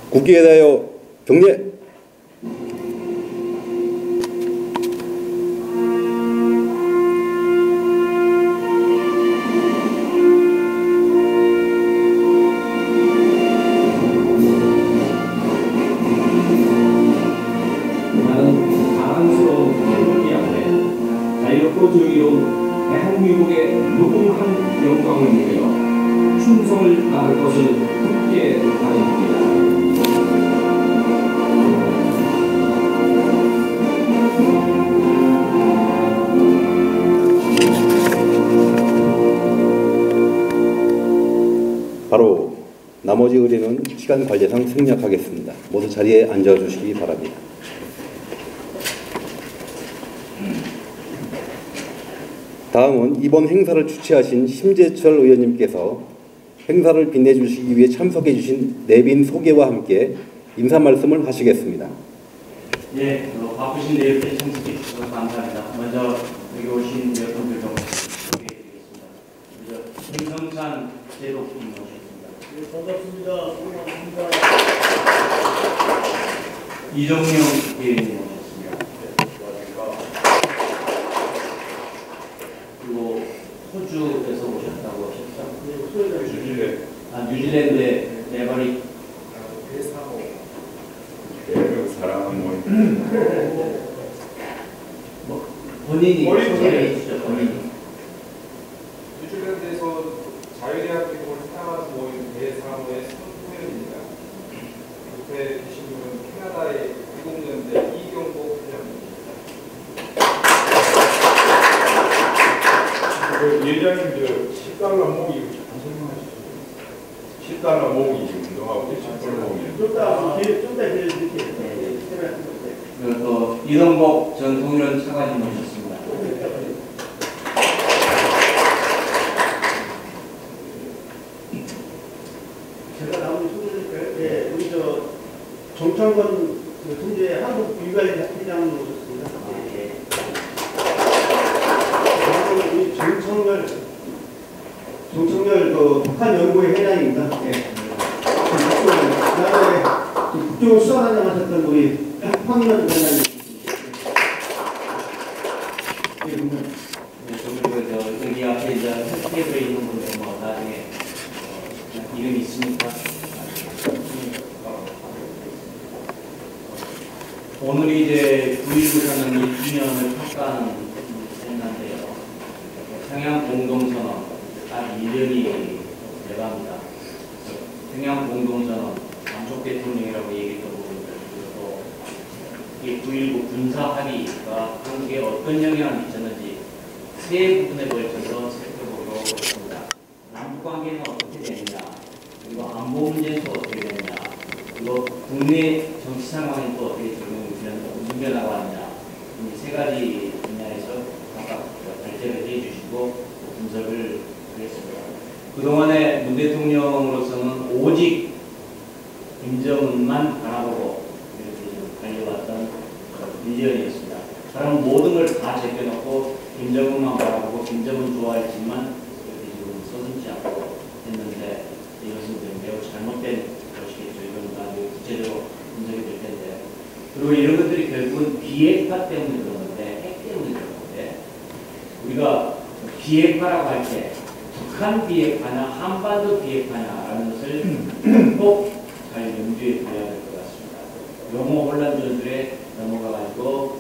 국기에 대하여 경례. 자유롭고 대한민국의 무궁한 영광을 위하여 충성을 다할 것을 굳게 다짐합니다. 바로 나머지 의뢰는 시간 관계상 생략하겠습니다. 모두 자리에 앉아주시기 바랍니다. 다음은 이번 행사를 주최하신 심재철 의원님께서 행사를 빛내주시기 위해 참석해 주신 내빈 소개와 함께 인사 말씀을 하시겠습니다. 네, 바쁘신데 이렇게 참석해 주셔서 감사합니다. 먼저 여기 오신 여러분들 좀 소개해드리겠습니다. 먼저 김성찬 제독님 모셨습니다. 네, 반갑습니다. 고맙습니다. 이정용 대리님 모셨습니다. 그리고 호주에서 오셨다고 하셨죠? 뉴질랜드. 뉴질랜드의 네바리 대사모. 사랑은 뭐 본인이 소개해 주시죠. 본인이. 뉴질랜드에서 자유대학 기금을 사랑하는 모임 대사모의 손소연입니다. 옆에 계신 분은 캐나다의 20년대 이경복 회장입니다. 예장님 $10 모으기 안 설명하시죠? $10 모으기 운동하고 $10 모으기. 좀더 이렇게. 그리고 또 이동복 전 통일원 차관님 모셨습니다. 제가 나오는 소개드릴까요? 네, 우리 정창건 통제 한국 유가리 회장 오셨습니다. 우리 정청열 북한 연구회 회장입니다. 네. 그다음에 국정 수사단장 하셨던 우리 황인원 회장님. 그리고 여기 앞에 이제 테이블에 있는 분들 뭐 나중에 이름이 있으니까 오늘이 이제 9.19 선언 1주년을 평가하는 행사인데요. 평양 공동선언 딱 1년이 돼갑니다. 평양 공동선언 남쪽 대통령이라고 얘기했던 부분들 그리고 이 9.19 군사 합의가 한국에 어떤 영향을 미쳤는지 세 부분에 걸쳐서 살펴보도록 하겠습니다. 남북 관계는 어떻게 되느냐, 그리고 안보 문제는 또 어떻게 되느냐, 그리고 국내 정치 상황이 또 어떻게 변화하느냐, 이 세 가지 분야에서 각각 발제를 해주시고 분석을 하겠습니다. 그동안에 문 대통령으로서는 오직 김정은만 바라보고 이렇게 달려왔던 1년이었습니다. 다른 모든 걸 다 제껴놓고 김정은만 바라보고 김정은 좋아했지만 이렇게 지금 서슴지 않고 했는데 이것은 매우 잘못된 것이겠죠. 이건 나중에 구체적으로 분석이 될 텐데. 그리고 이런 것들이 결국은 비핵화 때문에 그러는데, 핵 때문에 그러는데, 우리가 비핵화라고 할 때 북한 비핵화나 한반도 비핵화냐라는 것을 꼭 잘 염두에 둬야 될 것 같습니다. 용어 혼란들에 넘어가가지고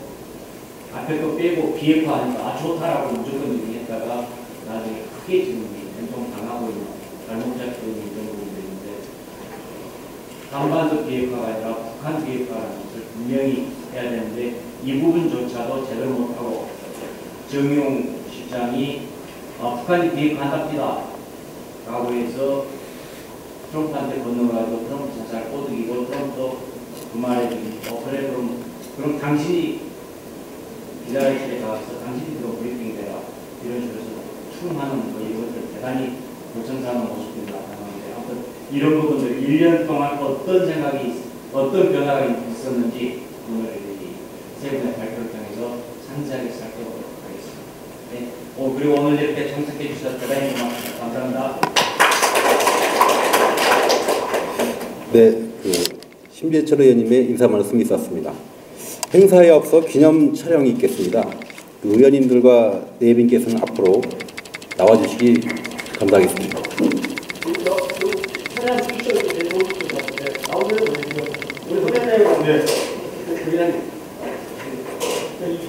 앞에 거 빼고 비핵화하니까 좋다라고 무조건 얘기했다가 나중에 크게 지금 엄청 당하고 있는 잘못 잡히고 있는 이런 부분도 있는데, 한반도 비핵화가 아니라 북한 비핵화라는 것을 분명히 해야 되는데 이 부분조차도 제대로 못하고 정용 실장이 북한이 비핵화한답니다 라고 해서 트럼프한테 건너가지고 트럼프 잘 꼬드기고 트럼프도 그 말에 그래 그럼 당신이 기자회견에 가서 당신이 그거 브리핑 되라 이런 식으로 충하는 뭐 이것들 대단히 고청스러운 모습들이 나타나는데 아무튼 이런 부분들 1년 동안 어떤 생각이 어떤 변화가 있었는지 오늘 이 세 분의 발표를 통해서 상세하게 살펴보도록 하겠습니다. 네. 그리고 오늘 이렇게 참석해 주셔서 대단히 감사합니다. 네, 심재철 의원님의 인사 말씀이 있었습니다. 행사에 앞서 기념 촬영이 있겠습니다. 그 의원님들과 내빈께서는 앞으로 나와주시기 감사하겠습니다.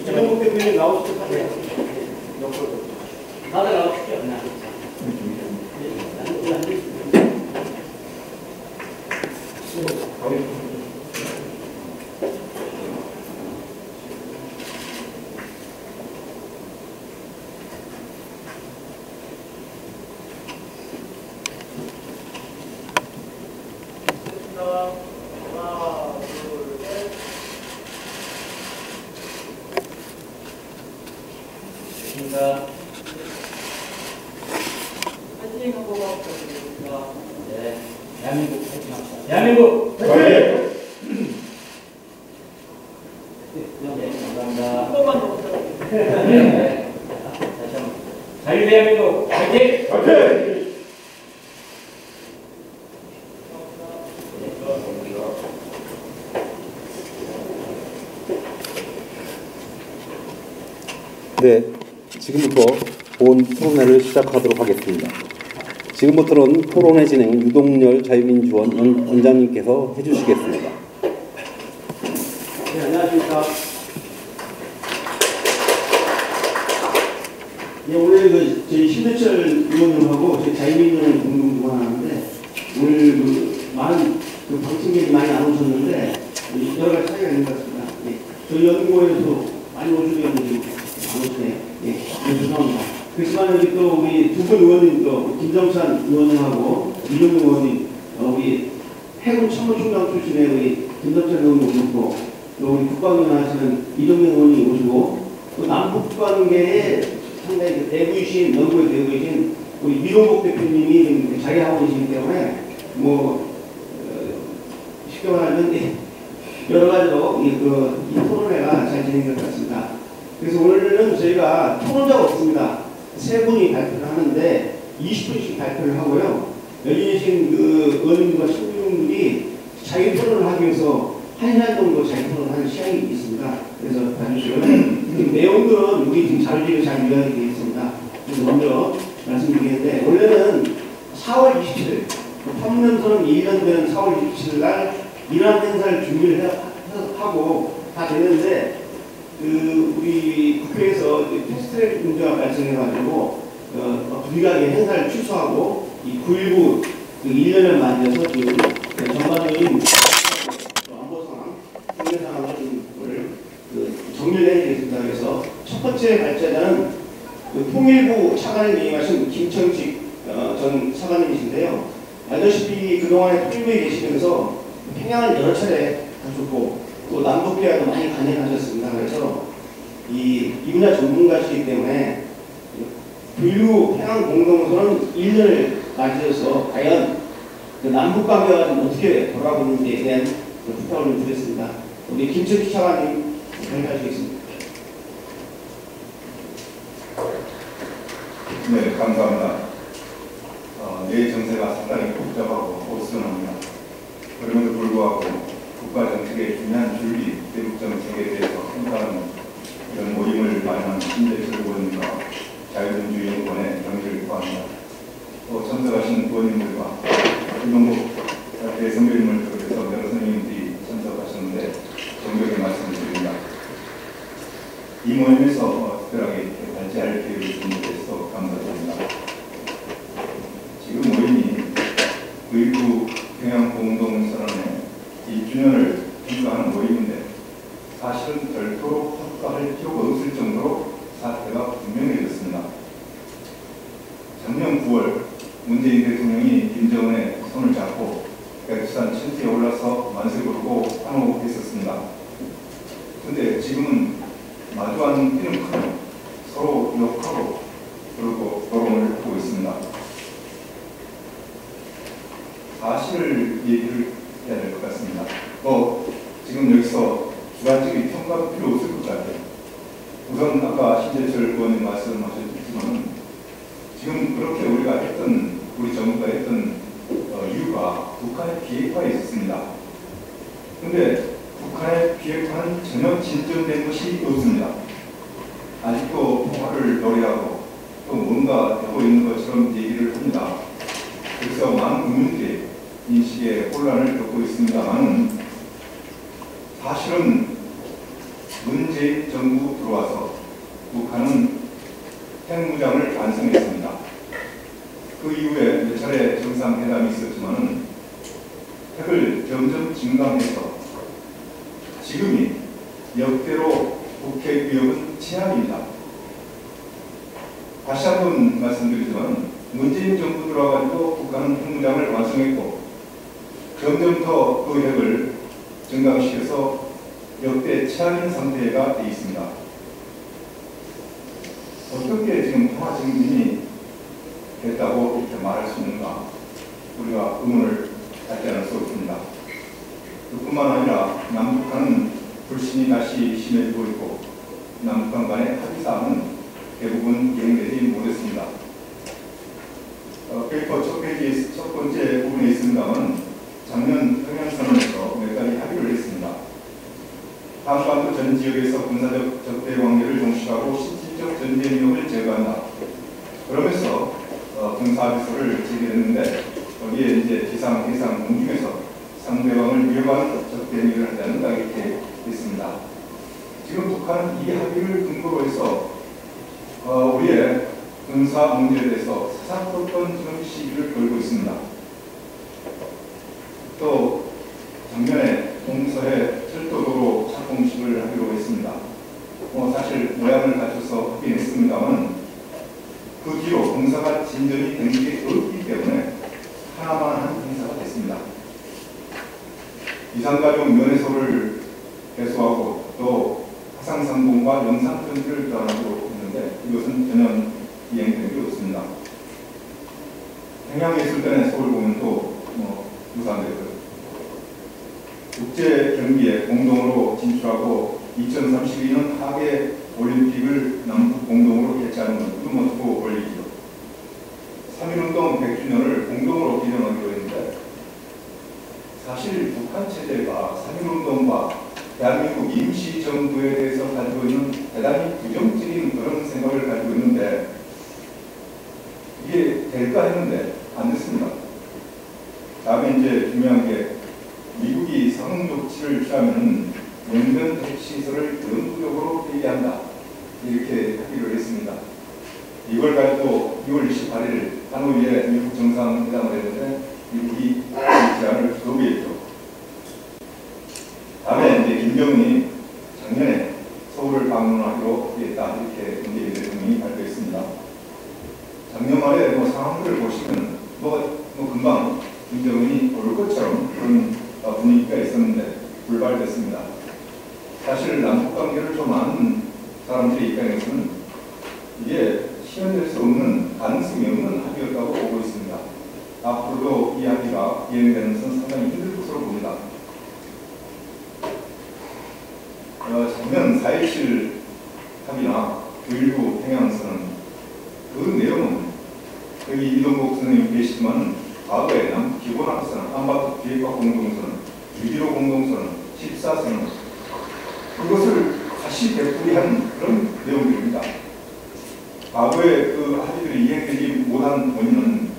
이정국 대표님 나오시죠. 다들 나오시죠. 네, 대한민국 파이팅합시다. 대한민국 파이팅! 네, 감사합니다. 네, 다시 한번 자유 대한민국 파이팅! 파이팅! 네, 지금부터 본 토론회를 시작하도록 하겠습니다. 지금부터는 토론회 진행은 유동열 자유민주원 원장님께서 해주시겠습니다. 네, 안녕하십니까. 예, 오늘 저희 심재철 의원님하고 저희 자유민주원 공동주관하는데 오늘 많은 방청객이 많이 안 오셨는데 여러 가지 차이가 있는 것 같습니다. 예, 저희 연구원에서 많이 오시면 안 오시네요. 예, 죄송합니다. 그렇지만 여기 또 우리 두 분 의원님 또 김정찬 의원님하고 이종용 의원님, 우리 해군 참모총장 출신의 우리 김정찬 의원님 오셨고, 또 우리 국방위원 하시는 이종용 의원님 오시고, 또 남북관계에 상당히 대부이신 연구에 대부이신 우리 미동국 대표님이 자리하고 계시기 때문에 쉽게 말하면 여러 가지로 이 토론회가 잘 진행될 것 같습니다. 그래서 오늘은 저희가 토론자가 없습니다. 세 분이 발표를 하는데 20분씩 발표를 하고요. 여기 계신 의원님과 신부님들이 자기 토론을 하기 위해서 1시간 정도 자기 토론을 하는 시간이 있습니다. 그래서 봐주시고요. 내용들은 우리 지금 자료집에 잘 요약이 되어 있습니다. 그래서 먼저 말씀드리겠는데, 원래는 4월 27일, 판문점선언 1년 된 4월 27일 날 이러한 행사를 준비를 하고 다 됐는데, 우리 국회에서 패스트트랙 문제가 발생해가지고 불리하게 행사를 취소하고 이 9.19 1년을 맞이해서 지금 전반적인 안보 상황, 국내 상황을 정리를 해드리겠습니다. 그래서 첫 번째 발제자는 통일부 차관에 임하신 김청식 전 차관님이신데요. 알다시피 그동안에 통일부에 계시면서 평양을 여러 차례 가셨고 또 남북 대화도 많이 관여하셨습니다. 그래서 이 분야 전문가시기 때문에 불류 평양 공동선언 1년을 맞이해서 과연 남북 관계가 좀 어떻게 돌아가고 있는지에 대한 부탁을 좀 드렸습니다. 우리 김철기 차관님 발표하시겠습니다. 네, 감사합니다. 내일 정세가 상당히 복잡하고 어수선합니다. 그럼에도 불구하고 국가 정책의 중요한 줄기, 대북 정책에 대해서 생각하는 이런 모임을 마련한 심재철 의원님과 자유민주연구원의 경의를 표합니다. 또 참석하신 의원님들과 이동국 대선배님을 비롯해서 여러 선생님들이 참석하셨는데 정경의 말씀을 드립니다. 이 모임에서 특별하게 발제할 기회를 주신 데 대해서 감사드립니다. 지금 모임이 9.19 평양 공동선언의 1주년을 기념하는 모임인데 사실은 별도로 평가할 필요가 없을 정도로 사태가 분명해졌습니다. 작년 9월 문재인 대통령이 김정은의 손을 잡고 백두산 천지에 올라서 만세 부르고 환호했었습니다. 그런데 지금은 마주하는 피는 크고 서로 욕하고 그리고 토론을 하고 있습니다. 사실을 얘기를 해야 될 것 같습니다. 지금 여기서 주관적인 평가도 필요 없을 것 같아요. 우선 아까 심재철 의원님 말씀하셨지만 지금 그렇게 우리가 했던 우리 정부가 했던 이유가 북한의 비핵화에 있었습니다. 그런데 북한의 비핵화는 전혀 진전된 것이 없습니다. 아직도 통화를 노래하고 또 뭔가 되고 있는 것처럼 얘기를 합니다. 그래서 많은 국민들이 인식에 혼란을 겪고 있습니다만 사실은 문재인 정부 들어와서 북한은 핵무장을 완성했습니다. 그 이후에 몇 차례 정상회담이 있었지만 핵을 점점 증강해서 지금이 역대로 북핵 위협은 최악입니다. 다시 한번 말씀드리지만 문재인 정부 들어와가지고 북한은 핵무장을 완성했고 점점 더 그 핵을 증강시켜서 역대 최악인 상태가 되어 있습니다. 어떻게 지금 통화 정진이 됐다고 이렇게 말할 수 있는가? 우리가 의문을 갖지 않을 수 없습니다. 그뿐만 아니라 남북한은 불신이 다시 심해지고 있고 남북한 간의 합의사항은 대부분 이행되지 못했습니다. 페이퍼 첫 페이지 첫 번째 부분에 있습니다만 작년 평양선언에서 몇 가지 합의를 했습니다. 한반도 전 지역에서 군사적 적대 관계를 종식하고 실질적 전쟁 위협을 제거한다. 그러면서 군사합의서를 제기했는데 거기에 이제 지상, 해상, 공중에서 상대방을 위협하는 적대 행위를 하지 않는다 이렇게 있습니다. 지금 북한은 이 합의를 근거로 해서 우리의 군사 문제에 대해서 사사건건 지금 시비를 걸고 있습니다. 또 작년에 동서해 철도도로 착공식을 하기로 했습니다. 사실 모양을 갖춰서 하긴 했습니다만 그 뒤로 공사가 진전이 된 게 없기 때문에 하나만 한 행사가 됐습니다. 이산가족 면회소를 개소하고 또 화상상봉과 영상편지를 교환하기로 했는데 이것은 전혀 이행된 게 없습니다. 평양예술단의 서울공연도 무산되고요. 국제 경기에 공동으로 진출하고 2032년 하계 올림픽을 남북 공동으로 개최하는 것도 두고 올리기로 3.1운동 100주년을 공동으로 기념하기로 했는데 사실 북한 체제가 3.1운동과 대한민국 임시정부에 대해서 가지고 있는 대단히 부정적인 그런 생각을 가지고 있는데 이게 될까 했는데 안 됐습니다. 다음에 이제 중요한 게 미국이 상응 조치를 취하면 연변 핵시설을 영구적으로 폐기한다. 이렇게 하기로 했습니다. 이걸 가지고 2월 28일 하노이에 미국 정상회담을 했는데 미국이 이 제안을 거부했죠. 다음에 이제 김정은이 작년에 서울을 방문하기로 했다. 이렇게 문재인 대통령이 발표했습니다. 작년 말에 상황들을 보시면 금방 김정은이 올 것처럼 그런 분위기가 있었는데 불발됐습니다. 사실 남북관계를 좀 아는 사람들의 입장에서는 이게 실현될 수 없는 가능성이 없는 합의였다고 보고 있습니다. 앞으로도 이 합의가 이행되는 것은 상당히 힘들 것으로 봅니다. 작년 4.17 합의나 9.19 평양선언 그 내용은 여기 이동국 선생님이 계시지만 과거에 기본합선언, 한반도 비핵화 공동선언, 6.15 공동선언, 14선언 그것을 다시 되풀이한 그런 내용들입니다. 과거에 그 합의들이 이행되지 못한 원인은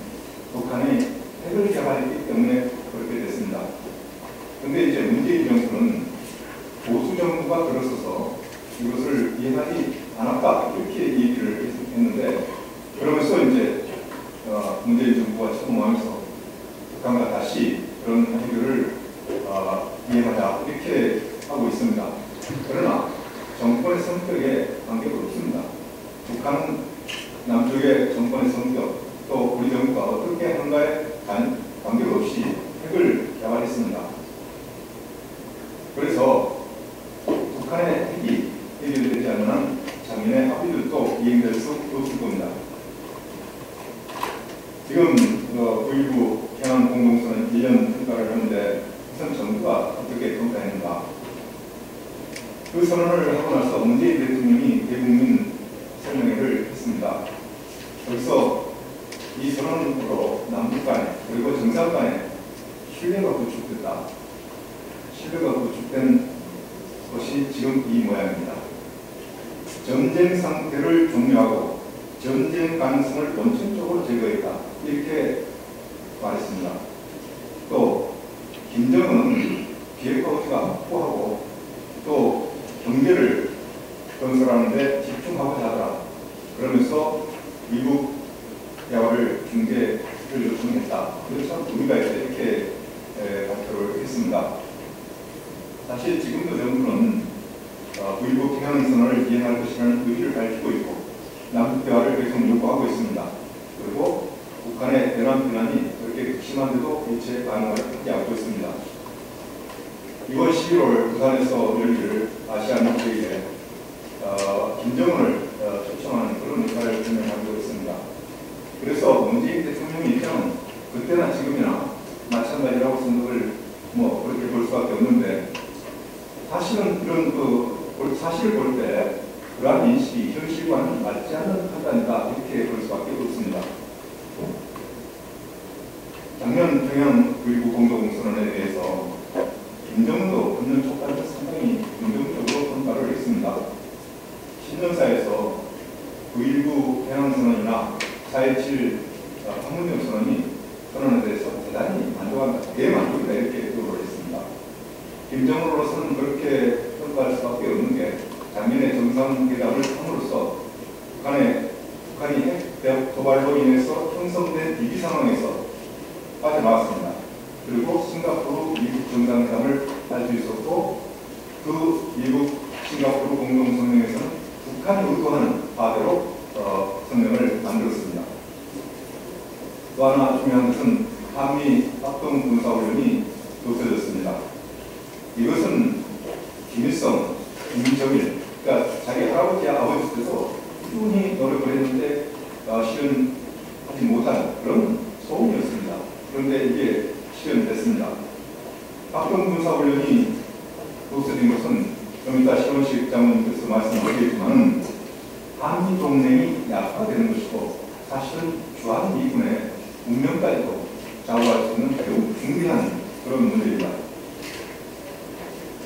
북한이 핵을 개발했기 때문에 그렇게 됐습니다. 그런데 이제 문재인 정부는 보수 정부가 들어서서 이것을 이행하지 않았다 이렇게 얘기를 했는데 그러면서 이제 문재인 정부가 처음하면서 북한과 다시 그런 합의를 이행하자 이렇게 하고 있습니다. 그러나 정권의 성격에 관계가 없습니다. 북한은 남쪽의 정권의 성격 또 우리 정부가 어떻게 하는가에 관계가 없이 핵을 개발했습니다. 그래서 북한의 핵이 해결되지 않는 한 작년의 합의들도 이행될 수 없을 겁니다. 지금 9.19 평양 공동선언 1년 평가를 하는데 우선 정부가 어떻게 평가했는가? 그 선언을 하고 나서 문재인 대통령이 대국민 설명회를 했습니다. 여기서 이 선언으로 남북 간에 그리고 정상 간에 신뢰가 구축됐다. 신뢰가 것이 지금 이 모양입니다. 전쟁 상태를 종료하고 전쟁 가능성을 원천적으로 제거했다. 이렇게 말했습니다. 또 김정은은 비핵화가 확보하고 또 경제를 건설하는 데 집중하고자 하더라. 그러면서 미국 대화를 중재를 요청했다. 그래서 참 의미가 있다. 이렇게 발표를 했습니다. 사실 지금도 정부는 부일부 평양선언을 이행할 것이라는 의지를 밝히고 있고 남북 대화를 계속 요구하고 있습니다. 그리고 북한의 대남 비난이 그렇게 극심한데도 일체 반응을 하지 않고 있습니다. 이번 11월 부산에서 열릴 아시안 회의에 김정은을 초청하는 그런 의사를 표명하고 있습니다. 그래서 문재인 대통령의 입장은 그때나 지금이나 마찬가지라고 생각을 그렇게 볼 수밖에 없는데 사실은 이런 사실을 볼 때 그러한 인식이 현실과는 맞지 않는 판단이다 이렇게 볼 수밖에 없습니다. 작년 평양 9.19 공동선언에 대해서 김정은도 금년 초까지 상당히 긍정적으로 평가를 했습니다. 신년사에서 9.19 평양선언이나 4.27 판문점 선언에 대해서 대단히 만족한다. 대만족이다 이렇게 표현을 했습니다. 김정은으로서는 그렇게 평가할 수밖에 없는 게 작년에 정상회담을 함으로써 북한이 핵 도발로 인해서 형성된 위기 상황에서 빠져나왔습니다. 그리고 싱가포르 미국 정상회담을 할 수 있었고 그 미국 싱가포르 공동성명에서는 북한이 의도하는 바대로 성명을 만들었습니다. 또 하나 중요한 것은 한미 합동 군사훈련이 없어졌습니다. 이것은 김일성, 김정일, 그러니까 자기 할아버지, 아버지께서 꾸준히 노력을 했는데 실현하지 못한 그런 소원이었습니다. 그런데 이게 실현됐습니다. 합동 군사훈련이 없어진 것은 좀 이따 신원식 장관님께서 말씀하시겠지만 한미 동맹이 약화되는 것이고 사실은 주한미군의 운명까지도 좌우할 수 있는 매우 중요한 그런 문제입니다.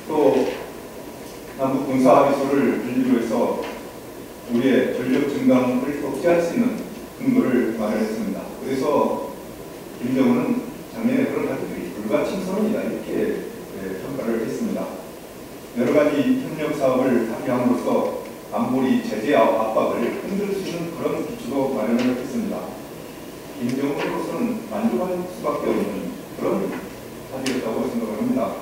또 남북 군사합의서를 빌리로 해서 우리의 전력 증강을 억제할 수 있는 근거를 마련했습니다. 그래서 김정은은 작년에 그런 합의들이 불가침선언이다 이렇게 평가를 했습니다. 여러 가지 협력 사업을 합의함으로써 안보리 제재 압박을 흔들 수 있는 그런 기초도 마련을 했습니다. 김정은으로서는 만족할 수밖에 없는 그런 합의였다고 생각을 합니다.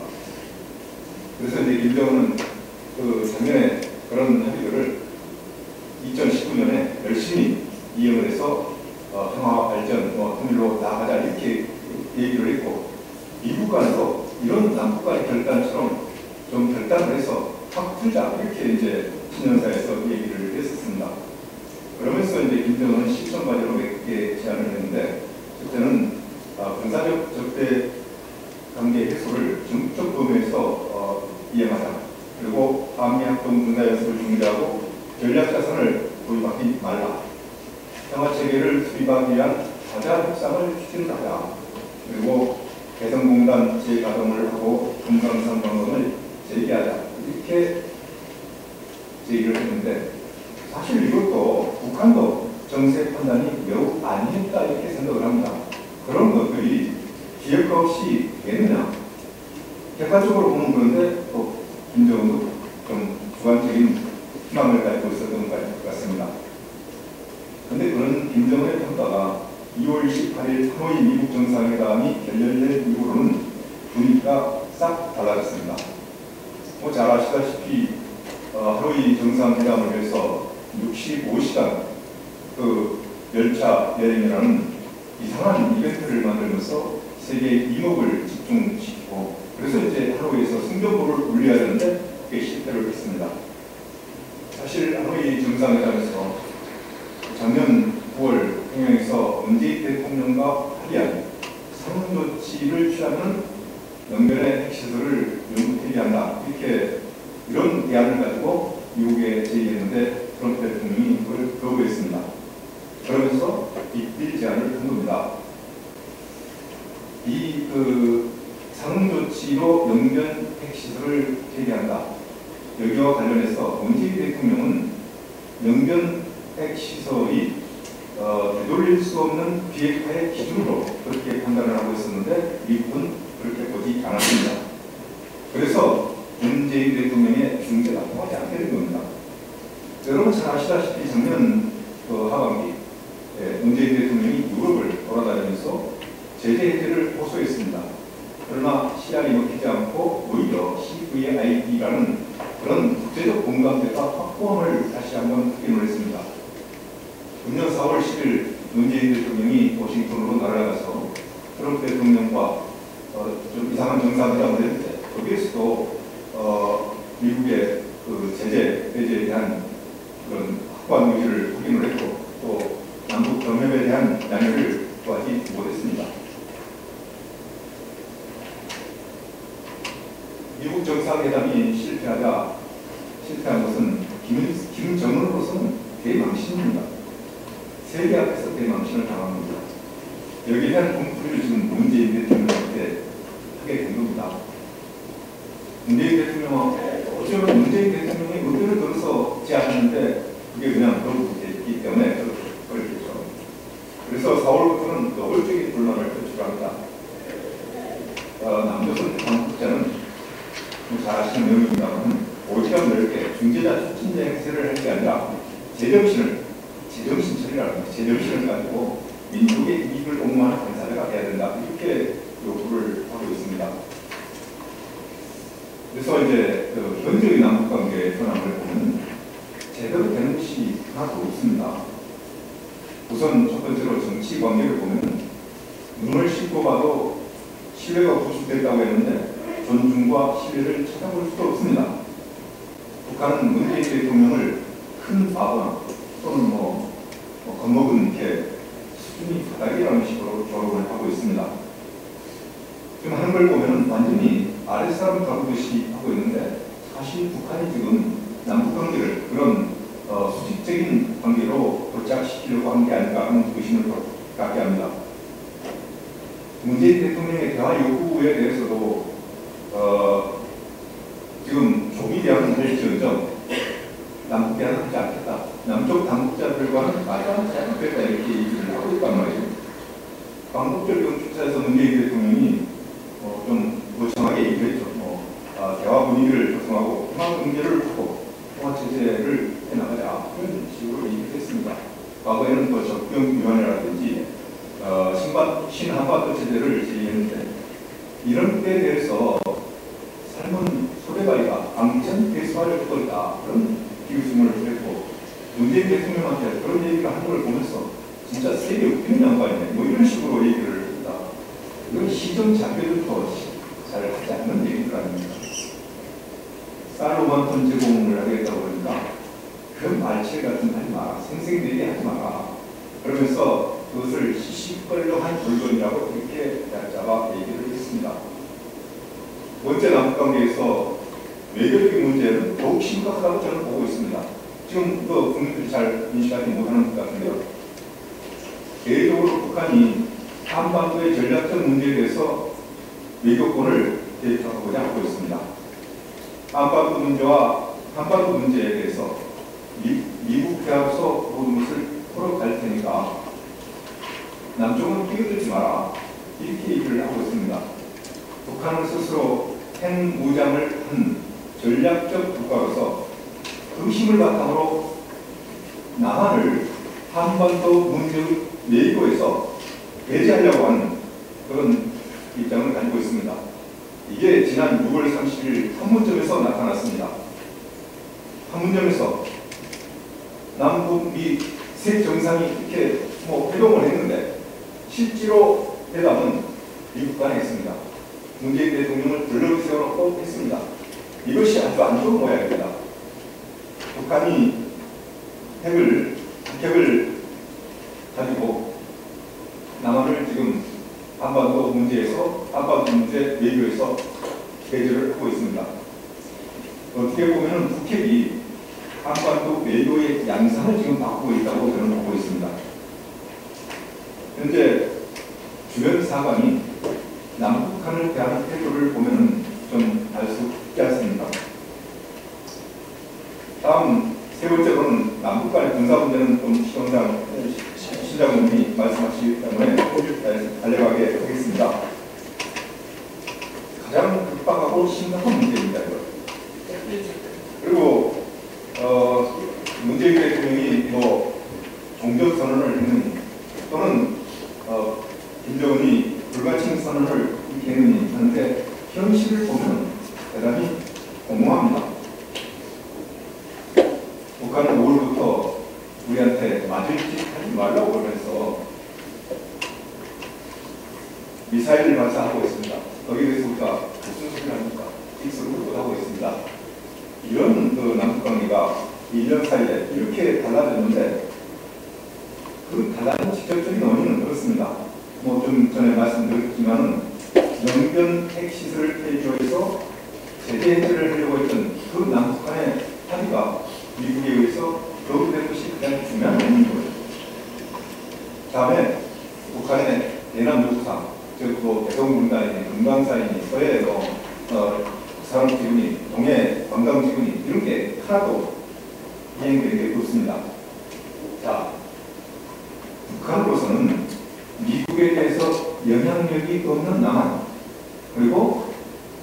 그래서 이제 김정은은 작년에 그런 합의들을 2019년에 열심히 이행을 해서 평화 발전, 통일로 나아가자 이렇게 얘기를 했고 미국 간도 이런 남북 간의 결단처럼 좀 결단을 해서 확 풀자 이렇게 이제 신년사에서 얘기를 했었습니다. 그러면서 이제 김정은은 실천 과제로 몇 개 제안을 했는데 그때는 군사적 적대 관계 해소를 전국적 범위에서 이행하자. 그리고 한미합동 군사연습을 중지하고 전략자산을 도입하지 말라. 평화체계를 수립하기 위한 다자 협상을 추진하자. 그리고 개성공단 재가동을 하고 금강산 방법을 재개하자. 이렇게 제의를 했는데 사실 이것도 북한도 정세 판단이 매우 안했다 이렇게 생각을 합니다. 그런 것들이 기획 없이 되느냐. 객관적으로 보면 그런데 또 김정은도 좀 주관적인 희망을 가지고 있었던 것 같습니다. 그런데 그런 김정은의 평가가 2월 28일 하노이 미국 정상회담이 결렬된 이후로는 분위기가 싹 달라졌습니다. 잘 아시다시피 하노이 정상회담을 위해서 65시간 그 열차 여행이라는 이상한 이벤트를 만들면서 세계의 이목을 집중시키고 그래서 이제 하노이에서 승전보를 울려야 되는데 그게 실패를 했습니다. 사실 하노이 정상회담에서 작년 9월 평양에서 문재인 대통령과 합의한 상응조치를 취하는 연변의 핵시설을 영구 폐기한다. 이렇게 이런 대안을 가지고 미국에 제의했는데 트럼프 대통령이 이걸 거부했습니다. 그러면서 빅딜 제안을 한 겁니다. 이 상응조치로 연변 핵시설을 폐기한다. 여기와 관련해서 문재인 대통령은 영변 핵시설이 되돌릴 수 없는 비핵화의 기준으로 그렇게 판단을 하고 있었는데 미국은 그렇게 보지 않았습니다. 그래서 문재인 대통령의 중재가 통하지 않게 된 겁니다. 여러분 잘 아시다시피 작년 하반기 문재인 대통령이 유럽을 돌아다니면서 제재 해제를 호소했습니다. 그러나 시간이 먹히지 않고 오히려 CVIP라는 그런 국제적 공감대가 확고함을 다시 한번 확인을 했습니다. 금년 4월 10일 문재인 대통령이 워싱턴으로 날아가서 트럼프 대통령과 좀 이상한 정상회담을 했는데 거기에서도 미국의 그 제재 해제에 대한 그런 확고한 의지를 확인을 했고 또 남북 경협에 대한 양해를 구하지 못했습니다. 미국 정상회담이 실패한 것은 김정은으로서는 대망신입니다. 세계 앞에서 대망신을 당합니다. 여기에 대한 공풀이를 지금 문재인 대통령한테 하게 된 겁니다. 문재인 대통령은 어쩌면 문재인 대통령이 의견을 들어서 제안했는데 그게 그냥 거부됐기 때문에 그렇겠죠. 그래서 4월부터는 노골적인 분란을 표출합니다. 남조선 당국자는 잘 아시는 내용입니다만 오지랖 넓게 중재자 촉진제 행세를 할 게 아니라 제정신을 가지고 민족의 이익을 옹호하는 간사회가 돼야 된다 이렇게 요구를 하고 있습니다. 그래서 이제 현재의 남북관계의 현황을 보면 제대로 되는 것이 하나도 없습니다. 우선 첫 번째로 정치 관계를 보면 눈을 씻고 봐도 신뢰가 구축됐다고 했는데 존중과 신뢰를 찾아볼 수도 없습니다. 북한은 문재인 대통령을 큰 바보나 또는 겁먹은 개 수준이 바닥이라는 식으로 조롱을 하고 있습니다. 지금 하는 걸 보면 완전히 아랫사람 다루듯이 하고 있는데 사실 북한이 지금 남북관계를 그런 수직적인 관계로 도착시키려고 한 게 아닌가 하는 의심을 갖게 합니다. 문재인 대통령의 대화 요구에 대해서도 지금 조기 대화는 할지언정 남북 대화는 하지 않겠다. 남쪽 당국자들과는 마주하지 않겠다 이렇게 얘기를 하고 있단 말이에요. 광복절 축사에서 문재인 대통령이 좀 거창하게 얘기했죠. 대화 분위기를 조성하고 통합 경제를 하고 통합 체제를 해나가자 이런 식으로 얘기했습니다. 과거에는 적경 위원회라든지 신한반도 체제를 제기했는데 이런 때에 대해서 삶은 소대바위가 앙천 대수화를 듣고 있다 그런 비웃음을 했고 문재인 대통령한테 그런 얘기를 하는 걸 보면서 진짜 세계 웃기는 양반이네 뭐 이런 식으로 얘기를 합니다. 이건 시정 장벽부터 잘 하지 않는 얘기들 아닙니까? 쌀 5만 톤 제공을 하겠다고 그러니까 그 말칠 같은 거 하지 마라. 생색내기 하지 마라. 그러면서 그것을 시시껄렁한 물건이라고 이렇게 얕잡아 얘기를 했습니다. 번째 남북관계에서 외교적인 문제는 더욱 심각하다고 저는 보고 있습니다. 지금 국민들이 잘 인식하지 못하는 것 같은데요. 개인적으로 북한이 한반도의 전략적 문제에 대해서 외교권을 대표하고자 하고 있습니다. 한반도 문제에 대해서 미국 대화로서 모든 것을 풀어갈 테니까 남쪽은 끼어들지 마라 이렇게 얘기를 하고 있습니다. 북한은 스스로 핵무장을 한 전략적 국가로서 그 힘을 바탕으로 남한을 한반도 문제의 내부에서 배제하려고 하는 그런 입장을 가지고 있습니다. 이게 지난 6월 30일 판문점에서 나타났습니다. 판문점에서 남북 미 세 정상이 이렇게 회동을 했는데 실제로 회담은 미국 간에 했습니다. 문재인 대통령을 블럭을 세워놓고 했습니다. 이것이 아주 안 좋은 모양입니다. 북한이 핵을 가지고 남한을 지금 한반도 문제 외교에서 배제를 하고 있습니다. 어떻게 보면 북핵이 한반도 외교의 양상을 지금 바꾸고 있다고 저는 보고 있습니다. 현재 주변 사관이 남북한을 대한 태도를 보면 좀 알 수 있지 않습니까? 가장 급박하고 심각한 문제입니다. 이거. 그리고 문재인 대통령이 뭐 종전 선언을 했느니 또는 김정은이 불가침 선언을 했느니 하는데 현실을 보면 대단히 공허합니다. 북한은 5월부터 우리한테 맞을 짓 하지 말라고 그러면서 미사일을 발사하고 있습니다. 거기에 대해서 우리가 무슨 소리를 합니까? 익숙을 못하고 있습니다. 이런 그 남북관계가 1년 사이에 이렇게 달라졌는데 그 달라진 직접적인 원인은 그렇습니다. 뭐 좀 전에 말씀드렸지만은 영변 핵시설을 폐기해서 제재 해제를 하려고 했던 그 남북한의 합의가 미국에 의해서 거부된 것이 가장 중요한 원인인 거예요. 다음에 북한의 대남 요구사항, 즉 뭐 대동분단이니 금강산이니 서해에서 산업지구니 동해 관광지구니 이런 게 하나도 이행되는 게 없습니다. 자, 북한으로서는 미국에 대해서 영향력이 없는 남한, 그리고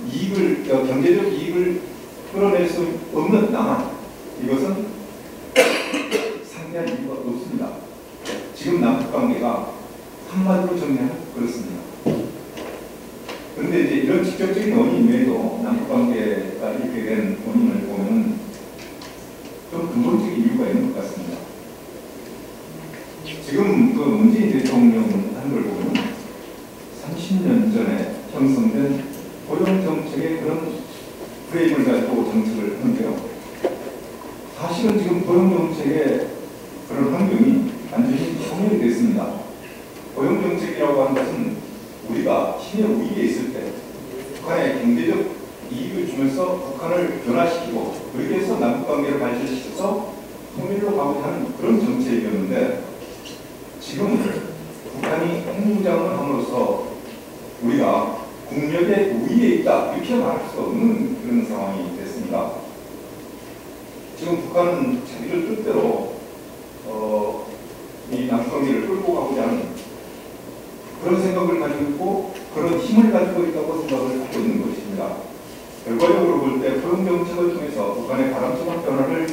이익을, 경제적 이익을 끌어낼 수 없는 남한, 이것은 상대할 이유가 없습니다. 지금 남북관계가 한마디로 정리하면 그렇습니다. 그런데 이제 이런 직접적인 원인 외에도 남북관계가 이렇게 된 원인을 보면 좀 근본적인 이유가 있는 것 같습니다. 지금 그 문재인 대통령 하는 걸 보면 30년 전에 형성된 고용정책의 그런 프레임을 가지고 정책을 하는데요. 사실은 지금 고용정책의 그런 환경이 완전히 소멸이 됐습니다. 고용정책이라고 하는 것은 우리가 힘의 우위에 있을 때 북한에 경제적 이익을 주면서 북한을 변화시키고 그렇게 해서 남북관계를 발전시켜서 통일로 가고자 하는 그런 정책이었는데 지금 북한이 핵무장을 함으로써 우리가 국력의 우위에 있다 이렇게 말할 수 없는 그런 상황이 됐습니다. 지금 북한은 자기들 뜻대로 이 남북관계를 끌고 가고자 하는 그런 생각을 가지고 있고 그런 힘을 가지고 있다고 생각을 하고 있는 것입니다. 결과적으로 볼 때 고용정책을 통해서 북한의 바람직한 변화를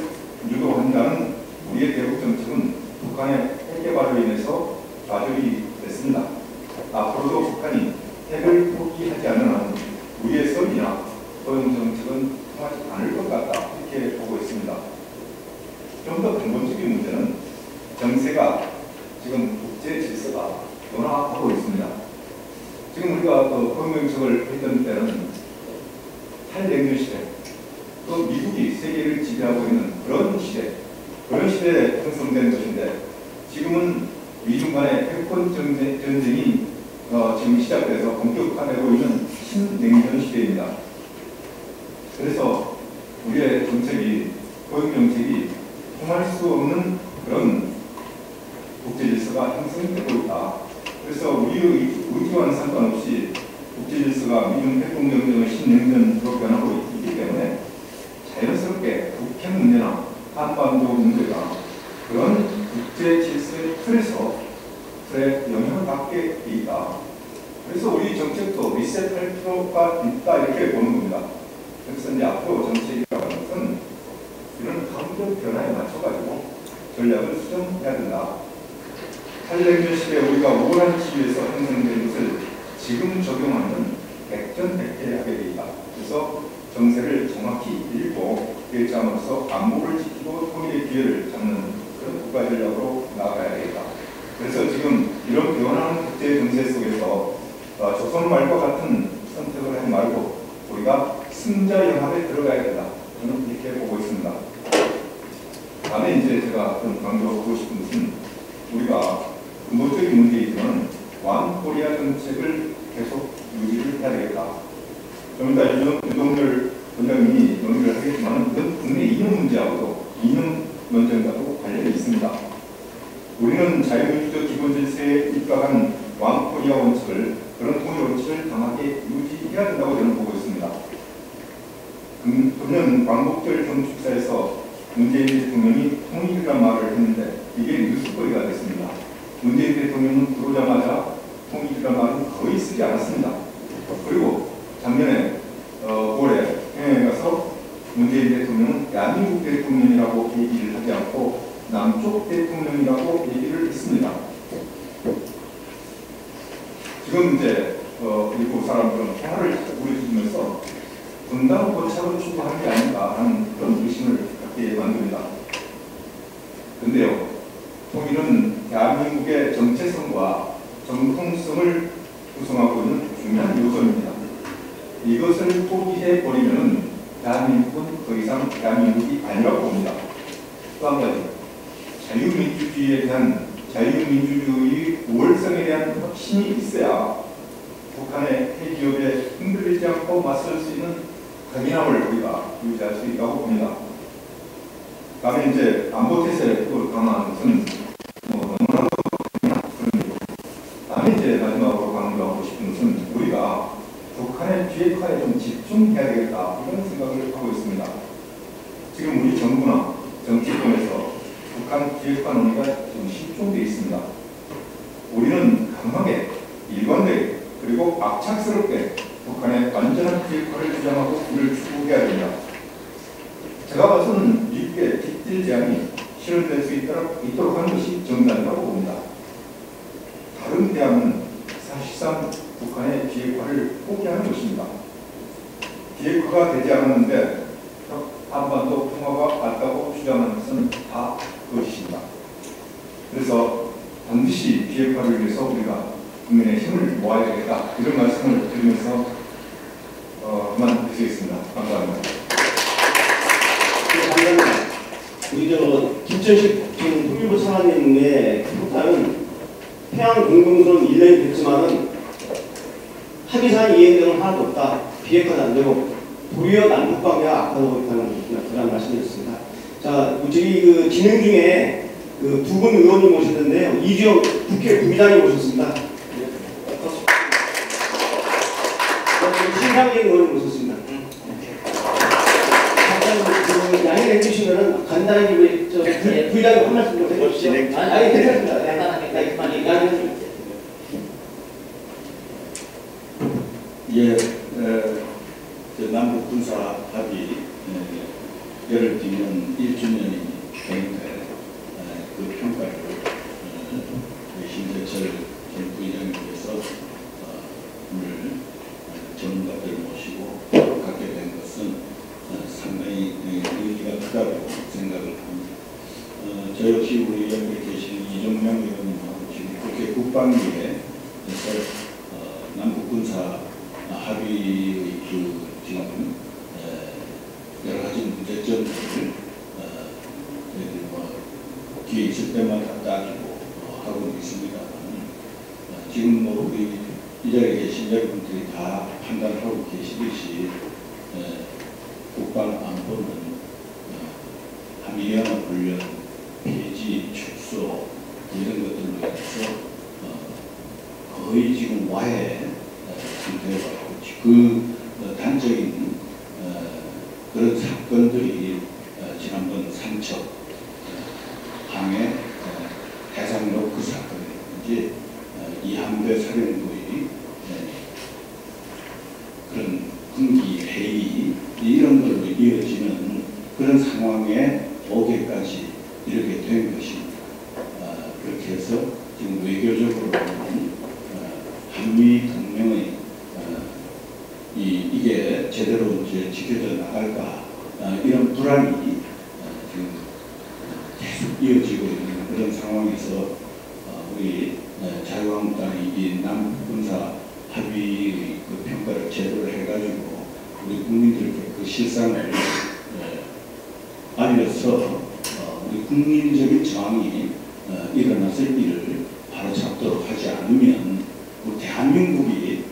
유도한다는 우리의 대북 정책은 북한의 핵 개발로 인해서 좌절이 됐습니다. 앞으로도 북한이 핵을 포기하지 않는 한 우리의 선이나 고용정책은 통하지 않을 것 같다 이렇게 보고 있습니다. 좀 더 근본적인 문제는 정세가 지금 국제 질서가 변화하고 있습니다. 지금 우리가 고용정책을 했던 때는 탈냉전 시대, 또 미국이 세계를 지배하고 있는 그런 시대에 형성된 것인데 지금은 미중 간의 패권 전쟁이 지금 시작돼서 본격화되고 있는 신냉전 시대입니다. 그래서 우리의 정책이 고용정책이 통할 수 없는 그런 국제질서가 형성되고 있다. 그래서 우리의 의지와는 상관없이 국제질서가 미중 패권경쟁의 신냉전으로 변하고 있기 때문에 자연스럽게 북핵 문제나 한반도 문제가 그런 국제질서의 틀에 영향을 받게 돼 있다. 그래서 우리 정책도 리셋할 필요가 있다 이렇게 보는 겁니다. 그래서 이제 앞으로 정책이라고 하는 것은 이런 환경 변화에 맞춰가지고 전략을 수정해야 된다. 탈냉전 시대에 우리가 우월한 지위에서 형성된 것을 지금 적용하는 백전백패하게 돼 있다. 그래서 정세를 정확히 읽고 결정함으로써 안보를 지키고 통일의 기회를 잡는 그런 국가 전략으로 나아가야 되겠다. 그래서 지금 이런 변화하는 국제 정세 속에서 조선말과 같은 선택을 하지 말고 우리가 승자 영합에 들어가야 된다. 저는 이렇게 보고 있습니다. 다음에 이제 제가 좀 강조하고 싶은 것은 우리가 근본적인 문제이지만 완코리아 정책을 계속 유지를 해야 되겠다. 좀 이따 윤석열 원장님이 논의를 하겠지만 이건 국내 이념 문제하고도 이념 논쟁과도 관련이 있습니다. 우리는 자유민주적 기본질서에 입각한 완코리아 원칙을 그런 통일 원칙을 강하게 유지해야 된다고 저는 보고 있습니다. 금년 광복절 경축사에서 문재인 대통령이 통일이라는 말을 했는데 이게 뉴스거리가 됐습니다. 문재인 대통령은 들어오자마자 통일이라는 말은 거의 쓰지 않았습니다. 그리고 작년에 대한민국 대통령이라고 얘기를 하지 않고 남쪽 대통령이라고 얘기를 했습니다. 지금 이제 일부 사람들은 평화를 우려주면서 분단 고착을 추구하는 게 아닌가 하는 그런 의심을 갖게 만듭니다. 그런데요, 통일은 대한민국의 정체성과 정통성을 구성하고 있는 중요한 요소입니다. 이것을 포기해버리면 대한민국은 더 이상 대한민국이 아니라고 봅니다. 또 한 가지, 자유민주주의에 대한 자유민주주의 우월성에 대한 확신이 있어야 북한의 핵기업에 흔들리지 않고 맞설 수 있는 강인함을 우리가 유지할 수 있다고 봅니다. 다음에 이제 안보 태세를 강화하는 것은 너무나도 그런 일이고, 다음에 이제 마지막으로 강조하고 싶은 것은 우리가 북한의 비핵화에 좀 집중해야 되겠다 이런 생각을 하고 있습니다. 지금 우리 정부나 정치권에서 북한 비핵화 논의가 좀 실종되어 있습니다. 우리는 강하게 일관되게 그리고 악착스럽게 북한의 완전한 비핵화를 주장하고 이를 추구해야 됩니다. 제가 봐서는 미국의 뒷딜 제안이 실현될 수 있도록 하는 것이 정답이라고 봅니다. 다른 대안은 사실상 북한의 비핵화를 포기하는 것입니다. 비핵화가 되지 않았는데 한반도 평화가 왔다고 주장하는 것은 다 거짓입니다. 그래서 반드시 비핵화를 위해서 우리가 국민의 힘을 모아야 되겠다 이런 말씀을 드리면서 그만 드리겠습니다. 감사합니다. 우리 김천식 지금 통일부 차관님의 평가는 태양 공동선 1년이 됐지만은 합의사항 이행되는 하나도 없다. 비핵화도 안 되고 도리어 남북 관계가 악화되고 있다는 그런 말씀이었습니다. 자, 저희 그 진행 중에 그 두 분 의원이 모셨는데요. 이주영 국회 부의장이 모셨습니다. 신상진 의원이 모셨습니다. 잠깐 양해를 해주시면은 간단히 부의장이 한 말씀 좀 해주시죠. 아니 괜찮습니다. 간단하게 양해. 예, 남북 군사 합의 예를 들면 1주년이 되는데 그 평가를 신재철 전 부의장님께서 오늘 전문가들 모시고 갖게 된 것은 상당히 의미가 크다고 생각을 합니다. 저 역시 우리 여기 계신 이정명 의원님하고 지금 국회 국방위에서 남북 군사 합의의 지금 여러 가지 문제점들을 기회 있을 때마다 따지고 하고 있습니다만 지금 우리 이 자리에 계신 여러분들이 다 판단하고 계시듯이 국방안보는 한미연합훈련, 폐지, 축소 이런 것들로 해서 거의 지금 와해 상태가 그 단적인 그런 사건들이 지난번 삼척 항해 해상로크 사건이라든지 이함대 사령부의 그런 분기 회의 이런 걸로 이어지는 그런 상황에 오게까지 이렇게 된 것입니다. 그렇게 해서 지금 외교적으로는 한미 동맹의 이게 제대로 이제 지켜져 나갈까 이런 불안이 지금 계속 이어지고 있는 그런 상황에서 우리 자유한국당이 이 남북군사 합의의 그 평가를 제대로 해가지고 우리 국민들께 그 실상을 알려서 우리 국민적인 저항이 일어났을 일을 바로잡도록 하지 않으면 우리 대한민국이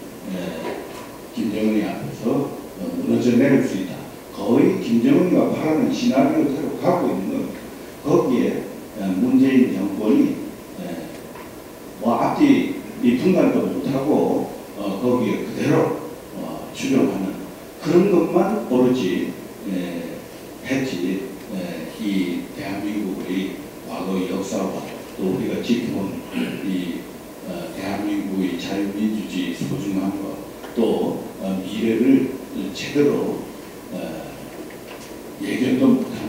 김정은이 앞에서 무너져 내릴 수 있다. 거의 김정은이가 바라는 시나리오대로 가고 있는 것. 거기에 문재인 정권이 뭐 앞뒤 이 분간도 못하고 거기에 그대로 추종하는 그런 것만 오로지 했지 이 대한민국의 과거의 역사와 또 우리가 지켜본 이 대한민국의 자유민주주의 소중함과 또 미래를 제대로 예견도 못하는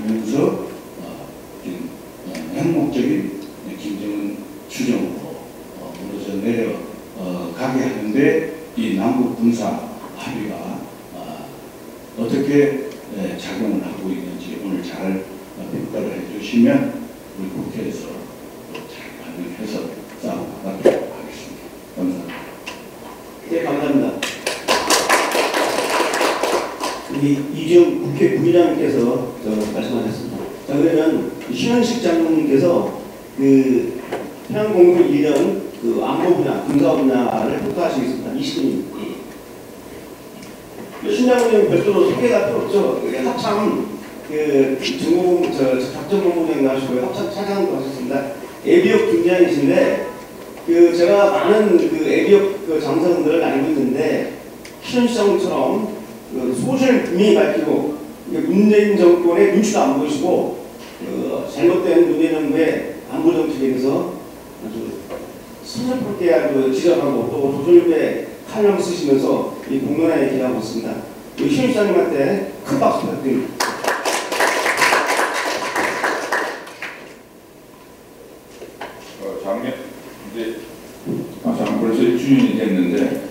어떻게 작용을 하고 있는지 오늘 잘 평가를 해주시면 우리 국회에서 잘 반영해서 싸워나가도록 하겠습니다. 감사합니다. 네, 감사합니다. 이지영 국회 부의장님께서 말씀하셨습니다. 자, 그러면 신원식 장관님께서 그 평양공군 1년 그 안보 분야, 군사 분야를 평가하시겠습니다. 20분입니다. 신장군님 별도로 소개가 필요 없죠. 합참 작전본부장 나오시고요. 합참 차장도 하셨습니다. 예비역 중장이신데 제가 많은 예비역 장사분들을 알고 있는데 신원식 장군처럼 소신을 분명히 밝히고 문재인 정권의 눈치도 안 보이시고 잘못된 문재인 정부의 안보 정책에 대해서 아주 선전포게 아주 지적하고 또 조선일보에 칼럼 쓰시면서 이 공론화에 기여하고 있습니다. 우리 신 시장님한테 큰 박수 부탁드립니다. 작년 이제 벌써 1주년이 됐는데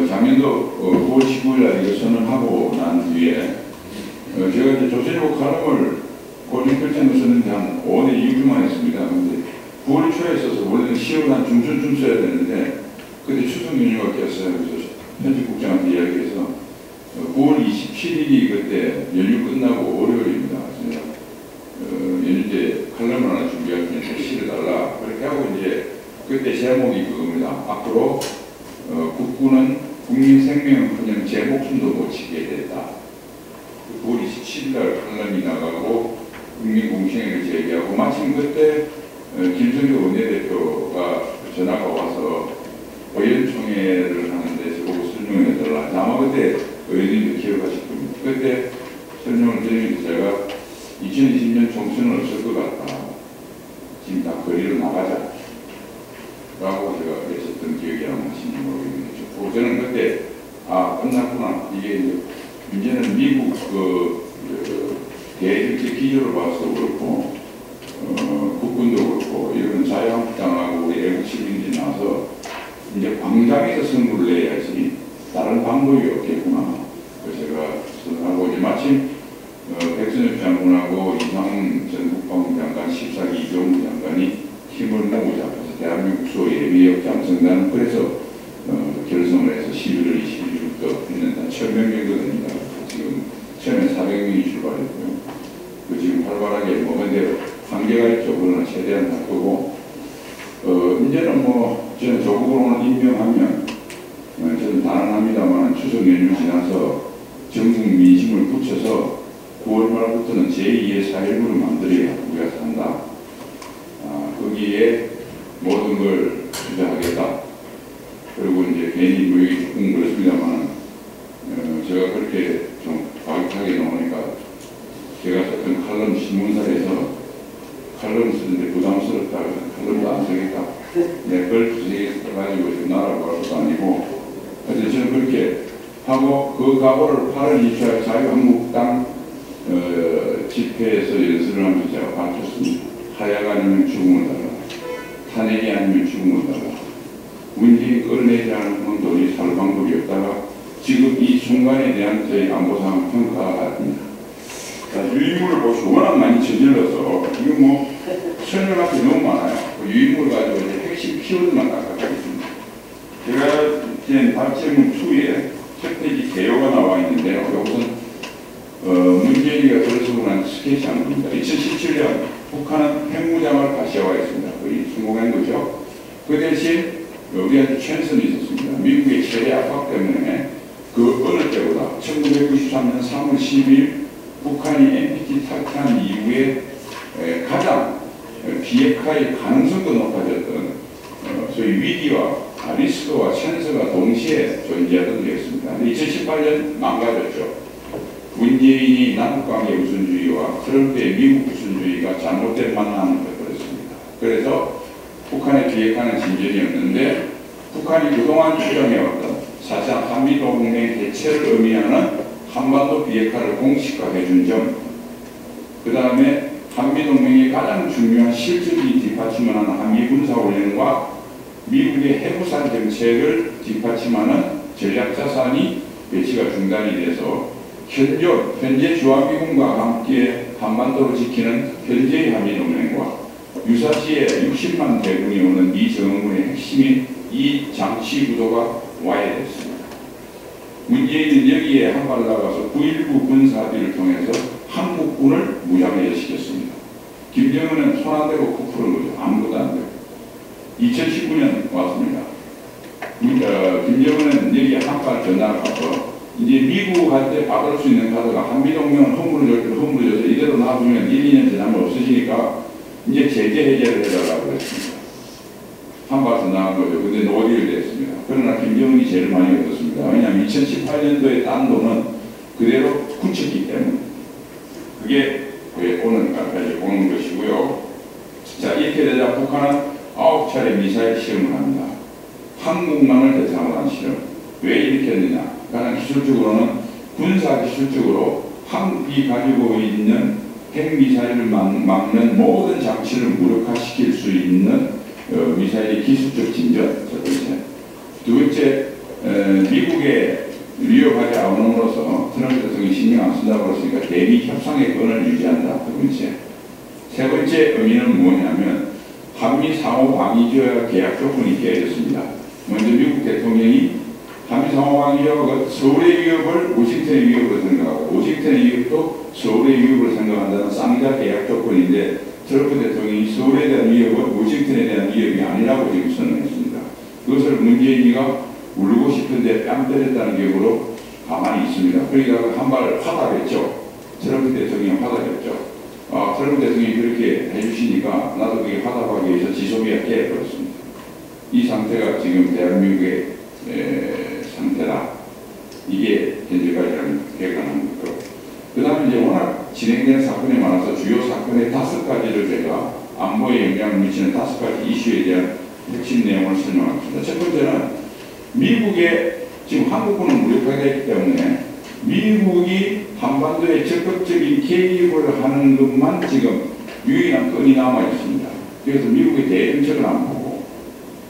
작년도 9월 19일 날 이거 선언하고 난 뒤에 제가 이제 조선일보 칼럼을 고정 결정을 썼는데 한 5년 6주만 했습니다. 근데 9월 초에 써서 원래는 10월 한 중순쯤 써야 되는데 그때 추석 연휴가 꼈어요. 그래서 편집국장한테 이야기해서 9월 27일이 그때 연휴 끝나고 월요일입니다. 그래서 연휴 때 칼럼을 하나 준비할 테니까 실어달라. 그렇게 하고 이제 그때 제목이 그겁니다. 앞으로 국군은 국민 생명은커녕 제 목숨도 못 지게 됐다. 9월 27일 날 칼럼이 나가고 국민 공생회를 제기하고 마침 그때 김성교 원내대표가 전화가 와서 의원총회를 하는데 저보고 설명해달라. 아마 그때 의원님도 기억하실 겁니다. 그때 설명을 드리면서 제가 2020년 총선은 없을 것 같다. 지금 다 거리로 나가자. 라고 제가 했었던 기억이 안 나시는지 모르겠는데 저는 그때 끝났구나. 이게 이제 문제는 미국 대정책 기조를 봐서 그렇고 국군도 그렇고 이런 자유한국당하고 우리 애국 시민들이 나와서 이제 광장에서 선거를 내야지 다른 방법이 없겠구나. 그래서 제가 선언하고 이제 마침 백선엽 장군하고 이상훈 전 국방부 장관, 14기 이종우 장관이 힘을 모으자. 그래서 대한민국 소 예비역 장성단은 그래서 결성을 해서 11월 21일부터 했는데 1000명 정도 됩니다. 지금 처음에 400명이 출발했고요. 지금 활발하게 먹은데 한계가 있죠. 그러나 최대한 바꾸고 이제는 저는 조국으로는 임명하면 저는 단언합니다만 추석 연휴 지나서 전국 민심을 붙여서 9월 말부터는 제2의 4.19를 만들어야 우리가 산다. 거기에 모든 걸 투자하겠다. 그리고 이제 괜히 뭐이게 조금 그렇습니다만 제가 그렇게 좀 과격하게 나오니까 제가 썼던 칼럼 신문사에서 칼럼 쓰는데 부담스럽다. 칼럼도 안 쓰겠다. 그걸 써가지고 지금 나라고 할 것도 아니고 그래서 저는 그렇게 하고 그 각오를 8월 24일 자유한국당 집회에서 연설을 하면서 제가 밝혔습니다. 하야가 아니면 죽음을 달라. 탄핵이 아니면 죽음을 달라. 문재인 끌어내지 않으면 도저히 살 방법이 없다가 지금 이 순간에 대한 저희 안보상 평가가 됩니다. 유인물을 보시고 워낙 많이 저질러서 이거 설명할 게 너무 많아요. 유인물을 가지고 이제 핵심 키워드만 딱 갖고 있습니다. 제가 지난 답질문 2에 첫 페이지 개요가 나와 있는데요. 이것은 문재인이가 들어서고 난 스케치한 겁니다. 2017년 북한은 핵무장을 가시화했습니다. 거의 성공한 거죠. 그 대신 우리한테 최선이 있었습니다. 미국의 최대 압박 때문에 그 어느 때보다 1993년 3월 10일 북한이 NPT 탈퇴한 이후에 가장 비핵화의 가능성도 높아졌던 소위 위기와 리스크와 찬스가 동시에 존재하던 때였습니다. 2018년 망가졌죠. 문재인이 남북관계 우선주의와 트럼프의 미국 우선주의가 잘못된 만남을 해버렸습니다. 그래서 북한의 비핵화는 진전이 없는데 북한이 그동안 주장해왔던 4차 한미동맹 개최를 의미하는 한반도 비핵화를 공식화해준 점, 그 다음에 한미동맹의 가장 중요한 실질적인 뒷받침하는 한미군사훈련과 미국의 해부산 정책을 뒷받침하는 전략자산이 배치가 중단이 돼서 현재 주한미군과 함께 한반도를 지키는 현재의 한미동맹과 유사시에 60만 대군이 오는 미 정원군의 핵심인 이 장치 구도가 와해됐습니다. 문재인은 여기에 한 발 나가서 9.19 군사합의를 통해서 한국군을 무장해제시켰습니다. 김정은은 손 안 대고 코 푸는 거죠. 아무것도 안 되고. 2019년 왔습니다. 김정은은 여기에 한 발 더 나가서 이제 미국한테 받을 수 있는 카드가 한미동맹을 허물어줘서 이대로 놔두면 1, 2년 지나면 없어지니까 이제 제재 해제를 해달라고 했습니다. 한 발 더 나간 거죠. 근데 노딜 됐습니다. 그러나 김정은이 제일 많이 얻었습니다. 왜냐하면 2018년도에 딴 돈은 그대로 굳혔기 때문에 그게 오늘까지 오는 것이고요. 자, 이렇게 되자 북한은 9차례 미사일 시험을 합니다. 한국만을 대상으로 한 시험. 왜 이렇게 했느냐? 가장 기술적으로는 군사기술적으로 한국이 가지고 있는 핵미사일을 막는 모든 장치를 무력화시킬 수 있는 미사일의 기술적 진전, 첫 번째. 두 번째, 미국의 위협하지 않음으로써 트럼프 대통령이 신경 안 쓴다고 했으니까 대미 협상의 건을 유지한다. 두 번째. 세 번째 의미는 뭐냐면 한미 상호 방위 조약 계약 조건이 깨졌습니다. 먼저 미국 대통령이 한미 상호 방위 조약은 서울의 위협을 워싱턴의 위협으로 생각하고 워싱턴의 위협도 서울의 위협으로 생각한다는 쌍자 계약 조건인데 트럼프 대통령이 서울에 대한 위협은 워싱턴에 대한 위협이 아니라고 지금 선언했습니다. 그것을 문재인이가 울고 싶은데 뺨 때렸다는 기억으로 가만히 있습니다. 그러니까 한 발 화답했죠. 트럼프 대통령이 화답했죠. 트럼프 대통령이 그렇게 해주시니까 나도 그게 화답하기 위해서 지소미아 깨버렸습니다. 이 상태가 지금 대한민국의 상태다. 이게 현재까지는 개관한 거고. 그 다음에 이제 워낙 진행되는 사건이 많아서 주요 사건의 5가지를 제가 안보에 영향을 미치는 5가지 이슈에 대한 핵심 내용을 설명하겠습니다. 첫 번째는 미국의 지금 한국군은 무력화되기 때문에 미국이 한반도에 적극적인 개입을 하는 것만 지금 유일한 건이 남아 있습니다. 그래서 미국의 대응책을 안 보고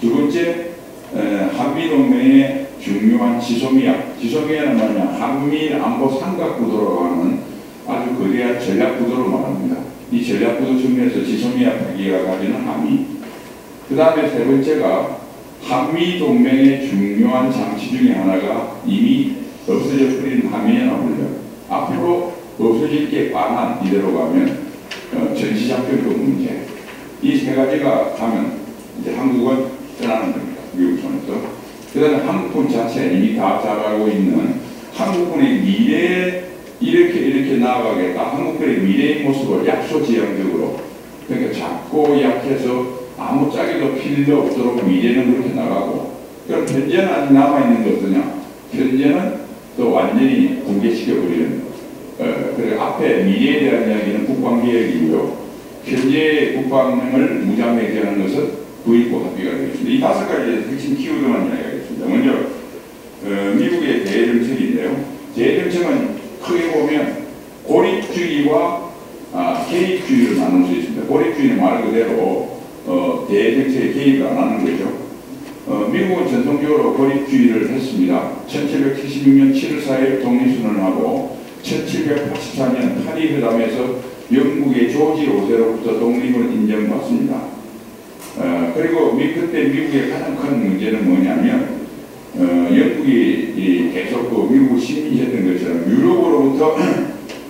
두 번째 한미동맹의 중요한 지소미아는 뭐냐 한미 안보 삼각구도라고 하는 아주 거대한 전략구도로 말합니다. 이 전략구도 측면에서 지소미아 패기가 가지는 함의. 그 다음에 세 번째가 한미동맹의 중요한 장치 중에 하나가 이미 없어져 버린 한미연합훈련. 앞으로 없어질 게 뻔한 이대로 가면 전시작전급 문제. 이 세 가지가 가면 이제 한국은 떠나는 겁니다. 미국 손에서. 그 다음에 한국군 자체 이미 다 잘하고 있는 한국군의 미래에 이렇게 나아가겠다. 한국군의 미래의 모습을 약소지향적으로 그러니까 작고 약해서 아무 짝에도 필요 없도록 미래는 그렇게 나가고 그럼 현재는 아직 남아있는 게 어떠냐. 현재는 또 완전히 붕괴시켜버리는 그리고 앞에 미래에 대한 이야기는 국방개혁이고요. 현재의 국방을 무장해제하는 것은 9.19 합의가 되겠습니다. 이 5가지 핵심 키워드만 이야기하겠습니다. 먼저 미국의 대정책인데요. 대정책은 크게 보면 고립주의와 개입주의를 나눌 수 있습니다. 고립주의는 말 그대로 대정책에 개입을 안 하는 거죠. 미국은 전통적으로 고립주의를 했습니다. 1776년 7월 4일 독립선언을 하고 1784년 파리 회담에서 영국의 조지 5세로부터 독립을 인정받습니다. 그리고 그때 미국의 가장 큰 문제는 뭐냐면 영국이 계속 미국을 식민지했던 것처럼 유럽으로부터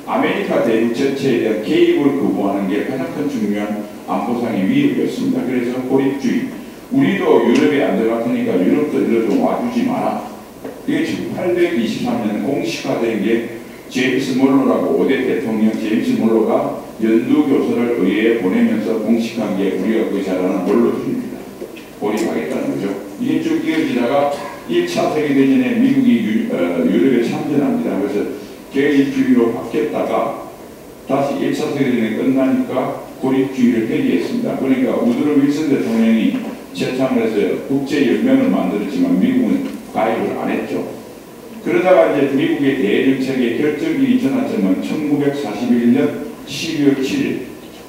아메리카 대륙 전체에 대한 개입을 거부하는 게 가장 큰 중요한 안보상의 위협이었습니다. 그래서 고립주의. 우리도 유럽에 안 들어갔으니까 유럽도 일로 좀 와주지 마라. 이게 1823년 공식화된 게 제임스 몰로라고 5대 대통령 제임스 몰로가 연두교서를 의회에 보내면서 공식한 게 우리가 그 잘 아는 몰로주의입니다. 고립하겠다는 거죠. 이게 쭉 이어지다가 1차 세계대전에 미국이 유럽에 참전합니다. 그래서 개입주의로 바뀌었다가 다시 1차 세계대전이 끝나니까 고립주의를 폐기했습니다. 그러니까 우드로 윌슨 대통령이 제창을 해서 국제연맹을 만들었지만 미국은 가입을 안 했죠. 그러다가 이제 미국의 대정책의 결정적인 전환점은 1941년 12월 7일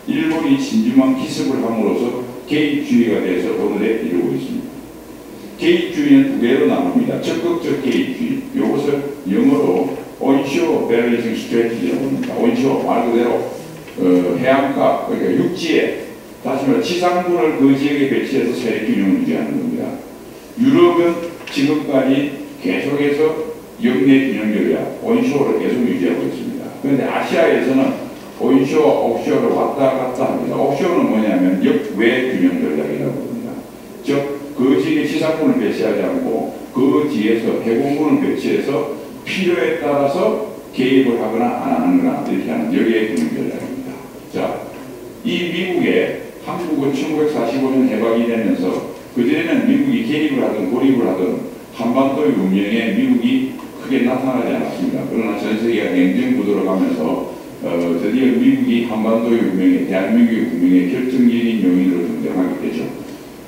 일본이 진주만 기습을 함으로써 개입주의가 돼서 오늘에 이르고 있습니다. 개입주의는 두 개로 나눕니다. 적극적 개입주의, 이것을 영어로 온쇼 밸런싱 스트래티지라고 합니다. 온쇼 말 그대로 해안가, 그러니까 육지에 다시 말해 지상군을 그 지역에 배치해서 세력 균형을 유지하는 겁니다. 유럽은 지금까지 계속해서 역내 균형 전략, 온쇼를 계속 유지하고 있습니다. 그런데 아시아에서는 온쇼, 옵쇼를 왔다 갔다 합니다. 옵쇼는 뭐냐면 역외 균형 전략이라고 합니다. 즉, 그 지역에 지상군을 배치하지 않고 그 지역에서 해공군을 배치해서 필요에 따라서 개입을 하거나 안 하는 거나 이렇게 하는 역외 균형 전략입니다. 자, 이 미국에 한국은 1945년 해방이 되면서 그전에는 미국이 개입을 하든 고립을 하든 한반도의 운명에 미국이 크게 나타나지 않았습니다. 그러나 전 세계가 냉전 구도로 가면서 드디어 미국이 한반도의 운명에, 대한민국의 운명에 결정적인 요인으로 등장하게 되죠.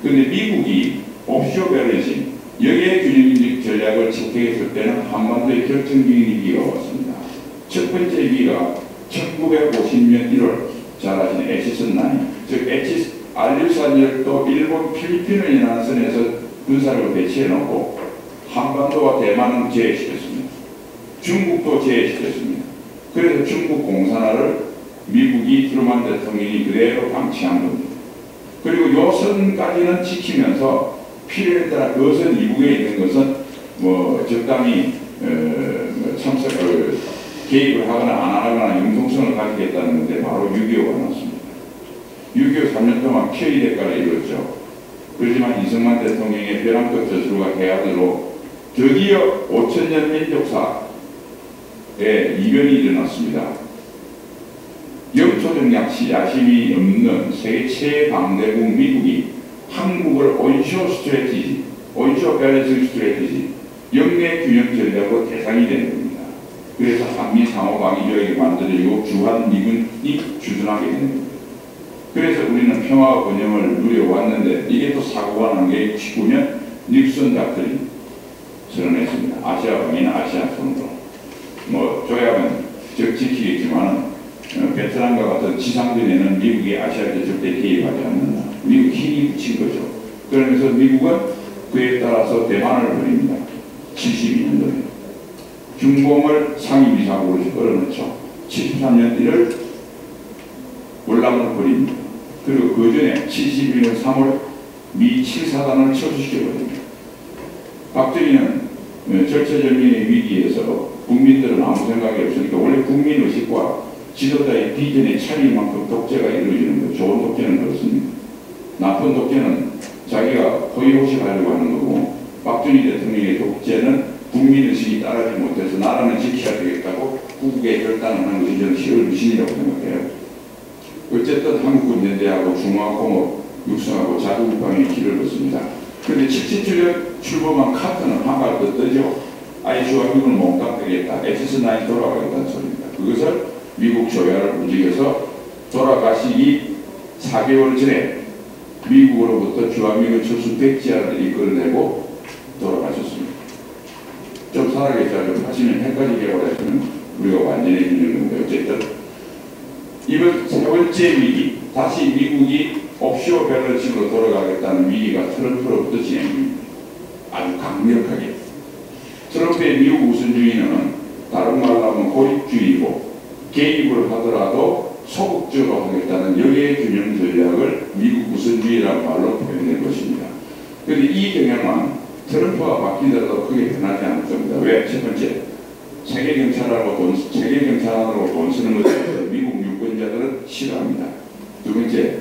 그런데 미국이 옵쇼 밸런싱, 역외 균형적 전략을 채택했을 때는 한반도의 결정적인 위기가 왔습니다. 첫 번째 위기가 1950년 1월 잘 아시는 에치슨9, 즉 R134또 일본 필리핀을 연안 선에서 군사력을 배치해놓고 한반도와 대만은 제외시켰습니다. 중국도 제외시켰습니다. 그래서 중국 공산화를 미국이 트루만 대통령이 그대로 방치한 겁니다. 그리고 요 선까지는 지키면서 필요에 따라 그것은 이북에 있는 것은 뭐 적당히 개입을 하거나 안 하거나 융통성을 가지겠다는 건데 바로 6.25가 나왔습니다. 6.25 3년 동안 피해의 대가를 이뤘죠. 그렇지만 이승만 대통령의 벼랑끝 저술과 해야대로 드디어 5천년 민족사에 이변이 일어났습니다. 영토정략 야심이 없는 세계 최강대국 미국이 한국을 온쇼 스트래티지, 온쇼 밸런싱 스트래티지, 역내 균형 전략으로 대상이 되는 겁니다. 그래서 한미 상호 방위 조약이 만들어지고 주한미군이 주둔하게 되는 겁니다. 그래서 우리는 평화와 번영을 누려왔는데 이게 또 사고가 난 게 19년 닉슨 작전이 선언했습니다. 아시아 방위는 아시아 선으로. 뭐 조약은 즉 지키겠지만은 베트남과 같은 지상전에는 미국이 아시아에 절대 개입하지 않는다. 미국 힘이 붙인 거죠. 그러면서 미국은 그에 따라서 대만을 벌입니다. 72년도에. 중공을 상임이사국으로 끌어넣죠. 73년 1월 월남을 벌입니다. 그리고 그 전에 71년 3월 미 7사단을 철수시켜버립니다. 박정희는 절체절명의 위기에서 국민들은 아무 생각이 없으니까 원래 국민의식과 지도자의 비전에 차릴 만큼 독재가 이루어지는 거예요. 좋은 독재는 그렇습니다. 나쁜 독재는 자기가 호의호식하려고 하는 거고 박정희 대통령의 독재는 국민의식이 따르지 못해서 나라는 지켜야 되겠다고 국국에 결단을 하는 것이 저는 시월미신이라고 생각해요. 어쨌든 한국군대하고 중화공업 육성하고 자주국방에 길을 걷습니다. 그런데 77년 출범한 카트는 한발 더 뜨죠. 주한미군을 몽땅 빼겠다. 에치슨9 돌아가겠다는 소리입니다. 그것을 미국 조야를 움직여서 돌아가시기 4개월 전에 미국으로부터 주한미군 철수 백지화를 이끌어내고 돌아가셨습니다. 좀 살아계셔야 좀 하시면 헷갈리 개발하시면 우리가 완전해지는 건데 어쨌든 이번 세 번째 위기, 다시 미국이 옵쇼 밸런싱으로 돌아가겠다는 위기가 트럼프로부터 진행됩니다. 아주 강력하게. 트럼프의 미국 우선주의는 다른 말로 하면 고립주의고 개입을 하더라도 소극적으로 하겠다는 역외 균형 전략을 미국 우선주의라는 말로 표현된 것입니다. 그런데 이 경향은 트럼프가 바뀌더라도 크게 변하지 않을 겁니다. 왜? 첫 번째, 세계 경찰하고 돈 쓰는 것을 미국 유권자들은 싫어합니다. 두 번째,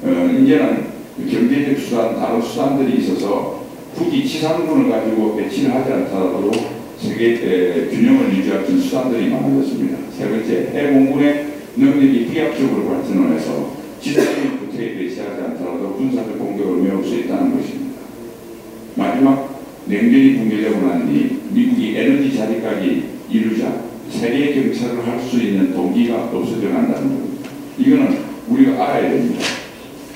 이제는 경제적 수단, 다른 수단들이 있어서 굳이 지상군을 가지고 배치를 하지 않더라도 세계 균형을 유지할 수 있는 수단들이 많아졌습니다. 세 번째, 해공군의 능력이 비약적으로 발전을 해서 지상군 부대에 배치하지 않더라도 군사적 공격을 메울 수 있다는 것입니다. 마지막, 냉전이 붕괴되고 난 뒤 미국이 에너지 자리까지 이루자 세계 경찰을 할 수 있는 동기가 없어져 간다는 겁니다. 이거는 우리가 알아야 됩니다.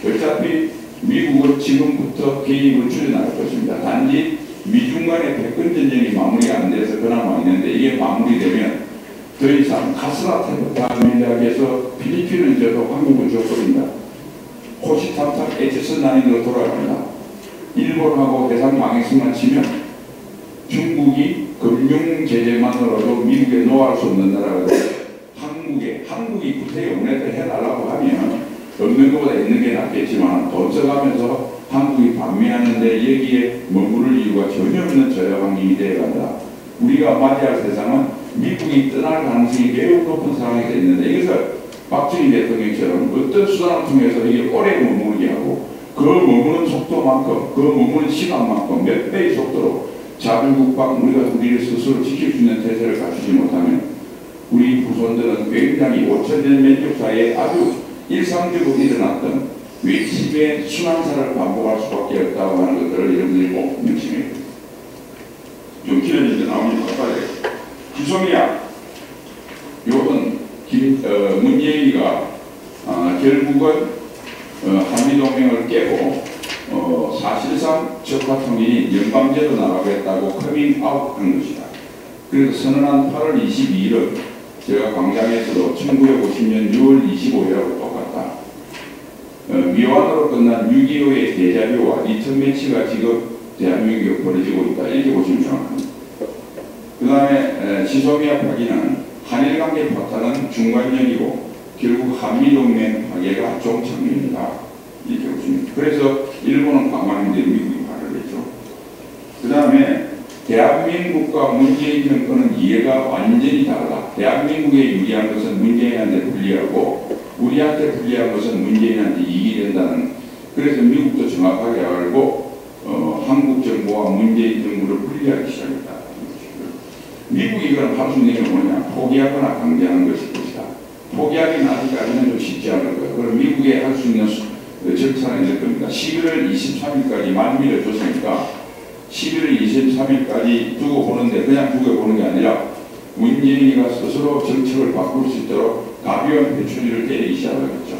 어차피 미국은 지금부터 개입을 줄여나갈 것입니다. 단지 미중 간의 백근전쟁이 마무리가 안 돼서 그나마 있는데 이게 마무리되면 더 이상 카스라테부터 밀리학에서 필리핀은 져도 한국은 져버립니다. 호시탐탐 에치슨9으로 돌아갑니다. 일본하고 대상 망했으면 치면 중국이 금융 제재만으로도 미국에 노할 수 없는 나라가 한국이 구태여 운해를 해달라고 하면 없는 것보다 있는 게 낫겠지만 돈 써가면서 한국이 반미하는데 여기에 머무를 이유가 전혀 없는 저역 환경이 되어간다. 우리가 맞이할 세상은 미국이 떠날 가능성이 매우 높은 상황이 있는데 이것을 박정희 대통령처럼 어떤 수단을 통해서 이게 오래 머무르게 하고 그 머무는 속도만큼 그 머무는 시간만큼 몇 배의 속도로 자주국방 우리를 스스로 지킬 수 있는 태세를 갖추지 못하면 우리 후손들은 굉장히 5천년 민족 사이에 아주 일상적으로 일어났던 외침의 순환사를 반복할 수밖에 없다고 하는 것들을 여러분들이 꼭 명심해야 됩니다. 좀 길어지는데 나오면 빨리 기소미야 요건 문재인이가 결국은 한미동맹을 깨고 사실상 적화통일이 연방제로 나가겠다고 커밍아웃한 것이다. 그래서 선언한 8월 22일은 제가 광장에서도 1950년 6월 25일하고 똑같다. 미완으로 끝난 6.25의 대자뷰와 리턴 매치가 지금 대한민국에 벌어지고 있다. 이렇게 보시면 정확합니다. 그 다음에 지소미아 파기는 한일관계 파탄은 중간전이고 결국 한미동맹 파괴가 종착역이다. 이렇게 보시면 그래서 일본은 강만인데 미국이 발을 했죠. 그 다음에 대한민국과 문재인 정권은 이해가 완전히 다르다. 대한민국에 유리한 것은 문재인한테 불리하고 우리한테 불리한 것은 문재인한테 이익이 된다는 그래서 미국도 정확하게 알고 한국 정부와 문재인 정부를 분리하기 시작했다. 미국이 그럼 할 수 있는 게 뭐냐? 포기하거나 강제하는 것일 것이다. 포기하기는 아직까지는 좀 쉽지 않을 거예요. 그럼 미국에 할 수 있는 절차는 이럴 겁니다. 11월 23일까지 만미를 줬으니까 11월 23일까지 두고 보는데 그냥 두고 보는 게 아니라 문재인이가 스스로 정책을 바꿀 수 있도록 가벼운 회초리를 때리기 시작하겠죠.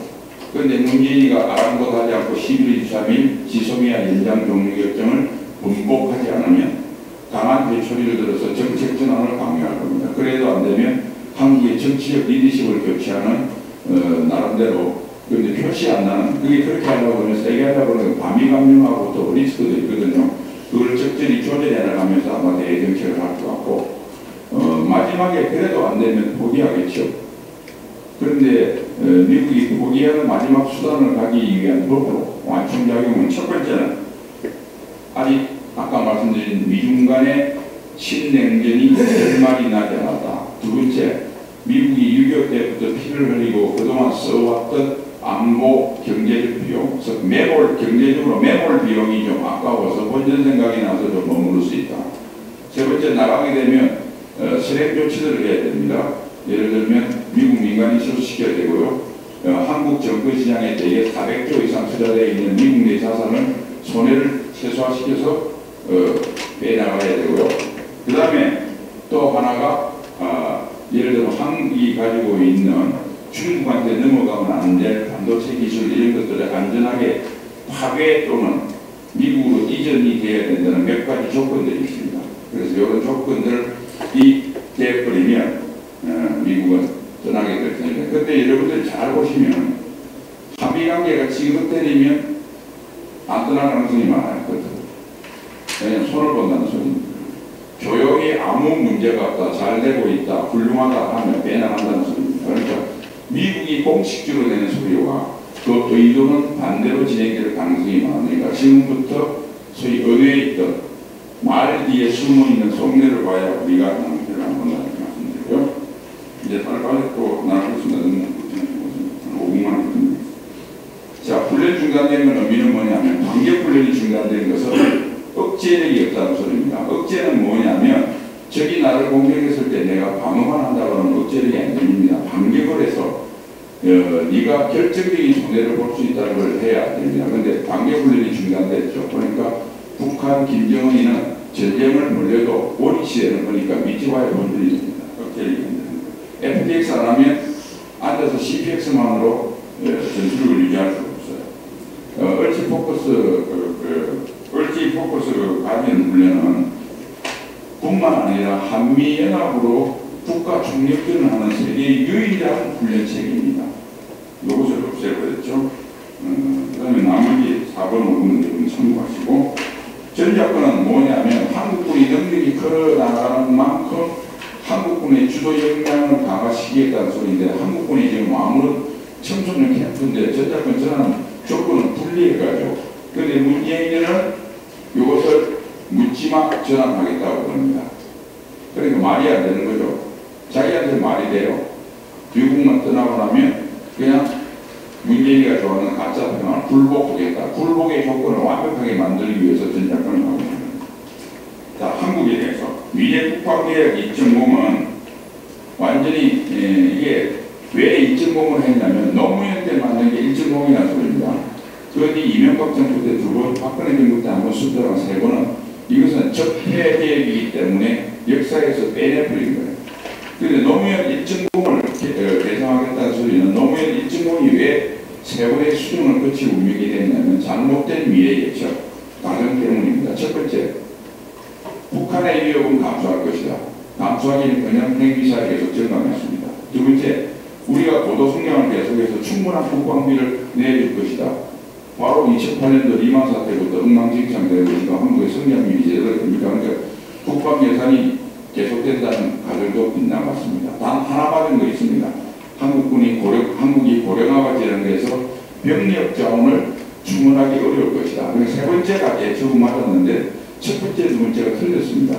그런데 문재인이가 아랑곳하지 않고 11월 23일 지소미아 연장 종료 결정을 번복하지 않으면 강한 회초리를 들어서 정책 전환을 강요할 겁니다. 그래도 안 되면 한국의 정치적 리더십을 교체하는 나름대로 그런데 표시 안 나는 그게 그렇게 하려고 하면 세게 하려고 하면 밤이 감염하고 또 리스크도 있거든요. 그걸 적절히 조절해 나가면서 아마 대정책을 할 것 같고 마지막에 그래도 안 되면 포기하겠죠. 그런데 미국이 포기하는 마지막 수단을 가기 위한 법으로 완충작용은 첫 번째는 아직 아까 말씀드린 미중 간의 신냉전이 결말이 나지 않았다. 두 번째, 미국이 6.25 때부터 피를 흘리고 그동안 써왔던 안보 경제적 비용, 경제적으로 매몰 비용이 좀 아까워서 본전 생각이 나서 좀 머무를 수 있다. 세 번째, 나가게 되면 실행 조치들을 해야 됩니다. 예를 들면 미국 민간인 철수시켜야 되고요. 한국 정권 시장에 대개 400조 이상 투자되어 있는 미국 내 자산을 손해를 최소화시켜서 빼나가야 되고요. 그 다음에 또 하나가 예를 들어 한국이 가지고 있는 중국한테 넘어가면 안 될 반도체 기술 이런 것들을 안전하게 파괴 또는 미국으로 이전이 되어야 된다는 몇 가지 조건들이 있습니다. 그래서 이런 조건들이 되어버리면 미국은 떠나게 될 테니까. 그때 여러분들 잘 보시면 한미관계가 지긋대리면 안 떠날 가능성이 많아요. 왜냐하면 손을 본다는 소리입니다. 조용히 아무 문제가 없다, 잘 되고 있다, 훌륭하다 하면 빼나간다는 소리입니다. 그러니까 미국이 공식적으로 내는 소리와 그 의도는 반대로 진행될 가능성이 많으니까 지금부터 소위 의회에 있던 말 뒤에 숨어있는 속내를 봐야 우리가 낭패를 안 본다는 말씀드리고요. 이제 빨리빨리 또 나가겠습니다. 5분만 했습니다. 자, 훈련 중단된 건 의미는 뭐냐면 반격 훈련이 중단된 것은 억제력이 없다는 소리입니다. 억제는 뭐냐면 적이 나를 공격했을 때 내가 방어만 한다고 하는 억제력이 아닙니다. 반격을 해서 네가 결정적인 손해를 볼 수 있다는 걸 해야 됩니다. 그런데 반격 훈련이 중단됐죠. 그러니까 북한 김정은이는 전쟁을 몰려도 원위치되는 거니까 밑지와의 본질이 됩니다. 억제력이 됩니다. FTX 안 하면 앉아서 CPX만으로 전술을 유지할 수 없어요. 얼치 포커스 가진 훈련은 뿐만 아니라 한미연합으로 국가 총력전을 하는 세계의 유일한 훈련체계입니다. 이것을 없애버렸죠. 그 다음에 나머지 4번, 5번 여러분 참고하시고 전작권은 뭐냐면 한국군이 능력이 풀어나가는 만큼 한국군의 주도 역량을 강화시키겠다는 소리인데 한국군이 지금 아무런 청소년 캠프인데 전작권 전환 조건은 분리해가지고 그런데 문재인은 이것을 묻지마 전환하겠다고 그럽니다. 그러니까 말이 안 되는 거죠. 자기한테 말이 돼요. 미국만 떠나고 나면 그냥 문재인이가 좋아하는 가짜 평화를 굴복하겠다. 굴복의 조건을 완벽하게 만들기 위해서 전작권을 하고 있습니다. 자, 한국에 대해서 미래 국방계약 2.0은 완전히 이게 왜 2.0을 했냐면 노무현 때 만든 게 1.0이라는 소리입니다. 그런데 이명박 정부 때 2번, 박근혜 정부 때 1번, 수표랑 3번은 이것은 적폐 계획이기 때문에 역사에서 빼내버린 거예요. 그런데 노무현 1.0을 개정하겠다는 소리는 노무현 1.0이 왜 세월의 수준을 거치고 운명이 됐냐면 잘못된 미래 예측 과정 때문입니다. 첫 번째, 북한의 위협은 감수할 것이다. 감수하기는커녕 핵미사일을 계속 증강했습니다. 두 번째, 우리가 고도 성장을 계속해서 충분한 국방비를 내줄 것이다. 바로 2008년도 리만 사태부터 엉망진창되는 것이고 한국의 성장률이 제대로 됩니까? 그러니까 국방 예산이 계속된다는 가정도 빗나갔습니다. 단 하나 받은 거 있습니다. 한국이 고령화가 진행돼서 병력 자원을 충원하기 어려울 것이다. 그러니까 세 번째가 예측은 맞았는데 첫 번째, 두 번째가 틀렸습니다.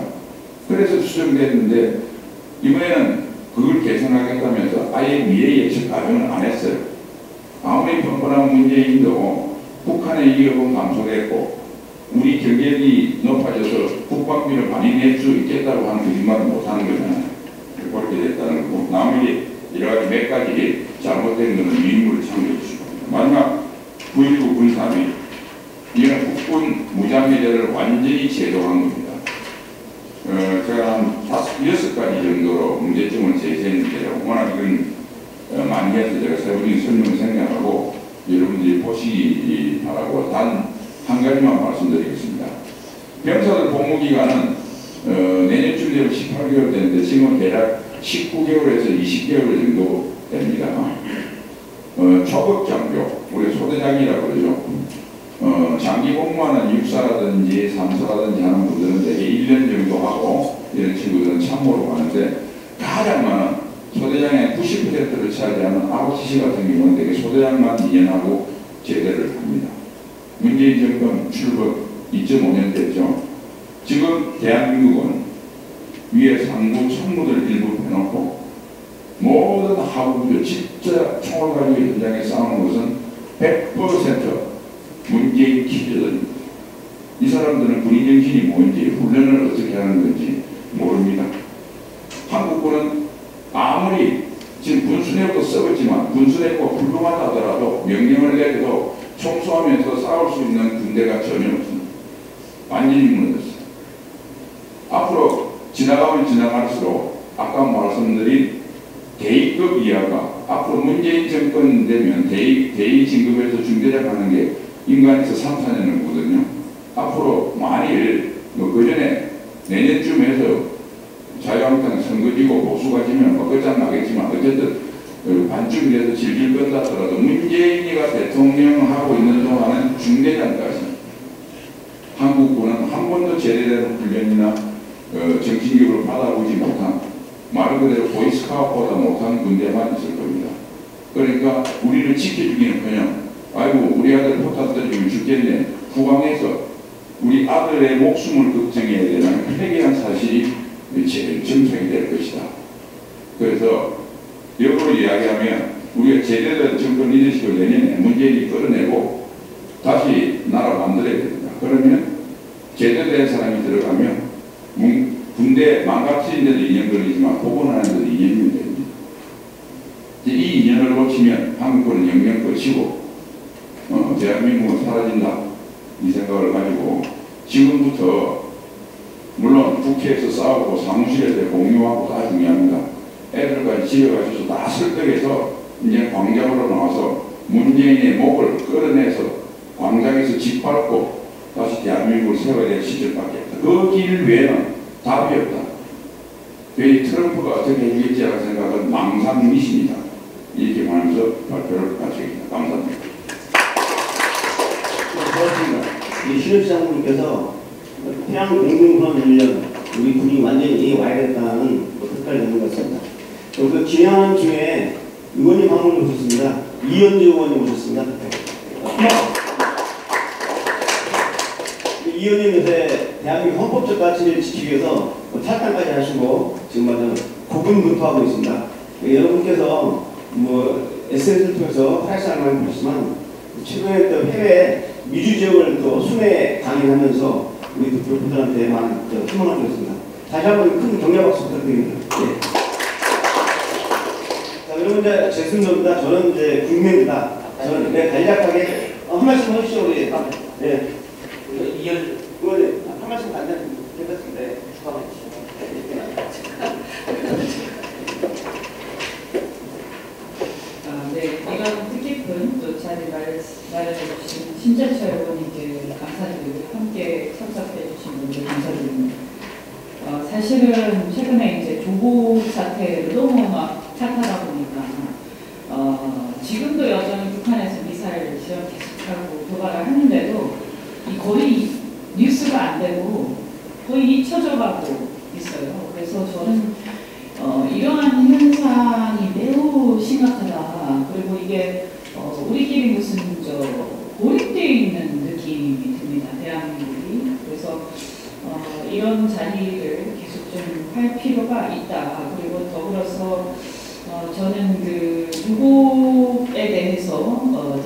그래서 수정됐는데 이번에는 그걸 개선하겠다면서 아예 미래 예측 과정을 안 했어요. 아무리 뻔뻔한 문재인도 북한의 위협은 감소됐고 우리 경제력이 높아져서 국방비를 많이 낼 수 있겠다고 하는 거짓말을 못하는 거잖아요. 그렇게 됐다는 거고 나머지 여러 가지 몇 가지 잘못된 것은 미인물을 참고해 주시고 마지막 9.19 군사비 이는 국군 무장해제를 완전히 제도한 겁니다. 제가 한 6가지 정도로 문제점을 제시했는데요. 워낙 이건 많이 해서 제가 세부적인 설명을 생략하고 여러분들이 보시기 바라고 단 한 가지만 말씀드리겠습니다. 병사들 복무기간은 내년쯤 되면 18개월 되는데 지금은 대략 19개월에서 20개월 정도 됩니다. 초급 장교, 우리 소대장이라고 그러죠. 장기 복무하는 육사라든지 삼사라든지 하는 분들은 대개 1년 정도 하고 이런 친구들은 참모로 가는데 가장 많은 소대장의 90%를 차지하는 아버지 같은 경우는 대개 소대장만 2년 하고 제대를 합니다. 문재인 정권 출범 2.5년 됐죠. 지금 대한민국은 위에 상부 참모들 일부 빼놓고 모든 하부들 진짜 총을 가지고 현장에 싸우는 것은 100% 문재인 키즈들입니다. 이 사람들은 군인 정신이 뭔지 훈련을 어떻게 하는 건지 모릅니다. 한국군은 아무리 지금 군수내도 썩었지만 군수내가 훌륭하다 하더라도 명령을 내려도 총수하면서 싸울 수 있는 군대가 전혀 없습니다. 완전히 무너졌어요. 앞으로 지나가면 지나갈수록 아까 말씀드린 대위급 이하가 앞으로 문재인 정권 되면 대위 진급에서 중대장 하는 게 인간에서 3, 4년을 거거든요. 앞으로 만일 그 전에 내년쯤 해서 자유한국당 선거지고 보수가 지면 끝장나겠지만 어쨌든 반쯤 돼서 질질 끈다 하더라도 문재인이가 대통령하고 있는 동안은 중대장까지 한국군은 한 번도 제대된 훈련이나 정신교육을 받아보지 못한 말 그대로 보이스카우트보다 못한 군대만 있을 겁니다. 그러니까 우리를 지켜주기는커녕 아이고 우리 아들 포탄 떨어지면 죽겠네 후방에서 우리 아들의 목숨을 걱정해야 되는 폐기한 사실이 제일 정상이 될 것이다. 그래서 역으로 이야기하면 우리가 제대로 정권 리더십을 내년에 문재인이 끌어내고 다시 나라 만들어야 됩니다. 그러면 제대로 된 사람이 들어가면 군대 망가뜨리는 데도 2년 걸리지만 복원하는 데도 2년이면 됩니다. 이 2년을 놓치면 한국군은 영영 끝이고 대한민국은 사라진다 이 생각을 가지고 지금부터 물론 국회에서 싸우고 사무실에서 공유하고 다 중요합니다. 애들까지 집에 가셔서 다 설득해서 이제 광장으로 나와서 문재인의 목을 끌어내서 광장에서 짓밟고 다시 대한민국을 세워야 될 시절밖에 없다. 그 길 외에는 답이 없다. 왜 트럼프가 어떻게 해주겠지라는 생각은 망상미신이다. 이렇게 말하면서 발표를 마치겠습니다. 감사합니다. 고맙습니다. 신입 장군님께서 태양 공군부만 1년 우리 군이 진행하는 중에 의원님 한 분 오셨습니다. 이현주 의원님 오셨습니다. 이 의원님 요새 대한민국 헌법적 가치를 지키기 위해서 탈당까지 하시고 지금 아주 고군분투하고 있습니다. 여러분께서 SNS를 통해서 활약상을 많이 보시지만 최근에 또 해외 미주 지역을 또 순회 강의하면서 우리 교포들한테 많은 힘을 얻고 있습니다. 다시 한번 큰 격려 박수 부탁드립니다. 예. 자, 그러면 이제 제 순서입니다. 저는 이제 국민입니다. 저는 간략하게 한 말씀 해주시죠, 우리. 예. 이현 의원님, 한 말씀 간단히 괜찮습니다. 축하해 주시죠. 네, 이런 뜻깊은 또 자리 마련해주신 신재철 의원님께 감사드리고 함께 참석해주신 분들 감사드립니다. 사실은 최근에 이제 조국 사태를 너무 막 탓하다 보니까 지금도 여전히 북한에서 미사일 시험 계속하고 도발을 하는데도 이 거의 뉴스가 안 되고 거의 잊혀져 가고 있어요. 그래서 저는 이러한 현상이 매우 심각하다. 그리고 이게 우리끼리 무슨 고립되어 있는 느낌이 듭니다. 대한민국이. 그래서 이런 자리를 계속 좀 할 필요가 있다. 그리고 더불어서 저는 그 조국에 대해서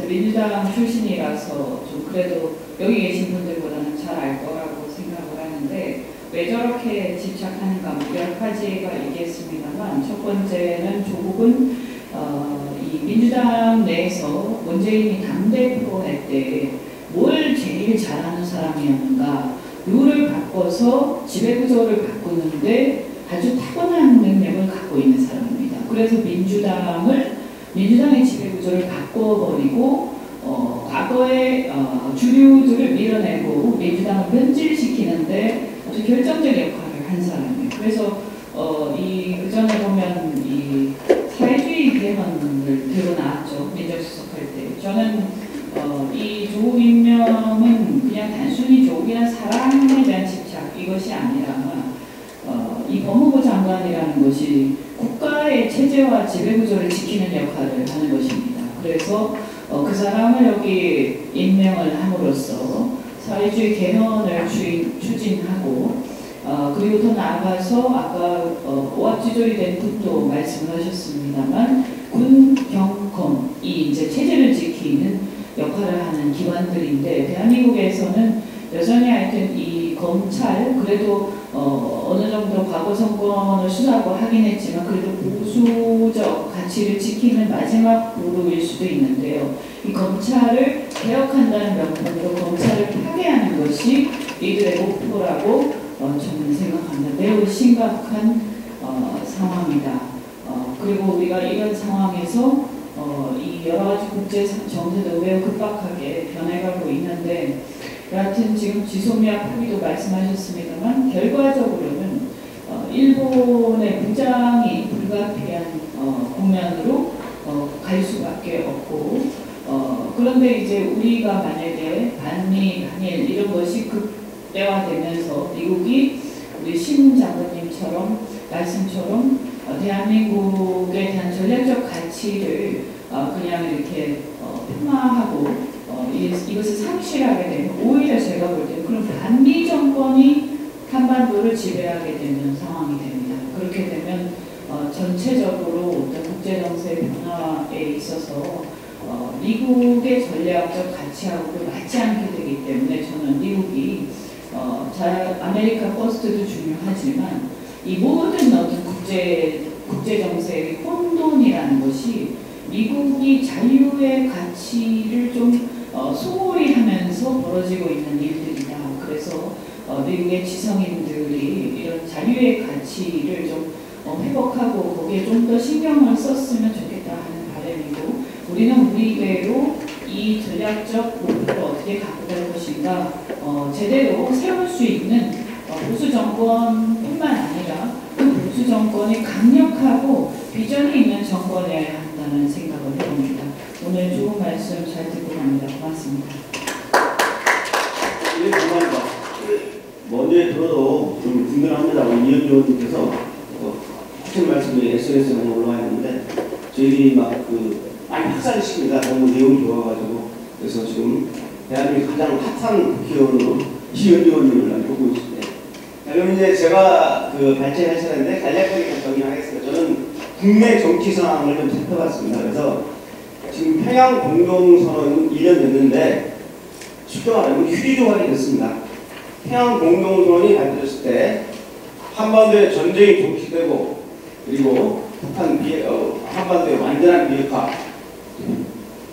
민주당 출신이라서 좀 그래도 여기 계신 분들보다는 잘 알 거라고 생각을 하는데 왜 저렇게 집착하는가 몇 가지가 있겠습니다만 첫 번째는 조국은 이 민주당 내에서 문재인이 당대표 할 때 뭘 제일 잘하는 사람이었는가 룰을 바꿔서 지배구조를 바꾸는데 아주 타고난 능력을 갖고 있는 사람입니다. 그래서 민주당의 지배구조를 바꿔버리고 과거의 주류들을 밀어내고 민주당을 변질시키는데 아주 결정적 역할을 한 사람이에요. 그래서 그전에 보면 이 사회주의 개헌을 드러나왔죠. 민정수석할 때. 저는 이 조국 임명은 그냥 단순히 조국이란 사람에 대한 집착 이것이 아니라 이 법무부 장관이라는 것이 국가의 체제와 지배구조를 지키는 역할을 하는 것입니다. 그래서 그 사람을 여기 임명을 함으로써 사회주의 개헌을 추진하고 그리고 더 나아가서 아까 오합지졸이 된 군도 말씀을 하셨습니다만 군, 경, 검이 이제 체제를 지키는 역할을 하는 기관들인데 대한민국에서는 여전히 하여튼 이 검찰 그래도 어느 정도 과거 정권을 수사하고 하긴 했지만 그래도 보수적 가치를 지키는 마지막 보루일 수도 있는데요. 이 검찰을 개혁한다는 명분으로 검찰을 파괴하는 것이 이들의 목표라고 저는 생각합니다. 매우 심각한 상황이다. 그리고 우리가 이런 상황에서 이 여러 가지 국제 정세도 매우 급박하게 변해가고 있는데 여하튼 지금 지소미아 합의도 말씀하셨습니다만 결과적으로는 일본의 무장이 불가피한 국면으로 갈 수밖에 없고 그런데 이제 우리가 만약에 반미, 반일 이런 것이 극대화되면서 미국이 우리 신 장관님처럼 말씀처럼 대한민국에 대한 전략적 가치를 그냥 이렇게 폄하하고 이것을 상실하게 되면 오히려 제가 볼 때는 그럼 반미 정권이 한반도를 지배하게 되는 상황이 됩니다. 그렇게 되면 전체적으로 어떤 국제정세 변화에 있어서 미국의 전략적 가치하고도 맞지 않게 되기 때문에 저는 미국이 아메리카 퍼스트도 중요하지만 이 모든 어떤 국제정세의 혼돈이라는 것이 미국이 자유의 가치를 좀 소홀히 하면서 벌어지고 있는 일들이다. 그래서 미국의 지성인들이 이런 자유의 가치를 좀 회복하고 거기에 좀 더 신경을 썼으면 좋겠다 하는 바람이고 우리는 우리대로 이 전략적 목표를 어떻게 갖고 갈 것인가 제대로 세울 수 있는 보수 정권뿐만 아니라 그 보수 정권이 강력하고 비전이 있는 정권이어야 한다는 생각을 해봅니다. 오늘 좋은 말씀 잘 듣고 갑니다. 고맙습니다. 네, 감사합니다. 먼저 들어도 좀 든든합니다. 이현주 의원님께서 하시는 말씀이 SNS에 많이 올라와 있는데 저희들이 많이 확산시킵니다. 너무 내용이 좋아가지고. 그래서 지금 대한민국 가장 핫한 국회의원으로 시의원님을 보고 있습니다. 그럼 이제 제가 발제할 차례인데 간략하게 정리하겠습니다. 저는 국내 정치 상황을 좀 살펴봤습니다. 그래서 지금 평양 공동선언 1년 됐는데 쉽게 말하면 휴지 조각이 됐습니다. 평양 공동선언이 발표됐을 때 한반도에 전쟁이 종식되고 그리고 북한 한반도의 완전한 비핵화,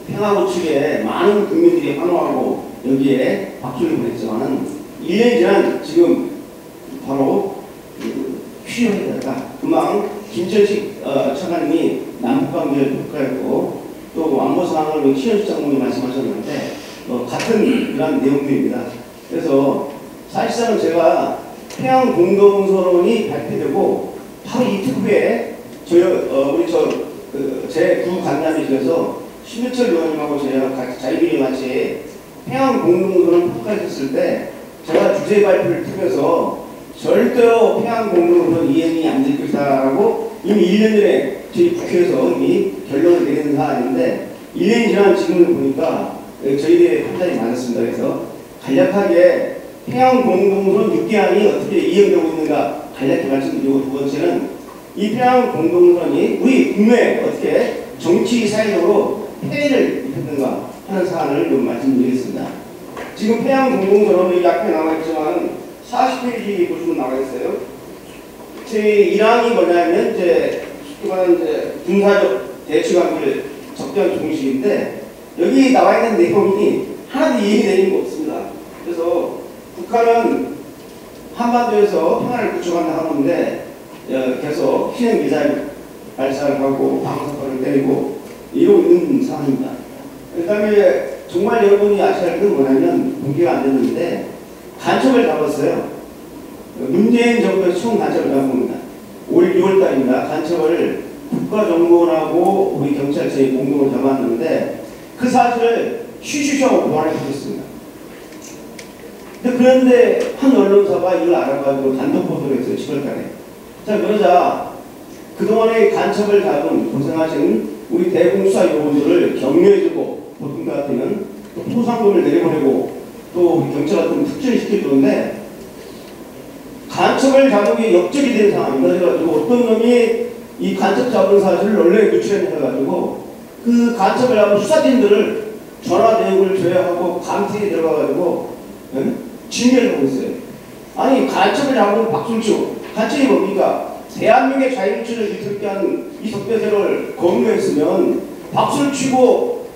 평화 구축에 많은 국민들이 환호하고 여기에 박수를 보냈지만은 1년이 지난 지금 바로 휴전에다가 금방 김천식 차관님이 남북관계를 평가했고 또 안보 상황을 신현식 장관이 말씀하셨는데 같은 그런 내용들입니다. 그래서 사실상은 제가 평양 공동선언이 발표되고 바로 이틀 후에 제 구 간담회실에서 신유철 의원님하고 제가 자유민이 같이 평양 공동선언을 평가했을 때 제가 주제 발표를 통해서 절대로 평양 공동선언 이행이 안 될 것이다라고 이미 1년 전에 저희 국회에서 이미 결론을 내리는 사안인데 1년이 지난 지금을 보니까 저희들의 판단이 맞았습니다. 그래서 간략하게 평양 공동선언 6개안이 어떻게 이행되고 있는가 간략히 말씀드리고 두 번째는 이 평양 공동선언이 우리 국내에 어떻게 정치 사회적으로 폐해를 입혔는가 하는 사안을 좀 말씀드리겠습니다. 지금 평양 공동선언은 이 앞에 나와 있지만 40페이지 보시면 나와 있어요. 제 1항이 뭐냐면 이제 군사적 대치관계를 적대한 종식인데 여기 나와 있는 내용이 하나도 이해되는 게 없습니다. 그래서 북한은 한반도에서 평화를 구축한다 하는데 계속 신형 미사일 발사를 하고 방사선을 때리고 이러고 있는 상황입니다. 그 다음에 정말 여러분이 아셔야 할 건 뭐냐면 공개가 안 됐는데 간첩을 잡았어요. 문재인 정부에서 총 간첩을 잡았습니다. 올 6월달입니다. 간첩을 국가정보원하고 우리 경찰청이 공동으로 잡았는데 그 사실을 쉬쉬쉬하고 보완해 주셨습니다. 그런데 한 언론사가 이걸 알아가지고 단독 보도를 했어요. 7월달에. 자, 그러자 그동안에 간첩을 잡은 고생하신 우리 대공수사 요원들을 격려해주고 보통 같으면 또 포상금을 내려보내고 또 우리 경찰 같은 특전시켜주는데 간첩을 잡은 게 역적이 된 상황입니다. 그래가지고 어떤 놈이 이 간첩 잡은 사실을 언론에 유출해가지고 그 간첩을 잡은 수사진들을 전화 내역을 조회하고 감태에 들어가가지고 진멸을 하고 있어요. 아니 간첩을 잡은 박순추 간첩이 뭡니까? 대한민국의 자유민주를 위태롭게 하는 이 적대세를 검거했으면 박수를 치고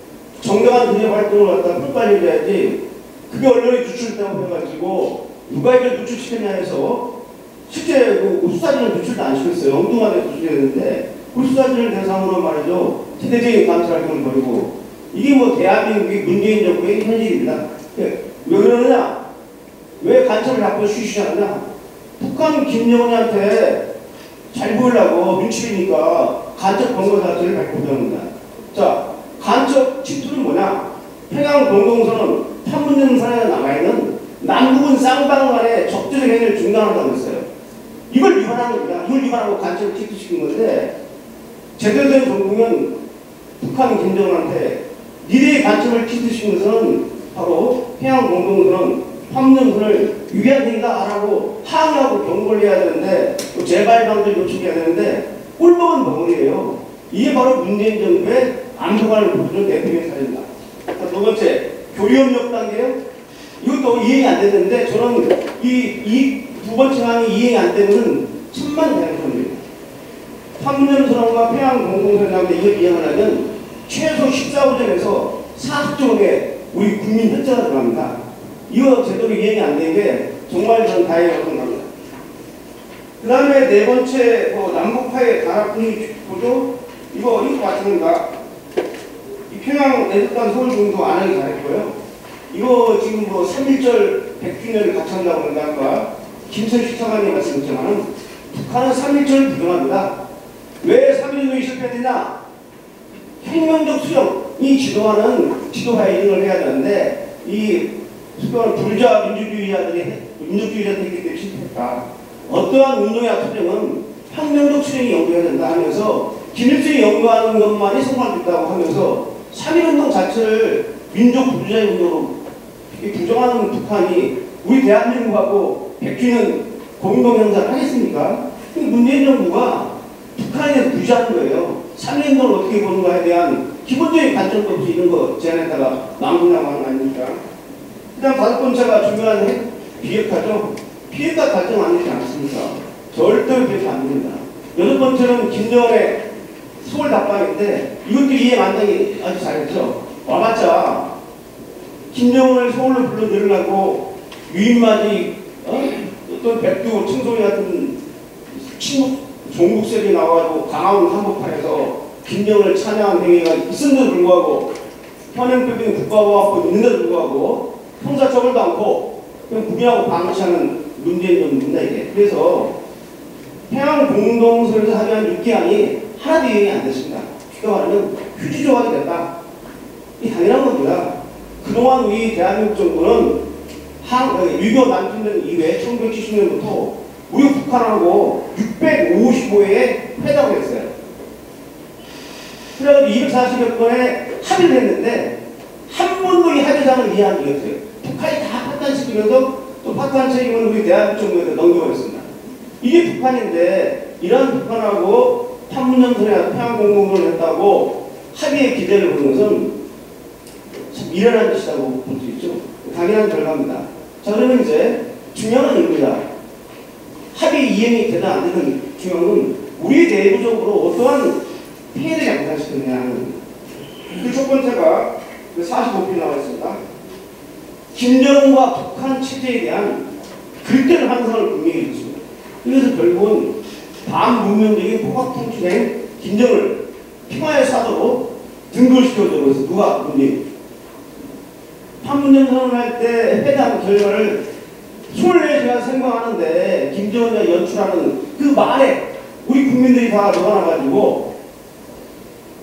정당한 군의 활동을 갖다 평가해줘야지. 그게 언론에 유출되고 해가지고 누가 이걸 유출시켰냐 해서 실제 그 수사진을 유출도 안 시켰어요. 엉뚱하게 유출했는데 그 수사진을 대상으로 말이죠. 대대적인 감찰 활동을 벌이고 이게 뭐 대한민국의 문재인 정부의 현실입니다. 왜 그러느냐? 왜 간첩을 잡고 쉬쉬하느냐? 북한 김정은한테 잘 보이려고 눈치니까 간첩 권고 자체를 발표합니다. 자, 간첩 침투는 뭐냐? 평양 공동선언 판문점선에 남아있는 남북은 쌍방 간의 적대적 행위를 중단한다고 했어요. 이걸 위반한 겁니다. 이걸 위반하고 간첩을 침투시킨 건데 제대로 된 정부는 북한 김정은한테 니네의 간첩을 침투시킨 것은 바로 평양 공동선언 판문점선을 위배한 행위다라고 항의하고 경고를 해야 되는데 또 재발방지를 요청해야 되는데 꼴먹은 덩어리예요. 이게 바로 문재인 정부의 안보관을 보여주는 대표적인 사례입니다. 두 번째, 교류협력 단계요. 이것도 이행이 안 됐는데 저는 이 두 번째 항이 이행이 안 되면 천만다행입니다. 판문점선언과 평양 공동선언인데 이걸 이행하려면 최소 14호점에서 40조 원의 우리 국민 현자가 들어갑니다. 이거 제대로 이행이 안 된 게 정말 저는 다행이라고 생각합니다. 그 다음에 네 번째, 남북파의 단합분위 구조, 이거 마찬가지입니다. 이 평양 내륙간 서울중도 안 하기 잘했고요. 이거 지금 3.1절 100주년을 같이 한다고 하는데 아까 김천식 차관님 말씀했지만 북한은 3.1절을 부정합니다. 왜 3.1절이 실패했느냐? 혁명적 수령이 지도하는 지도하에 이행을 해야 되는데 이 불자 민주주의자들이 민족주의자들이기 때문에 실패했다. 어떠한 운동이나 투쟁은 혁명적 수행이 연구해야 된다 하면서 김일성이 연구하는 것만이 성공하겠다고 하면서 3.1운동 자체를 민족 부주자의 운동으로 부정하는 북한이 우리 대한민국하고 100주년 공동 행사를 하겠습니까? 문재인 정부가 북한에 대해서 부주하는 거예요. 3.1운동을 어떻게 보는가에 대한 기본적인 관점도 없이 이런 거 제안했다가 망국나고 하는 거 아닙니까? 그 다음 다섯 번째가 중요한 비핵화죠. 비핵화 결정 안 되지 않습니까? 절대로 비핵화 안 됩니다. 여덟 번째는 김정은의 서울 답방인데 이것도 이해 만장이 아주 잘했죠. 와봤자 김정은을 서울로 불러들으려고 유인마지 어떤 백두 청소리 같은 친국 종국설이 나와가지고 강화문 한복판에서 김정은을 찬양한 행위가 있음에도 불구하고 현행법인 국가보안법 있는데도 불구하고 형사처벌도 않고 그냥 국민하고 방치하는 문재인 정부입니다 이게. 그래서 평양 공동선에서 합의한 6개안이 하나도 이행이 안 됐습니다. 쉽게 말하면 휴지 조각이 됐다. 이 당연한 겁니다. 그동안 우리 대한민국 정부는 6.25 남침된 이후에 1970년부터 우리 북한하고 655회의 회담을 했어요. 그래가지고 240여 건에 합의를 했는데 한 번도 이 합의상을 이해한 적이 없어요. 북한이 다 파탄시키면서 또 파탄 책임은 우리 대한민국 정부에서 넘겨버렸습니다. 이게 북한인데 이런 북한하고 판문점선에 평양공동선을 했다고 합의에 기대를 보는 것은 참 미련한 짓이라고 볼 수 있죠. 당연한 결과입니다. 자, 그러면 이제 중요한 건 이겁니다. 합의 이행이 되든 안 되든 중요한 건 우리 내부적으로 어떠한 피해를 양산시키느냐 하는 겁니다. 그 첫 번째가 45표 나와 있습니다. 김정은과 북한 체제에 대한 글대로 환상을 분명히 해줬습니다. 그래서 결국은 반문명적인 폭압통치된 김정은을 평화의 사도로 등극시켜줘. 그래서 누가 문재인 판문점 선언할 때 회담 결과를 24시간 생방하는데 김정은이 연출하는 그 말에 우리 국민들이 다 녹아나가지고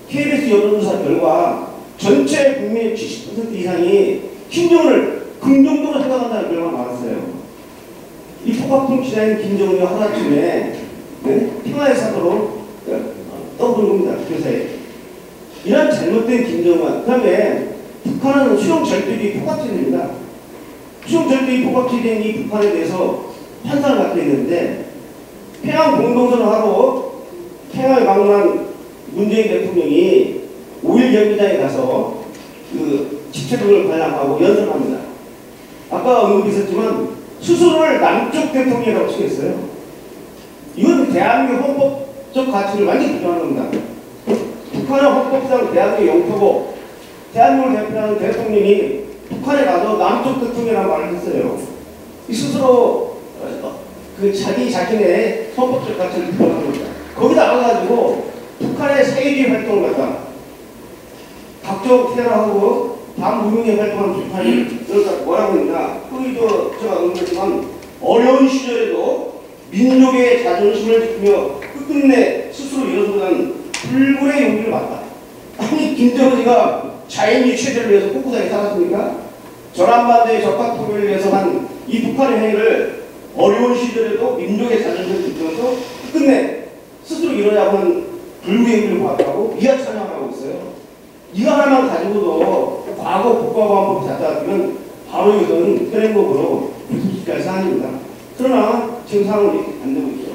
KBS 여론조사 결과 전체 국민의 70% 이상이 김정은을 긍정적으로 생각한다는 결과가 나왔어요. 이 폭압통치자인 김정은이 하루아침에 평화의 사도로 떠오른 겁니다. 교사에. 이런 잘못된 김정은. 그 다음에 북한은 수용절대주의 폭압체제입니다. 수용절대주의 폭압체제인 이 북한에 대해서 판단을 갖고 있는데 평양 공동선언을 하고 평양에 방문한 문재인 대통령이 5일 경기장에 가서 그 집체들을 관람하고 연설합니다. 아까 언급이 있었지만 스스로를 남쪽 대통령이라고 칭했어요. 이건 대한민국 헌법적 가치를 완전히 부정하는 겁니다. 북한은 헌법상 대한민국의 영토고 대한민국을 대표하는 대통령이 북한에 가서 남쪽 대통령이라는 말을 했어요. 스스로 그 자신의 헌법적 가치를 부정하는 겁니다. 거기 나가가지고 북한의 사회주의 활동을 갖다 각종 테러하고 반무명의 활동하는 북한이 뭐라고 했냐. 거기 제가 언급했지만 어려운 시절에도 민족의 자존심을 지키며 끝끝내 스스로 일어서는 불굴의 용기를 받다. 아니 김정은이가 자연주의 체제를 위해서 꿋꿋하게 살았습니까? 전환반대의 적합 통일을 위해서 한 이 북한의 행위를 어려운 시절에도 민족의 자존심을 지키면서 끝끝내 스스로 일어나고 하는 불굴의 용기를 받았다고 이하 찬양하고 있어요. 이거 하나만 가지고도 과거 국가보안법 잡아주면 바로 이것은 현행법으로 불속시할 사안입니다. 그러나 지금 상황이 안 되고 있죠.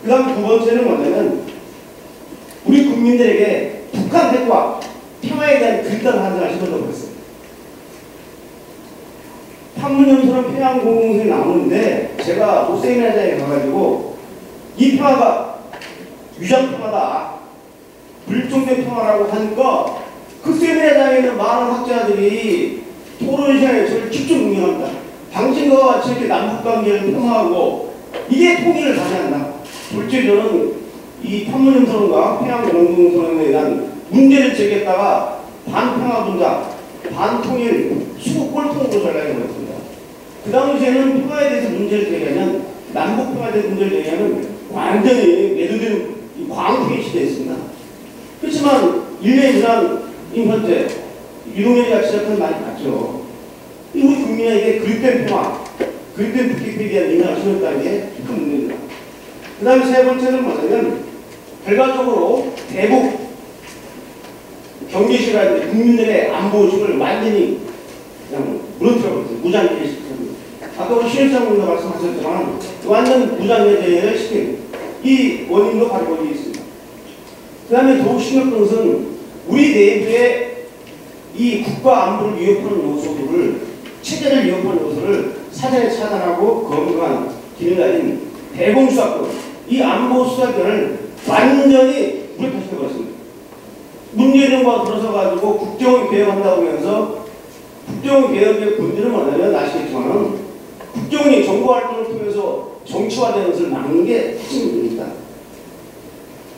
그 다음 두 번째는 뭐냐면 우리 국민들에게 북한 핵과 평화에 대한 글단 환상을 심어주고 있어요. 판문점선언 평양 공동선이 나오는데 제가 오세미나자에 가가지고 이 평화가 위장 평화다, 불종된 평화라고 하니까 그 세미나장에 있는 많은 학자들이 토론 시간에 저를 직접 응용합니다. 당신과 같이 이렇게 남북관계를 평화하고 이게 통일을 가져간다. 솔직히 저는 이 판문점선언과 평양공동선언에 대한 문제를 제기했다가 반평화분자, 반통일, 수국골통으로 전략이 되었습니다. 그 당시에는 평화에 대해서 문제를 제기하면 남북평화에 대해서 문제를 제기하면 완전히 매도된 광풍의 시대였습니다. 그렇지만 1년이 지난 현재 유동현이가 지적한 많이 봤죠. 우리 국민에게 그릇된 평화, 그릇된 북핵에 대한 인상을 심었다는 게 큰 문제입니다. 그 다음에 세 번째는 뭐냐면 결과적으로 대북 경제시라든지 국민들의 안보의식을 완전히 그냥 무너뜨려버렸어요. 무장해제시켰습니다. 아까 우리 신일상 군도 말씀하셨지만 완전 무장해제를 시킨 이 원인도 바로 거기 있습니다. 그 다음에 더욱 심각한 것은 우리 내부의 이 국가 안보를 위협하는 요소들을 체제를 위협하는 요소를 사전에 차단하고 검증한 기능을 가진 대공수사권, 이 안보 수사권을 완전히 무력화시켜버렸습니다. 문재인 정부가 들어서가지고 국정을 개혁한다고 하면서 국정 개혁의 본질은 뭐냐면 아시겠지만 국정이 정보활동을 통해서 정치화되는 것을 막는 게 핵심입니다.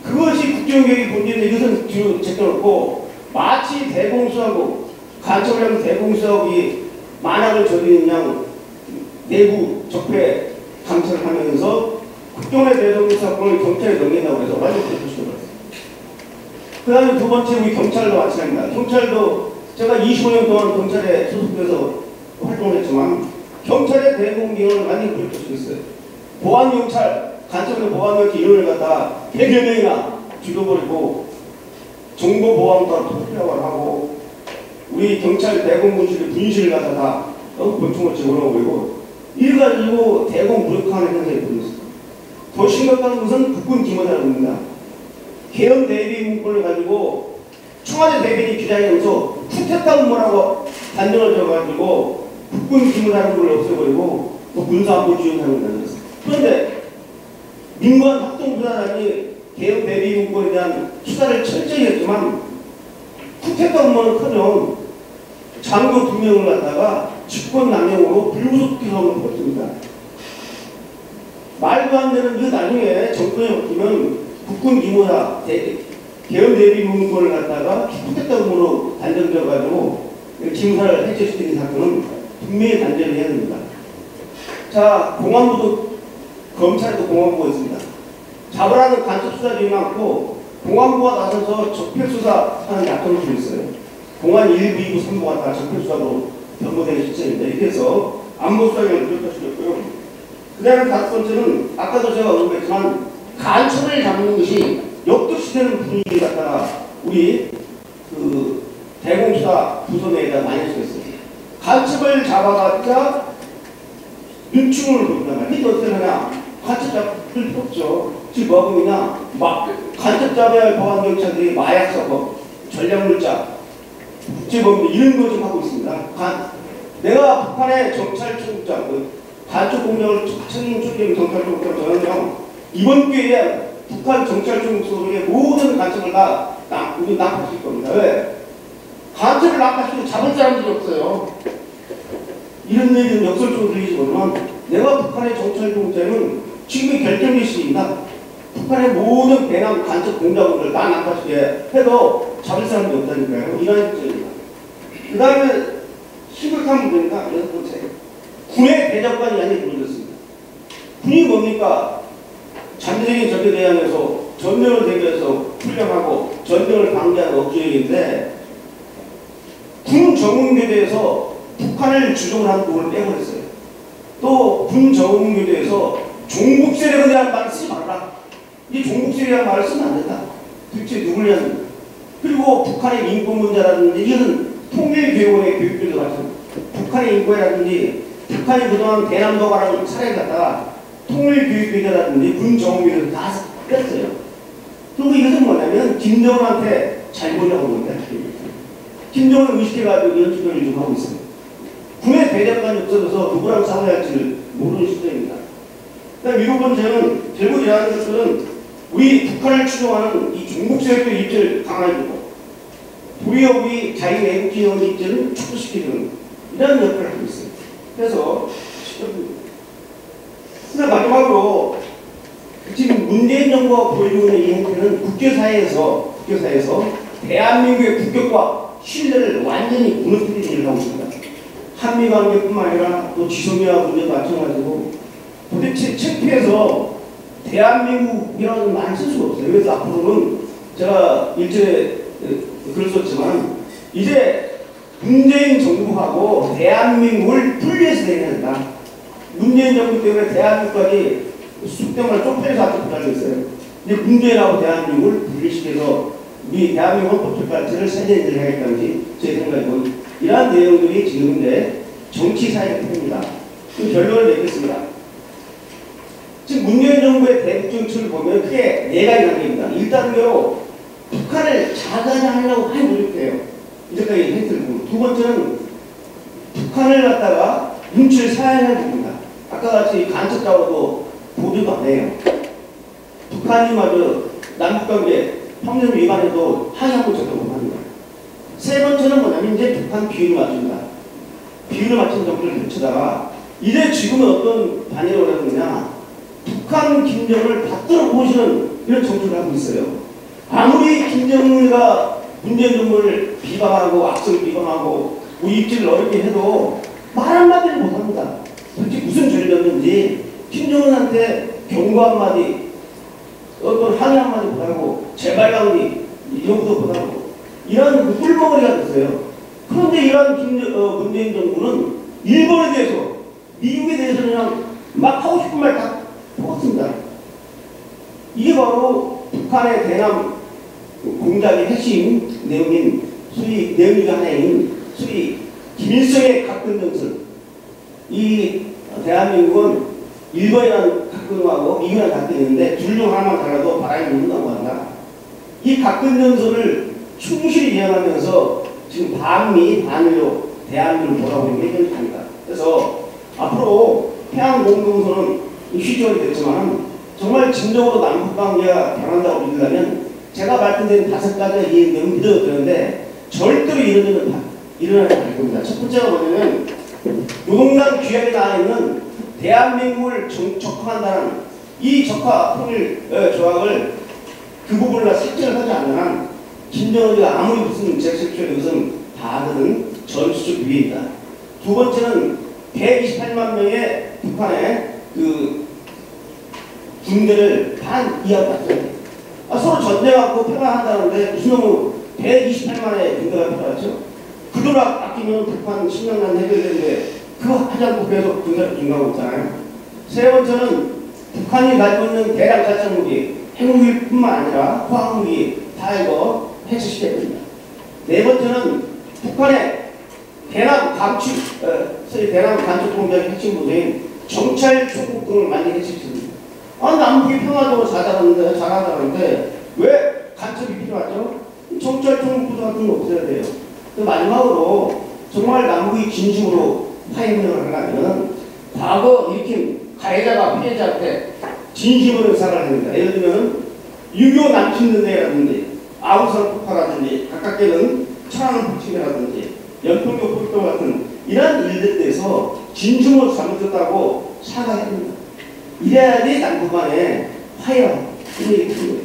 그것이 국정개혁의 본질인데 이것은 뒤로 제껴놓고 마치 대공수하고 간첩을 하는 대공수하고이 만학을 저지른 양 내부 적폐 감찰을 하면서 국정의 대공수사권을 경찰에 넘긴다고 해서 완전히 부셔버렸어요. 그 다음에 두 번째 우리 경찰도 마찬가지입니다. 경찰도 제가 25년 동안 경찰에 소속돼서 활동을 했지만 경찰의 대공기능을 완전히 부셔버렸어요. 보안경찰, 간첩의 보안경찰 이론을 갖다가 100여 명이나 죽여버리고 정보보안과로 토픽이라고 하고 우리 경찰 대공분실의 분실을 갖다가 권총을 집어넣어버리고 이래가지고 대공 무력화하는 현상이 벌어졌습니다. 더 심각한 것은 국군 기모자입니다. 개헌 대비 문건을 가지고 청와대 대변인 기자회견에서 쿠데타 음모라고 단정을 줘가지고 국군 기모자는 걸 없애버리고 또 군사안보지원장을 만들었어요. 그런데 민관 합동부사단이 개헌 대비 문건에 대한 수사를 철저히 했지만 쿠데타 음모는커녕 장교 2명을 갖다가 직권남용으로 불구속 기소를 벌였습니다. 말도 안 되는 그 나중에 정권에 바뀌면 국군 기모자 개헌 대비 문건을 갖다가 쿠데타 음모로 단정되어가지고 기무사를 해체시키는 사건은 분명히 단죄를 해야 됩니다. 자, 공안부도 검찰도 공안부가 있습니다. 잡으라는 간첩 수사들이 많고 공안부가 나서서 적폐수사하는 약점도 있어요. 공안 1부, 2부, 3부가 다 적폐수사로 변모되는 시점입니다. 이렇게 해서 안보수사를 무력화시켰고요. 그 다음에 다섯 번째는 아까도 제가 언급했지만 간첩을 잡는 것이 역독시되는 분위기 갖다가 우리 그 대공수사 부서 내에다 많이 쓰였어요. 간첩을 잡아봤자 눈충을 보인단 말이야. 이게 어떻게 하냐? 간첩 잡을 필요 없죠. 지금 뭐하고 있냐? 간첩 잡아야 할 보안경찰들이 마약사법, 전략물자, 국제범죄 이런 거 좀 하고 있습니다. 내가 북한의 정찰총국장, 간첩 공작을 책임지는 정찰총국장 저는요 이번 기회에 북한 정찰총국 소속의 모든 간첩을 다 우리 납치할 겁니다. 왜? 간첩을 납치하고 잡을 사람들이 없어요. 이런 얘기는 역설적으로 들리지만 내가 북한의 정찰총국장은 지금의 결정의 시기입니다. 북한의 모든 배남 간첩 공작원들 다 납치하게 해도 잡을 사람이 없다니까요. 이런 입장입니다. 그 다음에 심각한 문제니까 여섯 번째 군의 대적관이 완전히 무너졌습니다. 군이 뭡니까? 잠재적인 적에 대항해서 전쟁을 대비해서 훈련하고 전쟁을 방지하는 억제력인데 군 정훈교대에서 북한을 주종을 하는 부분을 빼버렸어요. 또 군 정훈교대에서 종북 세력에 대한 말을 쓰지 말라. 이 종북 세력이라는 말을 쓰면 안 된다. 도대체 누굴 위한 그리고 북한의 인권 문제라든지 이것은 통일교육원의 교육들도 마찬가지입니다. 북한의 인권이라든지 북한이 그동안 대남도가라는 사례를 갖다가 통일교육비자라든지 군정비를 다 뺐어요. 그리고 이것은 뭐냐면 김정은한테 잘 보려고 하는 겁니다. 김정은 의식해가지고 이런 주장을 좀 하고 있습니다. 군의 대적관이 없어져서 누구랑 싸워야 할지를 모르는 시점입니다. 그다음 일곱 번째는 결국 이러한 것들은 우리 북한을 추종하는 이 종북세력의 입지를 강화해주고 도리어 우리 자기 내국지형의 입지를 축소시키는 이런 역할을 하고 있습니다. 그래서 마지막으로 지금 문재인 정부가 보여주고 있는 이 행태는 국제사회에서 대한민국의 국격과 신뢰를 완전히 무너뜨리는 일을 하고 있습니다. 한미관계뿐만 아니라 또 지소미아 문제도 마찬가지고 도대체 창피해서 대한민국이라는 말을 쓸 수가 없어요. 그래서 앞으로는 제가 일전에 글을 썼지만 이제 문재인 정부하고 대한민국을 분리해서 해야 된다. 문재인 정부 때문에 대한민국이 숙대문을 쪽팔려서 앞에 부담했어요. 근데 문재인하고 대한민국을 분리시켜서 우리 대한민국 헌법 가치를 세대인들 해야겠다는 제 생각이고, 이러한 내용들이 지금의 정치 사회의 태입니다. 그 결론을 내겠습니다. 지금 문재인 정부의 대북 정책을 보면 크게 네 가지 단계입니다. 일단은요, 북한을 자가하려고 많이 노력해요. 이제까지 했을 부분. 두 번째는 북한을 갖다가 눈치를 사야 할 부분입니다. 아까 같이 간첩자고도 보도도 안 해요. 북한이 마저 남북관계 평등 위반에도 항의하고 적용을 합니다. 세 번째는 뭐냐면 이제 북한 비율을 맞춥니다. 비율을 맞춘 정부를 펼치다가 이제 지금은 어떤 반열을 하고 있냐, 북한 김정은을 받들어 보시는 이런 정책을 하고 있어요. 아무리 김정은이가 문재인 정부를 비방하고 악성을 비방하고 입지를 어렵게 해도 말 한마디를 못합니다. 도대체 무슨 죄를 졌는지 김정은한테 경고 한마디, 어떤 항의 한마디 못하고 재발광기 이런 것도 못하고 이런 그 꿀먹거리가 됐어요. 그런데 이러한 문재인 정부는 일본에 대해서, 미국에 대해서는 그냥 막 하고 싶은 말 다 뽑았습니다. 이게 바로 북한의 대남 공작의 핵심 내용인 소위 내용 중 하나인 소위 김일성의 각근정설. 이 대한민국은 일본이라는 각근하고 미국이라는 각근이 있는데 둘 중 하나만 달라도 바람이 분다고 한다. 이 각근정설을 충실히 이행하면서 지금 반미 반일로 대한민국을 몰아오는 게 현실입니다. 그래서 앞으로 평양 공동선언은 휘저이 됐지만 정말 진정으로 남북관계가 변한다고 믿으려면 제가 말씀드린 5가지 이 내용 믿어도 되는데 절대로 일어나지 않을 겁니다. 첫 번째가 뭐냐면 노동당 규약에 나와 있는 대한민국을 적화한다는 이 적화 통일 조약을 그 부분을 삭제를 하지 않는 한 김정은이가 아무리 무슨 잭스처럼 것은 다 하는 전수적 위해이다. 두 번째는 128만 명의 북한의 그 군대를 반 이하받죠. 서로 전쟁하고 평화한다는데 무슨 놈의 128만의 군대가 필요하죠. 그 돈 아끼면 북한 10년간 해결되는데 그거 하지 않고 계속 군대를 증가하고 있잖아요. 세 번째는 북한이 가지고 있는 대량 살상무기, 핵무기뿐만 아니라 화학무기 다 이거 해체시켜야 됩니다. 네 번째는 북한의 대남 감축, 대남 간첩 공작의 핵심 부서인 정찰 초국 등을 많이 해체시킵니다. 남북이 평화적으로 잘한다는데 왜 간첩이 필요하죠? 정찰 초국 부서 같은 거 없어야 돼요. 마지막으로 정말 남북이 진심으로 화해문을 하려면 과거 일으킨 가해자가 피해자한테 진심으로 사과를 합니다. 예를 들면 6.25 남친대라든지 아우산 폭파라든지 가깝게는 천안함 폭침이라든지 연평도 폭동 같은 이러한 일들에 대해서 진심으로 잘못했다고 사과해야 합니다. 이래야지 남북 간에 화해가 있는 거예요.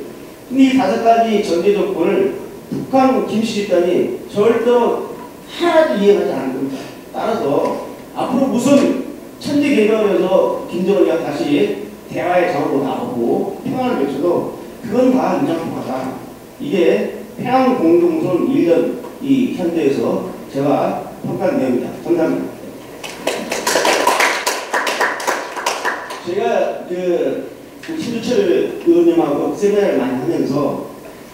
근데 이 5가지 전제 조건을 북한 김씨 집단이 절대로 하나도 이해하지 않는 겁니다. 따라서 앞으로 무슨 천지 개벽에서 김정은이가 다시 대화의 장으로 나오고 평화를 외쳐도 그건 다 인정하다. 이게 평양 공동선 1년 이 현대에서 제가 평가한 내용입니다. 감사합니다. 제가 신주철 의원님하고 세미나를 많이 하면서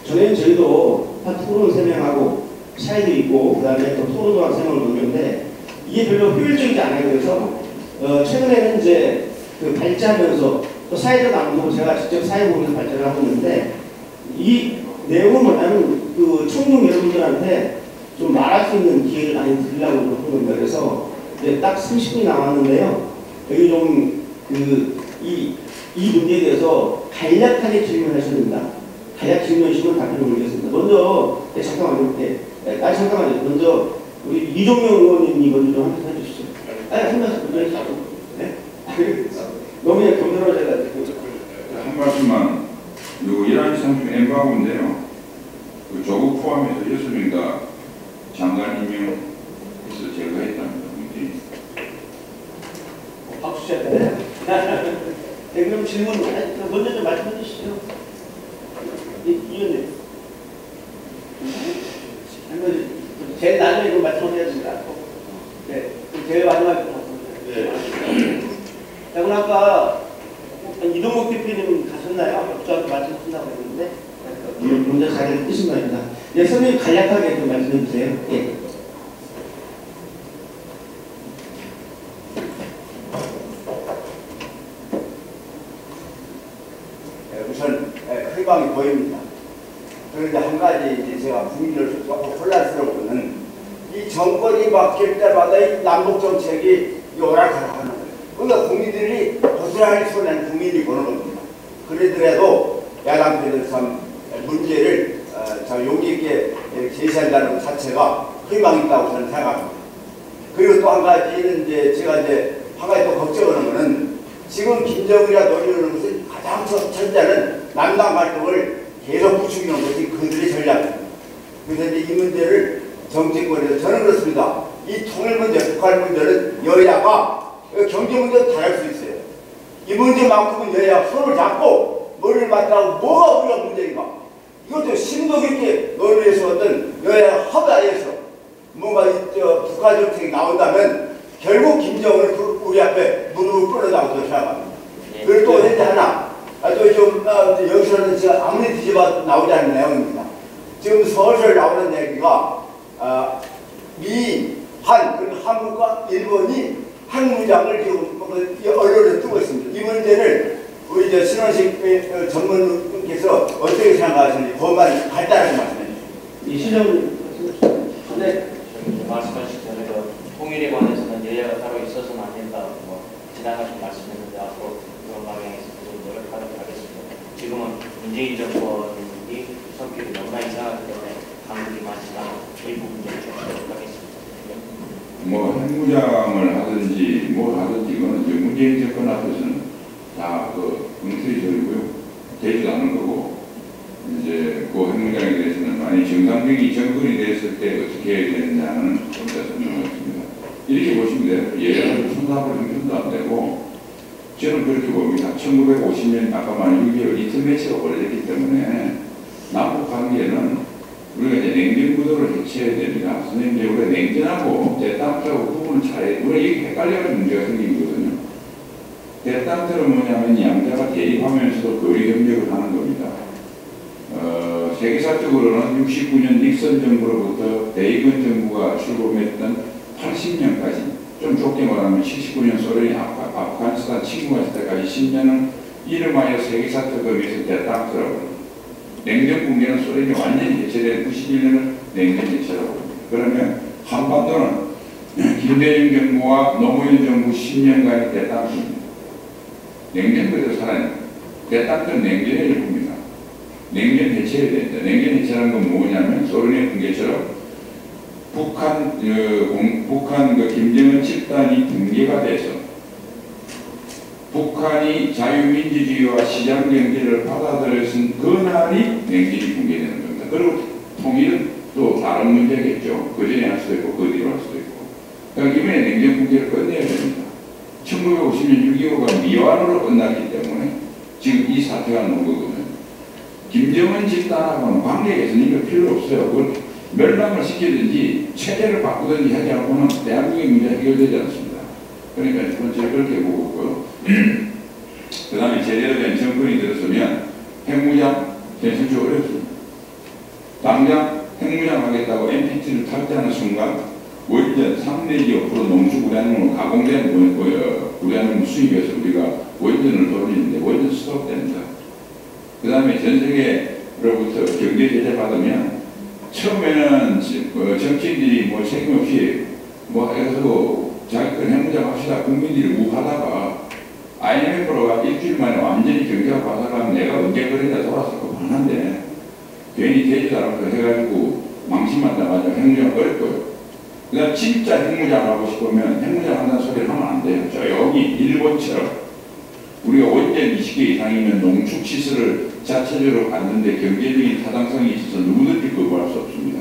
전에는 저희도 한 토론 세명하고 차이도 있고 그 다음에 또 토론도 세명을 놓는데 이게 별로 효율적이지 않아요. 그래서 최근에는 이제 그 발제하면서 또 사회적 안보도 제가 직접 사회 보면서 발제를 하고 있는데 이 내용은 뭐냐면 그 청중 여러분들한테 좀 말할 수 있는 기회를 많이 드리려고 하는 겁니다. 그래서 이제 딱 30분이 남았는데요. 여기 좀 이 문제에 대해서 간략하게 질문하셔야 됩니다. 간략 질문하시면 답변을 올리겠습니다. 먼저 잠깐만요. 먼저 우리 이종명 의원님이 먼저 좀 한번 해주시죠. 한 말씀 하시고. 네? 너무 그냥 겸손하셔가지고. 한 말씀만. 이란이 상품 엠바고인데요. 그 조국 포함해서 6명 다 장관 임명해서 제거했답니다. 박수 쳐야 돼. 네, 그럼 질문 먼저 좀 말씀해 주시죠. 이현님. 제일 나중에 이거 말씀해야 됩니다. 네, 제일 마지막에 자, 그럼 아까 이동국 대표님 가셨나요? 저한테 말씀하신다고 했는데 먼저 자리를 뜨신 겁니다. 예, 선생님 간략하게 좀 말씀해 주세요. 예. 우선 희망이 보입니다. 그런데 한 가지 이제 제가 분위기를 조금 혼란스러운 이 정권이 바뀔 때마다 이 남북 정책이 오락가락하는 거예요. 그러니까 국민들이 고스란히 손해는 국민이 보는 겁니다. 그러더라도 야당들은 참 문제를 참 용기 있게 제시한다는 것 자체가 희망이 있다고 저는 생각합니다. 그리고 또 한 가지는 이제 제가 이제 한 가지 또 걱정하는 것은 지금 김정은이가 노리는 것은 가장 첫째는 남남 활동을 계속 부추기는 것이 그들의 전략입니다. 그래서 이제 이 문제를 정치권에서 저는 그렇습니다. 이 통일 문제, 북한 문제는 여야가 경제 문제도 다룰 수 있어요. 이 문제만큼은 여야가 손을 잡고 머리를 맞다고 뭐가 우리가 문제인가? 이것도 심도 깊게 논의해서 어떤 여야 합의해서 뭔가 북한 정책이 나온다면 결국 김정은을 우리 앞에 무릎을 꿇는다고 저는 생각합니다. 그리고 또 현재 하나, 여기서는 제가 아무리 뒤집어도 나오지 않는 내용입니다. 지금 서울서 나오는 얘기가 미, 한, 그리고 한국과 일본이 핵무장을 지금 언론에 뜨고 있습니다. 이 문제를 우리 신원식 전문께서 어떻게 생각하시는지 그것만 간단하게 말씀해 주십시오. 이 시정, 네. 말씀하신 전에 통일에 관해서는 여야가 따로 있어서는 안 된다. 지나가신 말씀했는데 앞으로 그런 방향에서 노력하도록 하겠습니다. 지금은 문재인 정권이 성격이 너무나 이상하기 때문에 한국이 마지막 일부 문제를 조치하도록 하겠습니다. 뭐 핵무장을 하든지 뭘 하든지 이거는 이제 문재인 정권 앞에서는 다 엉터리 소리고요. 되지도 않는 거고 이제 그 핵무장에 대해서는 만약 정상적인 정권이 됐을 때 어떻게 해야 되느냐는 혼자 설명하겠습니다. 이렇게 보시면 돼요. 예를 손잡을 형편도 안 되고 저는 그렇게 봅니다. 1950년 아까 말한 6.25 리틀 매치가 벌어졌기 때문에 남북 관계는 우리가 이제 냉전 구도를 해체해야 됩니다. 선생님, 이제 우리가 냉전하고 대담하고 구분을 잘해. 우리가 이게 헷갈려가지고 문제가 생긴 거거든요. 대담ter은 뭐냐면 양자가 대립하면서도 거리 협력을 하는 겁니다. 세계사적으로는 69년 닉슨 정부로부터 레이건 정부가 출범했던 80년까지, 좀 좁게 말하면 79년 소련이 아프가니스탄 침공했을 때까지 10년은 이름하여 세계사적 의미에서 대담ter라고 합니다. 냉전 붕괴는 소련이 완전히 해체된 91년을 냉전 해체라고 합니다. 그러면 한반도는 김대중 정부와 노무현 정부 10년간의 대담입니다. 냉전 그대로 살아요. 대담은 냉전의 일부입니다. 냉전 해체해야 된다. 냉전 해체라는 건 뭐냐면 소련의 붕괴처럼 북한 김정은 집단이 붕괴가 돼서 북한이 자유민주주의와 시장경제를 받아들였은 그날이 냉전이 붕괴되는 겁니다. 그리고 통일은 또 다른 문제겠죠. 그 전에 할 수도 있고 그 뒤로 할 수도 있고. 그러니까 이번에 냉전 붕괴를 끝내야 됩니다. 1950년 6.25가 미완으로 끝났기 때문에 지금 이 사태가 나온 거거든요. 김정은 집단하고는 관계에서는 이거 필요 없어요. 그걸 멸망을 시키든지 체제를 바꾸든지 하지 않고는 대한민국의 문제 해결되지 않습니다. 그러니까 첫 번째 그렇게 보고 있고요. 그 다음에 제대로 된 정권이 들었으면 핵무장 대신주 어렵습니다. 당장 핵무장 하겠다고 NPT를 탈퇴하는 순간 원전 3 내지 5% 농축 우라늄으로 가공된 우라늄 수입해서 우리가 원전을 돌리는데 원전 스톱됩니다. 그 다음에 전 세계로부터 경제 제재 받으면 처음에는 정치인들이 뭐 책임 없이 뭐 해서 자기들 핵무장 합시다 국민들이 우하다가 IMF로가 일주일 만에 완전히 경제가 바삭하면 내가 언제 그러냐 돌아서 그만한데 괜히 되지도 않고 해가지고 망신만 당하죠. 핵무장 어렵고요. 그 다음 진짜 핵무장 하고 싶으면 핵무장 한다는 소리를 하면 안 돼요. 조용히 일본처럼 우리가 원전 20개 이상이면 농축시설을 자체적으로 갖는데 경제적인 타당성이 있어서 누구든지 거부할 수 없습니다.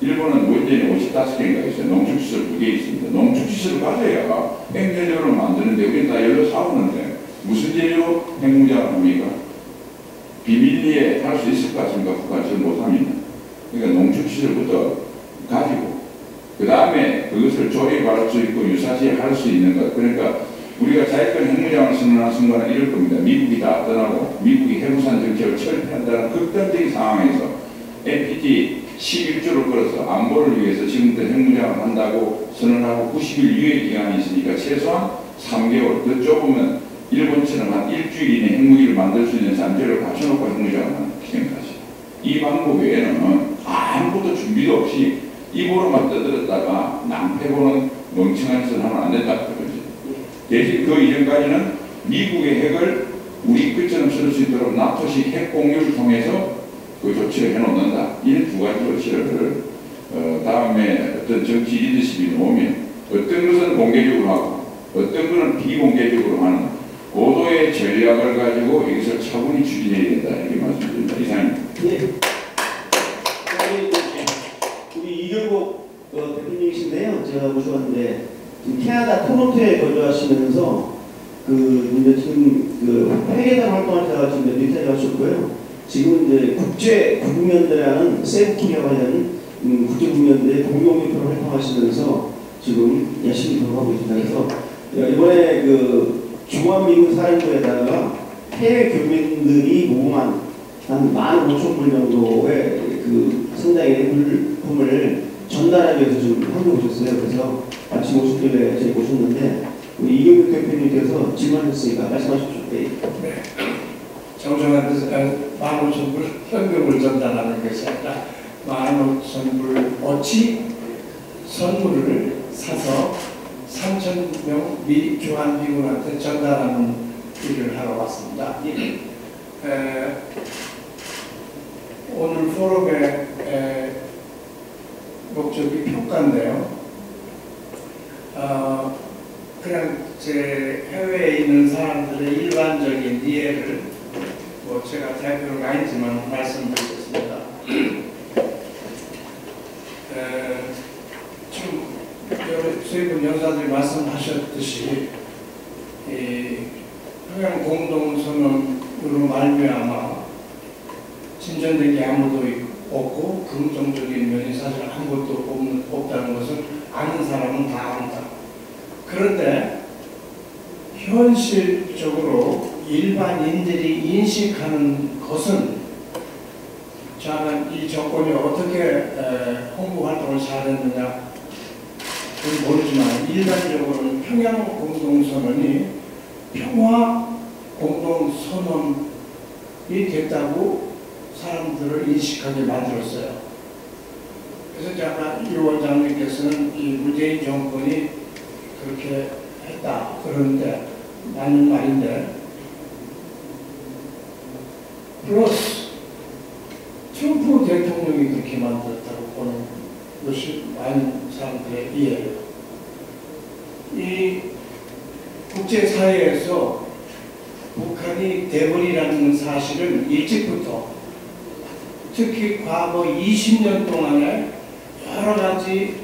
일본은 원전이 55개인가 있어요. 농축시설 2개 있습니다. 농축시설을 가져야 핵연료를 만드는데 우리는 다 연료 사오는데 무슨 재료 핵무장을 합니까? 비밀리에 할 수 있을 것 같습니까? 북한처럼 못합니다. 그러니까 농축시설부터 가지고 그 다음에 그것을 조립할 수 있고 유사시에 할 수 있는 것. 그러니까 우리가 자유권 핵무장을 선언한 순간은 이럴 겁니다. 미국이 다 떠나고 미국이 해무산 정책을 철폐한다는 극단적인 상황에서 NPT 11조를 걸어서 안보를 위해서 지금부터 핵무장을 한다고 선언하고 90일 유예 기간이 있으니까 최소한 3개월, 더 좁으면 일본처럼 한 일주일 이내 핵무기를 만들 수 있는 잔재를 갖춰놓고 핵무장을 하는 생각하시죠. 이 방법 외에는 아무것도 준비도 없이 입으로만 떠들었다가 낭패보는 멍청한 짓을 하면 안 된다 그러지. 대신 그 이전까지는 미국의 핵을 우리 끝처럼 쓸 수 있도록 나토식 핵 공유를 통해서 그 조치를 해놓는다. 이런 두 가지 조치를 다음에 어떤 정치 리더십이 나오면 어떤 것은 공개적으로 하고 어떤 것은 비공개적으로 하는 고도의 전략을 가지고 여기서 차분히 추진해야 된다. 이렇게 말씀드립니다. 이상입니다. 네. 우리 이경복 대표님이신데요. 제가 모셔봤는데 캐나다 토론토에 거주하시면서 지금 회계단 활동하다가 지금 리타이어 하셨고요. 지금 이제 국제국민연대라는 세부키라고 하는 국제국민연대 공동대표로 활동하시면서 지금 열심히 돌아가고 있습니다. 그래서 이번에 중화미군 사령부에다가 해외 교민들이 모금한 한 15,000불 정도의 상당히 물품을 전달하기 위해서 지금 한국에 오셨어요. 그래서 마침 오셨길래 저희 모셨는데 우리 이경복 대표님께서 질문하셨으니까 말씀하십시오. 네. 정정한 15,000불 현금을 전달하는 것이 아니라 15,000불 어치 선물을 사서 3,000명 미 주한미군한테 전달하는 일을 하러 왔습니다. 오늘 포럼의 목적이 평가인데요. 그냥 제 해외에 있는 사람들의 일반적인 이해를 제가 대표가 아니지만 말씀드리겠습니다. 지금 수입은 연사들이 말씀하셨듯이 평양 공동선언으로 말미암아 진전된 게 아무도 없고 긍정적인 면이 사실 아무것도 없다는 것을 아는 사람은 다 안다. 그런데 현실적으로 일반인들이 인식하는 것은 저는 이 정권이 어떻게 홍보 활동을 잘했느냐 그건 모르지만 일반적으로는 평양 공동선언이 평화 공동선언이 됐다고 사람들을 인식하게 만들었어요. 그래서 아까 이 원장님께서는 이 문재인 정권이 그렇게 했다 그러는데 맞는 말인데 플러스 트럼프 대통령이 그렇게 만들었다고 보는 것이 많은 사람들의 이해예요. 이 국제사회에서 북한이 대벌이라는 사실은 일찍부터 특히 과거 20년 동안에 여러 가지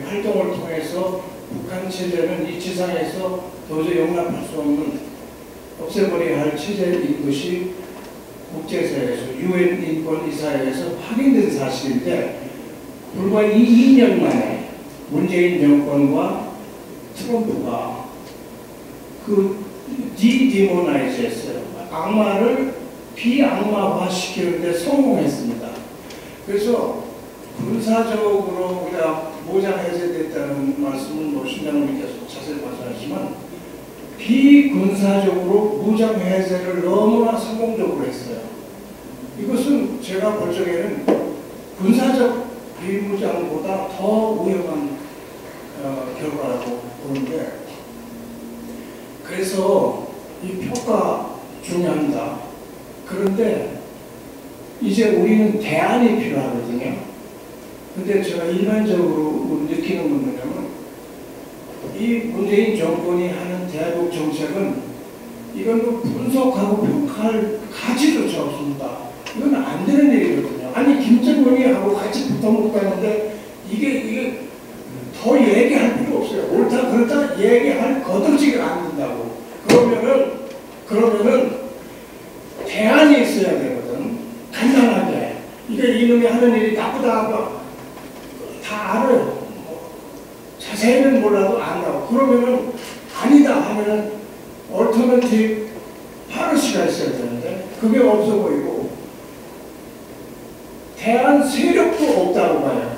활동을 통해서 북한 체제는 이 지상에서 도저히 용납할 수 없는 없애버려야 할 체제인 것이 국제사회에서 UN 인권이사회에서 확인된 사실인데 불과 2년 만에 문재인 정권과 트럼프가 디디모나이즈 했어요. 악마를 비악마화시키는데 성공했습니다. 그래서 군사적으로 우리가 모장 해제됐다는 말씀은 신장님께서 자세히 말씀하시지만 비군사적으로 무장 해제를 너무나 성공적으로 했어요. 이것은 제가 볼 적에는 군사적 비무장보다 더 위험한 결과라고 보는데 그래서 이 표가 중요합니다. 그런데 이제 우리는 대안이 필요하거든요. 근데 제가 일반적으로 느끼는 건 뭐냐면 이 문재인 정권이 하는 대북 정책은 이건 분석하고 평가할 가치조차 없습니다. 이건 안 되는 일이거든요. 아니 김정은이 하고 같이 붙어먹다는데 이게 더 얘기할 필요 없어요. 옳다 그렇다 얘기할 거들지가 않는다고. 그러면은 대안이 있어야 되거든. 간단하게. 이게 이놈이 하는 일이 나쁘다고 다 알아요. 자세히는 몰라도 안다고. 그러면은 아니다 하면은 얼터너티브 파르시가 있어야 되는데 그게 없어 보이고 대한 세력도 없다고 봐요.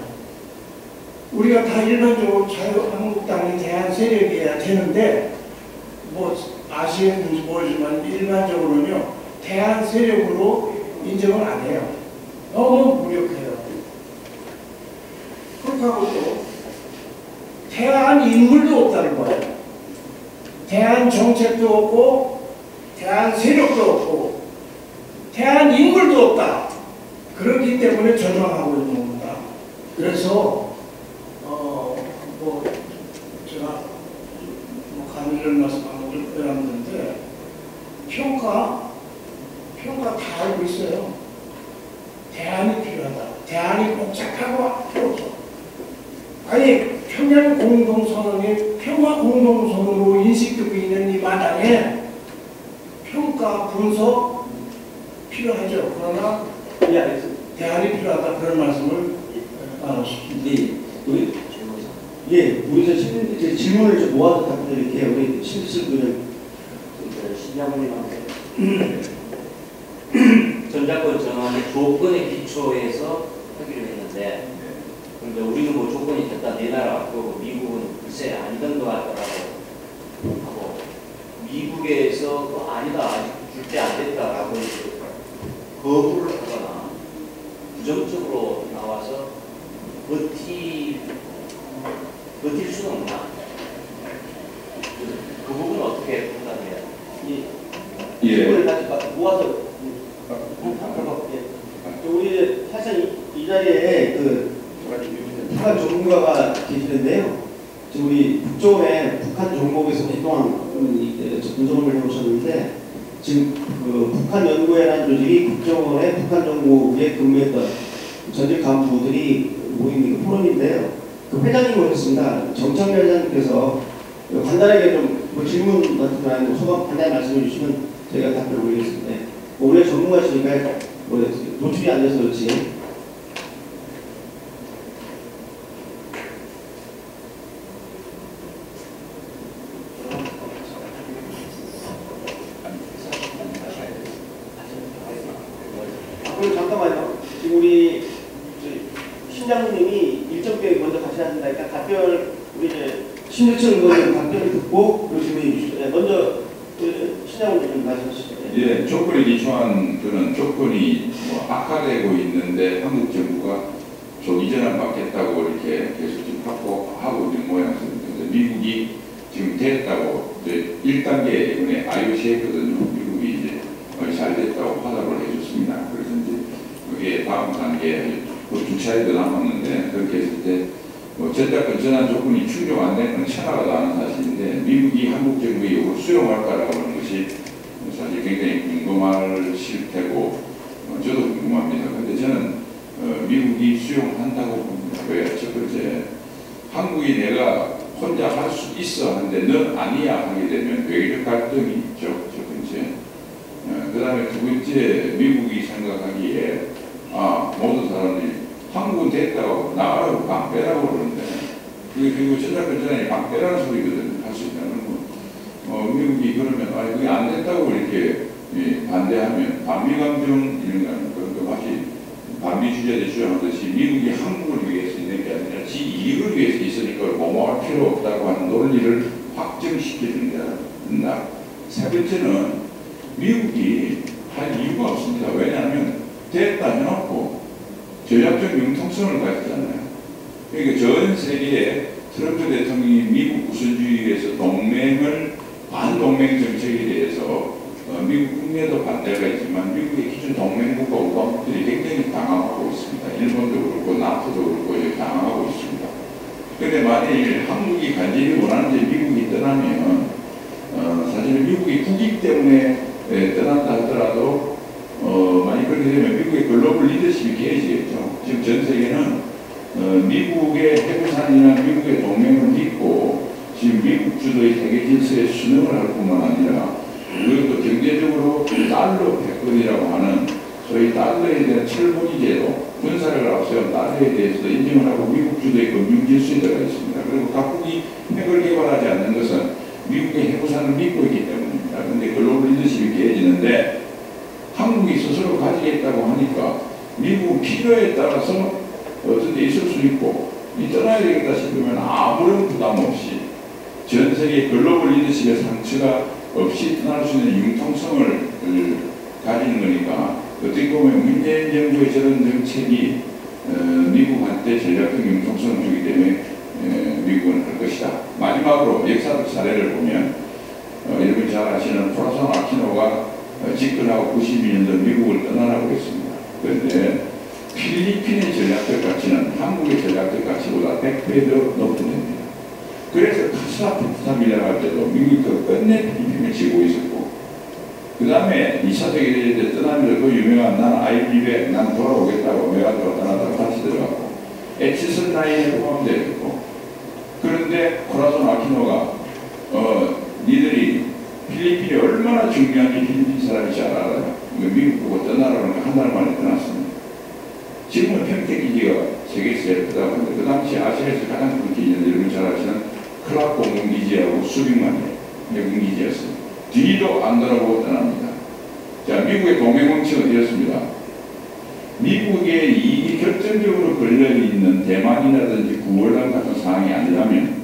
우리가 다 일반적으로 자유한국당이 대한 세력이어야 되는데 뭐 아시는지 모르지만 일반적으로는요 대한 세력으로 인정을 안 해요. 너무 무력해요. 그렇다고 또 대한 인물도 없다는 거예요. 대한 정책도 없고 대한 세력도 없고 대한 인물도 없다. 그렇기 때문에 저장하고 있는 겁니다. 그래서 뭐 제가 뭐 감히 이런 말씀하는 걸 빼놨는데 평가 다 알고 있어요. 대안이 필요하다. 대안이 복잡하고 필요 없어. 아니 평양 공동선언이 평화 공동선언으로 인식되고 있는 이 마당에 평가 분석 필요하죠. 그러나 대안이 필요하다 그런 말씀을 나눴습니다. 우리 저 질문을 좀 모아서 답변드릴게요. 우리 신실 분은 신장님한테 전작권 정한의 조건에 기초해서 하기로 했는데, 근데 우리는 뭐 조건이 됐다 내놔라고 미국은 글쎄 아니던 거 같더라고 하고 미국에서 또 아니다 아직 줄때 안 됐다라고 거부를 하거나 부정적으로 나와서 버틸 수는 없나? 그 부분은 어떻게 판단해요? 질문을 다시 모아서 우리 사실 이 자리에 북한 전문가가 계시는데요. 지금 우리 국정원에 북한 정보국에서 그동안 분석을 해오셨는데 지금 북한 연구회라는 조직이 국정원의 북한 정보국에 근무했던 전직 간부들이 모인 포럼인데요. 그 회장님 오셨습니다. 정창렬 회장님께서 간단하게 좀 뭐 질문 같은 거 아니고 소감 간단히 말씀해 주시면 저희가 답변을 올리겠습니다. 원래 전문가시니까 뭐 노출이 안 돼서 그렇지. 그럼 잠깐만요. 지금 우리 신장님이 일정 계획 먼저 가셔야 한다니까 답변 우리 이제 신재철 의원님 답변을 듣고 질문해 주시죠. 먼저 신장님 좀 말씀하시죠. 예, 조건에 기초한 그런 조건이 뭐 악화되고 있는데 한국 정부가 좀 이전을 받겠다고 이렇게 계속 지금 하고 있는 모양새입니다. 미국이 지금 됐다고 이제 1단계 이번에 IOC 했거든요. 미국이 이제 잘 됐다고 화답을 해줬습니다. 그래서 이제 그게 다음 단계 주차에도 남았는데 그렇게 했을 때 뭐 전작권 전환 조건이 충족 안 되는 천하가 나는 사실인데 미국이 한국 정부의 요구를 수용할까라고 하는 것이 사실 굉장히 궁금할 실테고 저도 궁금합니다. 그런데 저는 미국이 수용한다고 봅니다. 왜? 첫 번째 한국이 내가 혼자 할 수 있어 하는데 넌 아니야 하게 되면 외교적 갈등이 있죠. 첫 번째. 그 다음에 두 번째 미국이 생각하기에 모든 사람들이 한국은 됐다고 나가라고 방 빼라고 그러는데 그리고 전작권 전환이 방 빼라는 소리거든. 할 수 있다는 거. 미국이 그러면 그게 안 됐다고 이렇게 반대하면 반미감정 이런 거 아닙니까? 그러니까 마치 반미 주자들이 주장하듯이 미국이 한국을 위해서 있는 게 아니라 지 이익을 위해서 있으니까 고마워할 필요 없다고 하는 논리를 확정시키는 게 아니라 세 번째는 미국이 할 이유가 없습니다. 왜냐하면 됐다 해놓고 전략적 융통성을 가졌잖아요. 그러니까 전 세계에 트럼프 대통령이 미국 우선주의에서 동맹을 반동맹 정책에 대해서 미국 국내도 반대가 있지만 미국의 기존 동맹국과 우방국들이 굉장히 당황하고 있습니다. 일본도 그렇고 나토도 그렇고 당황하고 있습니다. 그런데 만일 한국이 간절히 원하는데 미국이 떠나면 사실 미국이 국익 때문에 떠난다 하더라도 만약 그렇게 되면 미국의 글로벌 리더십이 개해지겠죠. 지금 전 세계는 미국의 해구산이나 미국의 동맹을 믿고 지금 미국 주도의 세계 질서에 순응을 할 뿐만 아니라 그리고 또 경제적으로 달러 패권이라고 하는 소위 달러에 대한 철분이제도 군사력을 앞세운 달러에 대해서도 인정을 하고 미국 주도의 금융 질서에 들어가 있습니다. 그리고 각국이 핵을 개발하지 않는 것은 미국의 해부산을 믿고 있기 때문입니다. 그런데 글로벌 리더십이 깨지는데 한국이 스스로 가지겠다고 하니까 미국 필요에 따라서 어떤 데 있을 수 있고 떠나야 되겠다 싶으면 아무런 부담 없이 전 세계 글로벌 리더십의 상처가 없이 떠날 수 있는 융통성을 가지는 거니까 어떻게 보면 문재인 정부의 저런 정책이 미국한테 전략적 융통성을 주기 때문에 미국은 할 것이다. 마지막으로 역사적 사례를 보면 여러분 잘 아시는 프라손 아키노가 집권하고 92년도 미국을 떠나라고 했습니다. 그런데 필리핀의 전략적 가치는 한국의 전략적 가치보다 100배 더 높은 겁니다. 그래서 카스트라포프탑이라고 할 때도 미국이 끝내 필리핀을 지고 있었고 그 다음에 2차 세계대전 때 떠나면서 그 유명한 난 아이비백 난 돌아오겠다고 외환으로 떠나다가 다시 들어갔고 에치슨 라인에 포함되어 있고 그런데 코라손 아키노가 니들이 필리핀이 얼마나 중요한지 필리핀 사람이 잘 알아요. 미국 보고 떠나라는 거 한 달 만에 떠났습니다. 지금은 평택 기지가 세계에서 제일 크다고 하는데 그 당시 아시아에서 가장 큰 기지는 여러분 잘 아시는 클락 공군기지하고 수빅만의 해군기지였습니다. 뒤도 안 돌아보고 떠납니다. 자, 미국의 동맹원칙은 이렇습니다. 미국의 이익이 결정적으로 걸려있는 대만이라든지 구월랑 같은 상황이 아니라면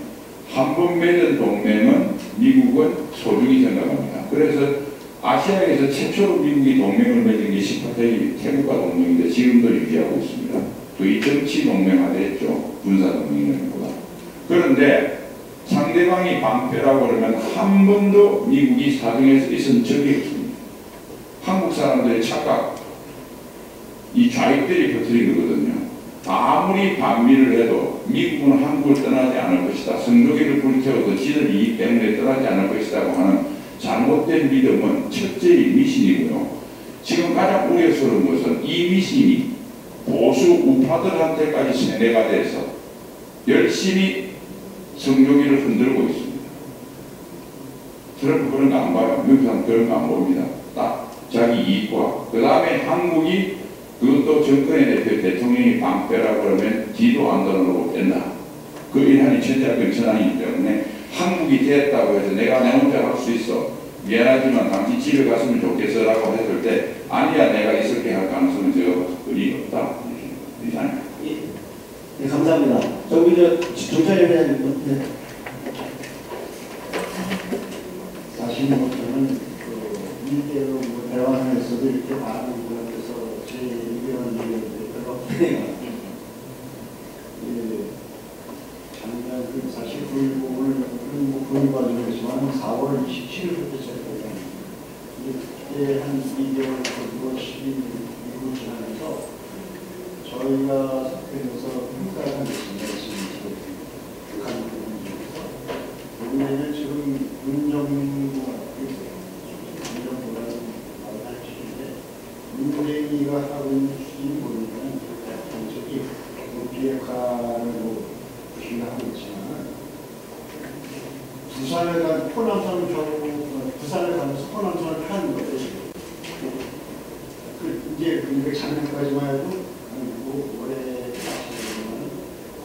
한 번 맺은 동맹은 미국은 소중히 생각합니다. 그래서 아시아에서 최초로 미국이 동맹을 맺은 게 18세기 태국과 동맹인데 지금도 유지하고 있습니다. 또 정치 동맹화됐죠. 군사 동맹보다. 그런데 상대방이 방패라고 그러면 한 번도 미국이 사정에서 있은 적이 없습니다. 한국 사람들의 착각, 이 좌익들이 퍼뜨린 거거든요. 아무리 반미를 해도 미국은 한국을 떠나지 않을 것이다. 성조기를 불태워도 지들 이익 때문에 떠나지 않을 것이라고 하는 잘못된 믿음은 첫째의 미신이고요. 지금 가장 우려스러운 것은 이 미신이 보수 우파들한테까지 세뇌가 돼서 열심히 성조기를 흔들고 있습니다. 트럼프 그런 거 안 봐요. 미국 사람 그런 거 안 봅니다. 딱 자기 이익과 그 다음에 한국이 그것도 정권의 대통령이 방패라고 그러면 뒤도 안 돌아보고 된다. 그 일환이 천자권 천왕이기 때문에 한국이 됐다고 해서 내가 내 혼자 할 수 있어. 미안하지만 당신 집에 갔으면 좋겠어 라고 했을 때 아니야 내가 있을게 할 가능성은 제가 거의 없다. 이상. 네, 감사합니다. 저기 정찰위원회 회장님. 사실은 저는 일대로 대화하면서도 이렇게 많은 분야에서 제 의견을 얘기했는데 별로 없네요. 작년 사실 구입 과정이지만 4월 27일부터 시작했거든요. 그때 한 2개월 정도 12일 지나면서 저희가 석회에서 평가가 됐습니다. 지금 북한 부분 중에서 왜냐하면 지금 문정부가 문정부라는 말을 할 주인데 문재인이가 하고 있는 추진이 보니까 정책이 비핵화를 하고 있지만 부산을 간 호남선 부산을 가면서 호남선을 타는 거예요. 이제 작년까지만 해도 올해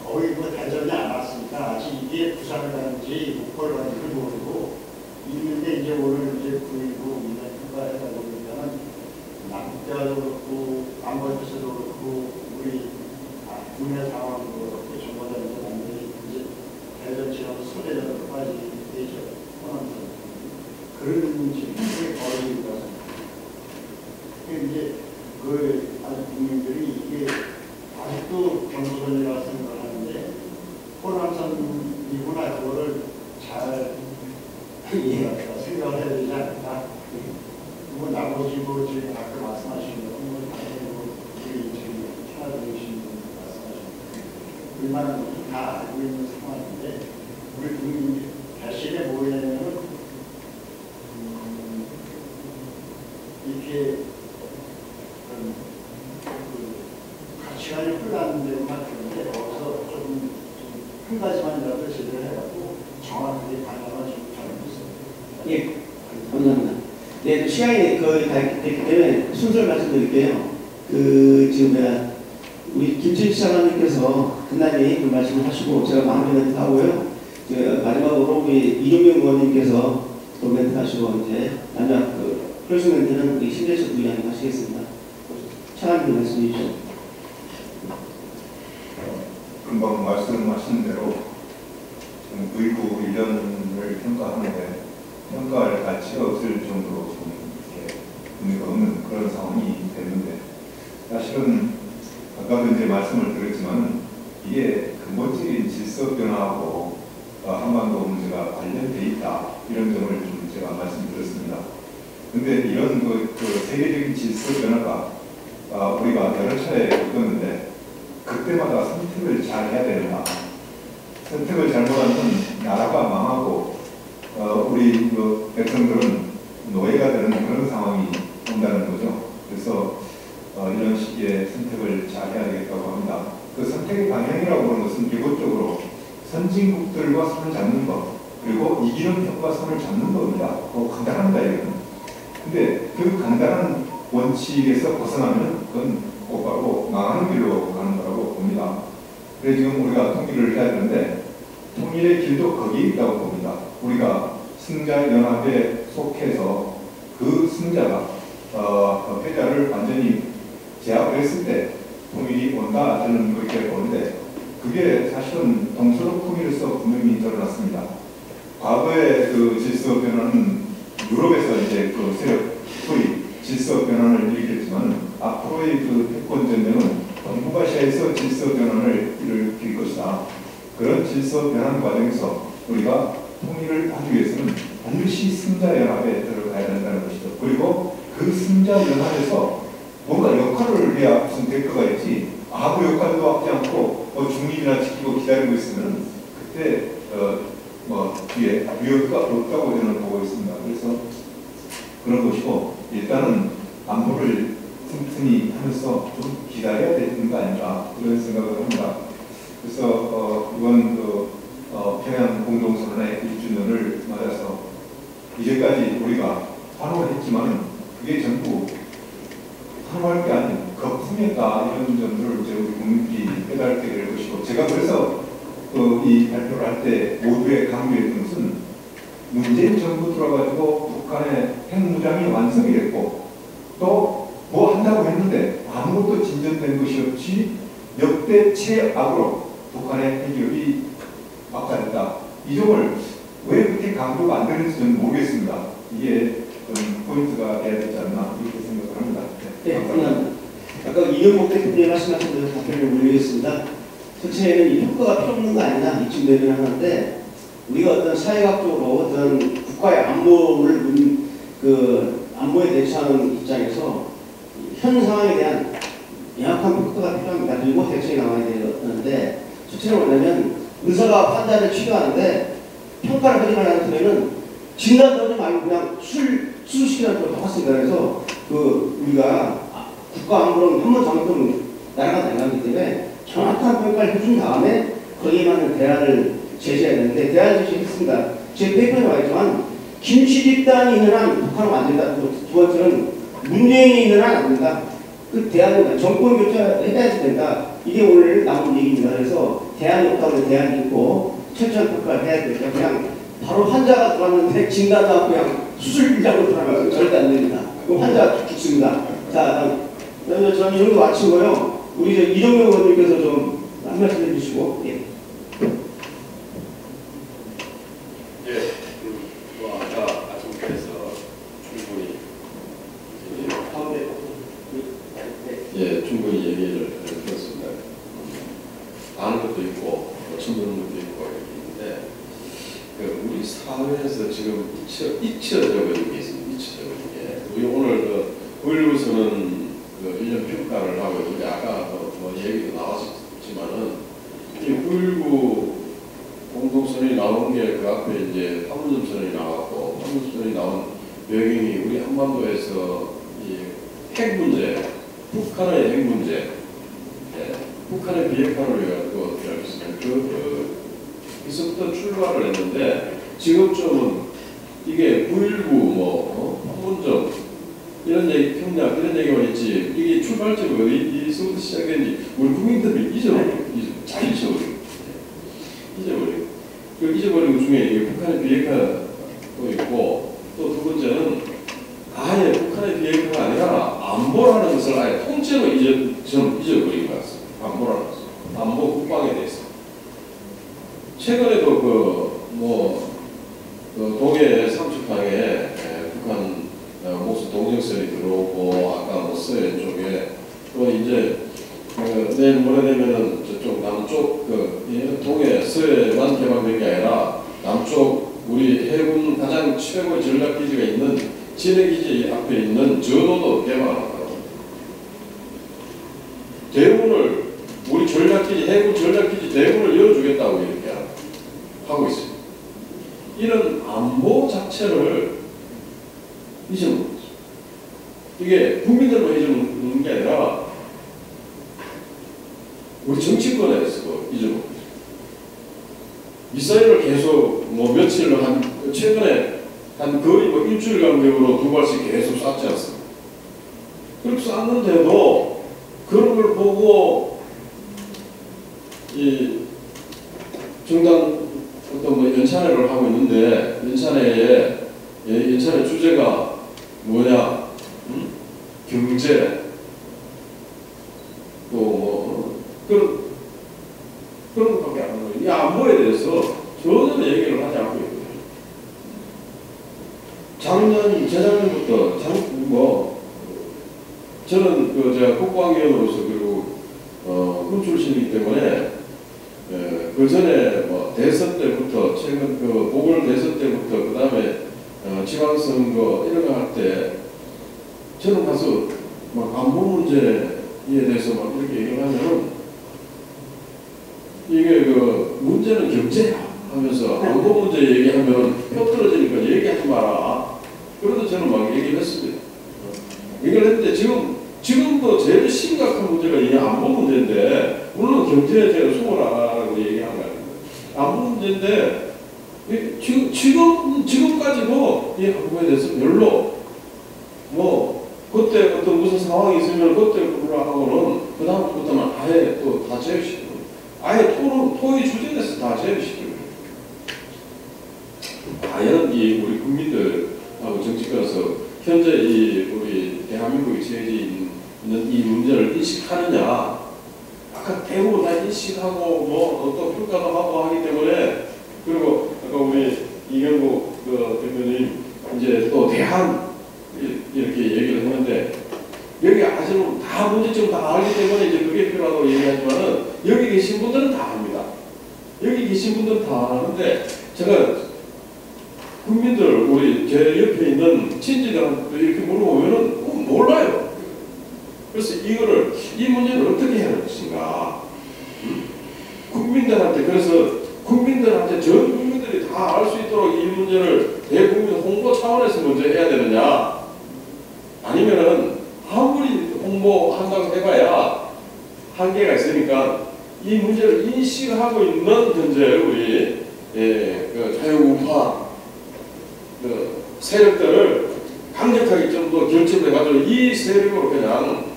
거의 대전이 안 왔으니까 아직 이게 부산을 가는지 목포를 가는지 모르고 있는데 이제 오늘 이제 구이고 평가해다 보니까는 남대화도 그렇고 안보에서도 그렇고 우리 국내 상황도 그렇고 정보자들도 완전히 이제 대전 지역 소재자도 빠지게 되죠. 그런 지금 거의 있어서 이제 그 아주 국민들이 이게 아직도 경부선이라고 생각을 하는데 호남선이구나 그거를 잘 생각을 해야 되지 않을까. 그리고 나머지 지금 아까 말씀하신 거 우리 지금 하나도 계신 분 말씀하신 얼마나 다 알고 있는 상황인데 우리 국민이 대신에 뭐냐면 이렇게 가치관이 흘러가는 데만 그런데 거기서 좀 한 가지만이라도 제대로 해갖고 정확하게 방향을 좀 잡고 있습니다. 예, 감사합니다. 네, 또 시간이 됐기 때문에 순서를 말씀드릴게요. 지금 우리 김철희 시장님께서 끝나니 그 말씀을 하시고 제가 마무리 멘트 하고요. 마지막으로 우리 이종명 의원님께서 또 멘트 하시고 이제 마지막 클로징 멘트는 우리 신재철 부위원님 하시겠습니다. 차관님 말씀해 주시죠. 금방 말씀하신 대로 지금 의구 1년을 평가하는데 평가할 가치가 없을 정도로 좀 이렇게 의미가 없는 그런 상황이 됐는데, 사실은 아까도 이제 말씀을 드렸지만 이게 근본적인 질서 변화하고 한반도 문제가 관련돼 있다, 이런 점을 좀 제가 말씀드렸습니다. 근데 이런 그 세계적인 질서 변화가 우리가 여러 차례 겪었는데 그때마다 선택을 잘 해야 된다. 선택을 잘못하면 나라가 망하고 우리 백성들은 노예가 되는 그런 상황이 온다는 거죠. 그래서 이런 시기에 선택을 잘 해야 되겠다고 합니다. 그 선택의 방향이라고 하는 것은 기본적으로 선진국들과 손을 잡는 것, 그리고 이기는 혁과 손을 잡는 겁니다. 간단합니다, 이거는. 근데 그 간단한 원칙에서 벗어나면 그건 곧바로 망하는 길로 가는 거라고 봅니다. 그래서 지금 우리가 통일을 해야 되는데 통일의 길도 거기에 있다고 봅니다. 우리가 승자연합에 속해서 그 승자가 패자를 완전히 제압을 했을 때 통일이 온다, 저는 그렇게 보는데 그게 사실은 동서독통일에서 분명히 드러났습니다. 과거의 그 질서 변화는 유럽에서 이제 그 세력 소위 질서 변화를 일으켰지만 앞으로의 그 패권 전쟁은 동북아시아에서 질서 변화를 일으킬 것이다. 그런 질서 변환 과정에서 우리가 통일을 하기 위해서는 반드시 승자연합에 들어가야 된다는 것이죠. 그리고 그 승자연합에서 뭔가 역할을 해야 무슨 대가가 있지, 아무 역할도 하지 않고 중립이나 지키고 기다리고 있으면 그때 뒤에 위협가 없다고 저는 보고 있습니다. 그래서 그런 것이고, 일단은 안보를 튼튼히 하면서 좀 기다려야 되는 거 아닌가, 그런 생각을 합니다. 그래서 이번 평양 공동선언의 1주년을 맞아서 이제까지 우리가 환호를 했지만 그게 전부 환호할 게 아닌 거품이었다, 이런 점들을 우리 국민들이 깨닫게 될 것이고, 제가 그래서 이 발표를 할 때 모두의 강조했던 것은 문재인 정부 들어가지고 북한의 핵무장이 완성이 됐고 또 뭐 한다고 했는데 아무것도 진전된 것이 없이 역대 최악으로 북한의 핵기업이 막달했다. 이 점을 왜 그렇게 강조가 안 되는지 저는 모르겠습니다. 이게 좀 포인트가 돼야 되지 않나, 이렇게 생각을 합니다. 네, 감사합니다. 아까 이명복 대표님 말씀하신 대로 답변을 올리겠습니다. 전체에는 이 평가가 필요 없는 거 아니냐, 이쯤 되면 하는데, 우리가 어떤 사회학적으로 어떤 국가의 안보에 대처하는 입장에서 현 상황에 대한 명확한 평가가 필요합니다. 그리고 대책이 나와야 되는데, 첫째는 뭐냐면 의사가 환자를 치료하는데 평가를 하지 말라는 진단 떠지 말고 그냥 수술시키는 거 똑같습니다. 그래서 우리가 국가 안보는 한 번 잘못하면 나라가 나가기 때문에 정확한 평가를 해준 다음에 거기에 맞는 대안을 제시해야 되는데, 대안 제시했습니다. 제 페이퍼에 나와 있지만 김치 집단이 있는 한 북한은 안 된다. 두 번째는 문재인이 있는 한 안 된다. 그 대안입니다. 정권 교체해야 된다. 이게 오늘 나온 얘기입니다. 그래서 대안이 없다면 대안이 있고 철저한 평가를 해야 되니까 그냥 바로 환자가 들어왔는데 진단도 하고 그냥 수술비자로 들어가면 절대 안 됩니다. 그럼 환자가 죽습니다. 자, 저는 이 정도 마치고요. 우리 이종명 의원님께서 좀 한 말씀 해주시고. 예. 아까 말씀드려서 충분히 충분히 얘기를 들었습니다. 아는 것도 있고 처모는 것도 있고 이렇게 있는데, 우리 사회에서 지금 잊혀져 버린 게 있습니다. 잊혀져 버린 게, 우리 오늘 9.19선언 1년 평가를 하고, 이제 아까 얘기도 나왔지만은 이 9.19 공동선언이 나온 게 그 앞에 이제 판문점선언이 나왔고, 판문점선언이 나온 배경이 우리 한반도에서 이 핵 문제, 북한의 핵 문제, 북한의 비핵화를 해가지고 그서부터 출발을 했는데, 지금쯤은 이게 9.19 판문점 이런 얘기, 평양 이런 얘기가 있지, 이게 출발점이 어디서부터 시작했는지 우리 국민들이 잘 잊어버리고. 그 잊어버린 것 중에 북한의 비핵화도 있고 또 두 번째는 아예 북한의 비핵화가 아니라 안보라는 것을 아예 통째로 잊어버린 것 같습니다. 안보라는 것을. 안보 국방에 대해서. 최근에도 동해 삼척항에 북한 모수 동정선이 들어오고 아까 뭐 서해 쪽에 또 이제 내일 모레 되면은 저쪽 남쪽 동해 서해만 개방된 게 아니라 남쪽 우리 해군 가장 최고의 전략기지가 있는 진해기지 앞에 있는 전호도 개방하고 대문을 우리 전략기지 해군 전략기지 대문을 열어주겠다고 이렇게 하고 있습니다. 이런 안보 자체를 잊어먹는 거죠. 이게 국민들만 잊어먹는 게 아니라 우리 정치권에서도 잊어먹는 거죠. 미사일을 계속 며칠 최근에 거의 일주일 간격으로 2발씩 계속 쐈지 않습니까? 그렇게 쐈는데도 그런 걸 보고 이 정당 어떤 연찬회를 하고 있는데 연찬회 주제가 뭐냐? 경제 또 그런 것밖에 안 하는 거예요. 이 안보에 대해서 전혀 얘기를 하지 않고 있거든요. 재작년부터 저는 제가 국방위원으로서 그리고 군 출신이기 때문에 그 전에 대선 때부터 최근 보궐 대선 때부터 그 다음에 지방선거 이런 거 할 때 저는 가서 안보 문제에 대해서 이렇게 얘기를 하면은 이게 문제는 경제야 하면서 안보 문제 얘기하면 뼈 떨어지니까 얘기하지 마라. 그래도 저는 얘기를 했습니다. 얘기를 했는데 지금도 제일 심각한 문제가 이 안보 문제인데 물론 경제에 제가 소홀 안 하라고 얘기한 거 아닙니다. 안보 문제인데 지금까지도 이 안보에 대해서 별로 그때 어떤 무슨 상황이 있으면 그때 불러하고는 그 다음부터는 아예 또 다 제외시키고 아예 토의 주제에서 다 제외시키고 과연 이 우리 국민들하고 정치권에서 현재 우리 대한민국이 처해져 있는 이 문제를 인식하느냐? 아까 대부분 다 인식하고 또 평가도 하고 하기 때문에 그리고 아까 우리 이경국 대표님 이제 또 대한 이렇게 얘기를 했는데 여기 아시는 다 문제점 다 알기 때문에 이제 그게 필요하다고 얘기하지만은 여기 계신 분들은 다 압니다. 여기 계신 분들은 다 아는데 제가 국민들 우리 제 옆에 있는 친지들한테 이렇게 물어보면은 몰라요. 그래서 이 문제를 어떻게 해야 할 것인가? 국민들한테 전 국민들이 다 알 수 있도록 이 문제를 대국민 홍보 차원에서 먼저 해야 되느냐? 아니면은 아무리 홍보한다고 해봐야 한계가 있으니까 이 문제를 인식하고 있는 현재 우리 자유우파 세력들을 강력하게 좀 더 결집을 해가지고 이 세력으로 그냥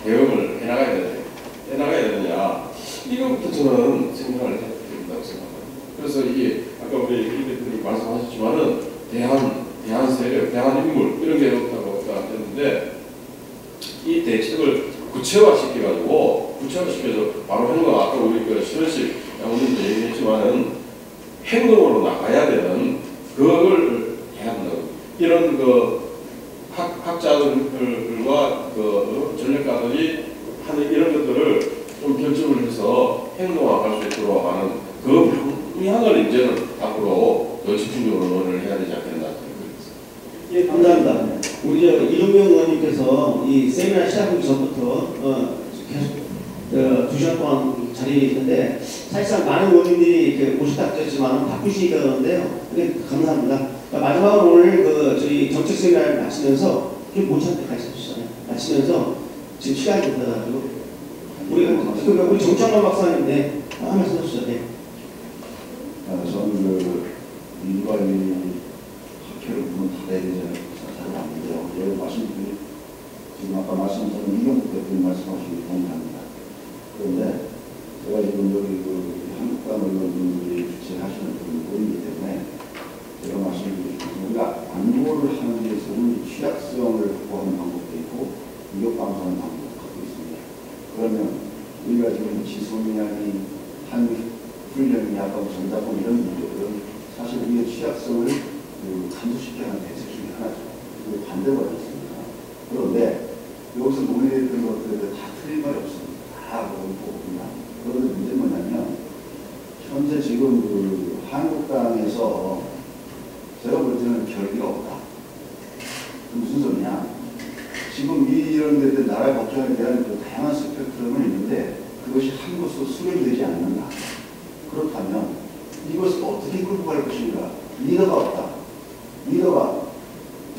대응을 해나가야 되느냐 이것부터 저는 생각을 해야 된다고 생각합니다. 그래서 이게 아까 우리 이 대표님 말씀하셨지만은 대한 세력, 대한 인물 이런 게 없다고 했는데 이 대책을 구체화시켜서 바로 행동 아까 우리 신원식 장관님도 얘기했지만은 행동으로 나가야 되는 그걸 해야 한다고. 이런 학자들과 전략가들이 하는 이런 것들을 좀 결정을 해서 행동화할 수 있도록 하는 그 방향을 이제는 앞으로 더 집중적으로 논의를 해야 되지 않겠나 생각합니다. 예, 감사합니다. 우리 이종명 의원님께서 이 세미나 시작하기 전부터 계속 2시간 동안 자리에 있는데 사실상 많은 의원님들이 이렇게 오셨다 했지만 바쁘시니까 그러는데요. 감사합니다. 마지막으로 오늘 저희 정책 세미나를 마치면서 좀 못할 때까지 해주시잖아요. 마치면서 지금 시간이 됐다가지고 우리 정창만 박사님 한 말씀 해주시죠. 네. 저는 일반인 학회를 보면 다 해야 되지 않을까 생각하는데요. 여기 말씀드린 지금 아까 말씀드린 이경국 대표님 말씀하신 게 동의합니다. 그런데 제가 지금 여기 한국당 의원분들이 주최하시는 그런 모임이기 때문에 제가 말씀드리겠습니다. 우리가 안보를 하는 데서는 취약성을 확보하는 방법도 있고 위협 방사하는 방법도 갖고 있습니다. 그러면 우리가 지금 지소미아니 한훈련이 아까 전자권 이런 문제들은 사실 우리의 취약성을 감소시켜야 하는 대책 중에 하나죠. 그리고 반대가 있습니다. 그런데 여기서 논의했던 것들에 다 틀린 말이 없습니다. 다 보고입니다. 그런데 문제는 뭐냐면 현재 지금 한국당에서 제가 볼 때는 결기가 없다. 무슨 소리냐? 지금 이런 데 대한 나라의 걱정에 대한 다양한 스펙트럼은 있는데 그것이 한 곳으로 수렴되지 않는다. 그렇다면 이것을 어떻게 끌고 갈 것인가? 리더가 없다. 리더가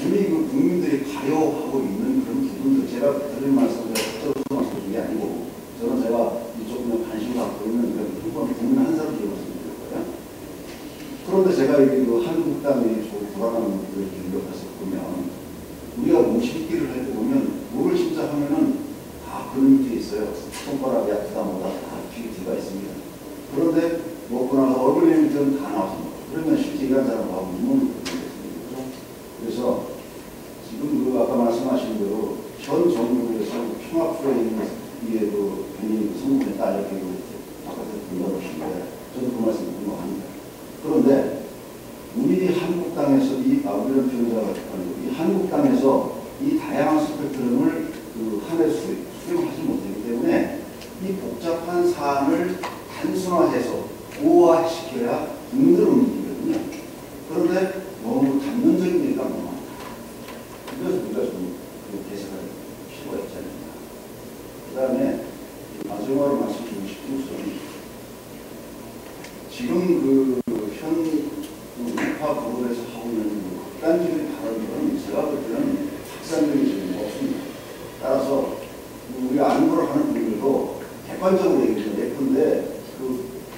우리 그 국민들이 가려하고 있는 그런 부분들 제가 드린 말씀을 특별히 말씀드린 게 아니고 저는 제가 이쪽 그냥 관심 갖고 있는 그런 국민 한 사람을 말씀드릴 거예요. 그런데 제가 그 한국당이 돌아가는 그 길로 가서 보면 우리가 모시기를 할 때 보면 목을 진짜 하면은 다 그런 게 있어요. 손가락이 아프다 뭐다 다 뒤가 있습니다. 그런데 먹고 나서 얼굴 내밀면 다 나왔습니다. 그러면 실제 일하는 사람하고 눈물을 보겠습니다. 그래서 지금 그 아까 말씀하신 대로 현 정부에서 평화 프레임을 이게 그 괜히 성공했다 이렇게 바깥에 분석하시는데 저도 그 말씀 공감합니다. 그런데 우리 한국당에서 우리는 변호사가 아니고 이 한국당에서 이 다양한 스펙트럼을 그 한해 수용하지 못하기 때문에 이 복잡한 사안을 단순화해서 우화시켜야 국민들 움직이거든요. 그런데 너무 감정적인 얘기가 너무 많다. 그래서 우리가 좀 개선할 필요가 있지 않습니까? 그 다음에 마지막으로 말씀드리고 싶은 것은 지금 현 우파 부분에서 하고 있는 극단적인 발언들은 제가 볼 때는 확산적인 질문이 없습니다. 따라서 우리가 안보를 하는 분들도 객관적으로 얘기해서 예쁜데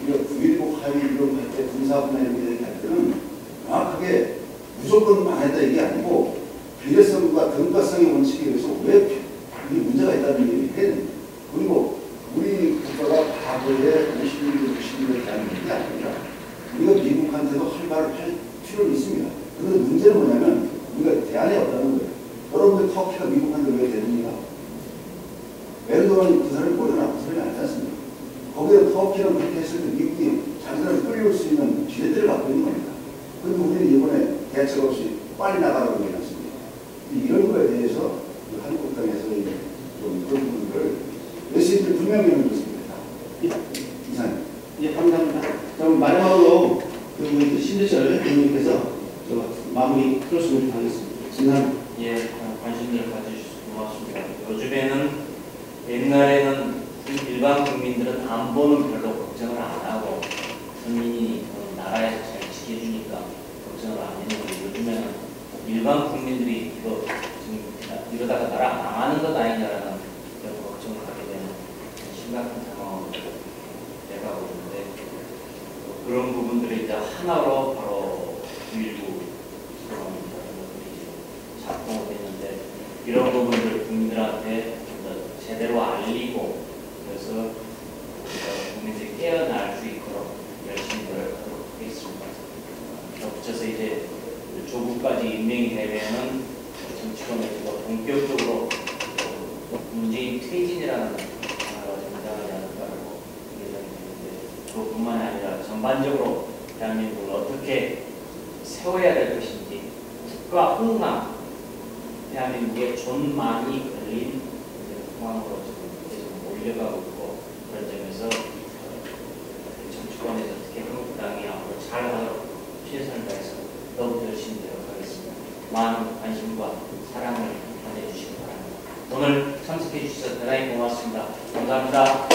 우리가 9.19 하위를 할 때 군사분야 이렇게 얘기할 때는 정확하게 무조건 망했다 이게 아니고 비례성과 등가성의 원칙에 의해서 왜 이게 문제가 있다는 얘기를 해야 됩니다. 그리고 우리 국가가 과거에 50년대, 60년대 대한 게 아니라 우리가 미국한테도 할 말을 할 필요는 있습니다. 그런데 문제는 뭐냐면 우리가 대안이 없다는 거예요. 여러분들 터키가 미국한테 왜 대립니까? 에르도안이 그 사람이 몰려나고 그 사람이 아니지 않습니까? 거기에 터키는 그렇게 했을 때 미국이 자기들을 끌려올 수 있는 지뢰들을 갖고 있는 겁니다. 그런데 우리는 이번에 대책 없이 빨리 나가라고 얘기 않습니까? 이런 거에 대해서 한국당에서 좀 그런 부분들을 메시지를 분명히 해줬습니다. 이상. 예, 감사합니다. 그럼 마지막으로 우리 신재철 의원님께서 마무리 클로징을 하겠습니다. 예, 관심을 가져주셔서 고맙습니다. 요즘에는 옛날에는 일반 국민들은 안보는 별로 걱정을 안 하고 선민이 나라에서 잘 지켜주니까 걱정을 안 했는데 요즘에는 일반 국민들이 이거 지금 이러다가 나라 망하는 것 아니냐라는 그런 걱정을 하게 되는 심각한 상황으로 돼가고 있는데 그런 부분들이 이제 하나로 바로 9.19 작동을 했는데 이런 부분들을 국민들한테 제대로 알리고 그래서 국민들이 깨어날 수 있도록 열심히 노력하도록 하겠습니다. 덧붙여서 이제 조국까지 임명이 되면은 정치권에서 본격적으로 문재인 퇴진이라는 단어가 등장하지 않을까라고 예상이 되는데 그것뿐만이 아니라 전반적으로 대한민국을 어떻게 세워야 될 것인지 국가 흥망 대한민국에 존만이 걸린 상황으로 지금 계속 몰려가고 있고 그런 점에서 정치권에서 특히 한국당이 앞으로 잘하도록 최선을 다해서 더욱 열심히 노력하겠습니다. 많은 관심과 사랑을 보내주시기 바랍니다. 오늘 참석해 주셔서 대단히 고맙습니다. 감사합니다.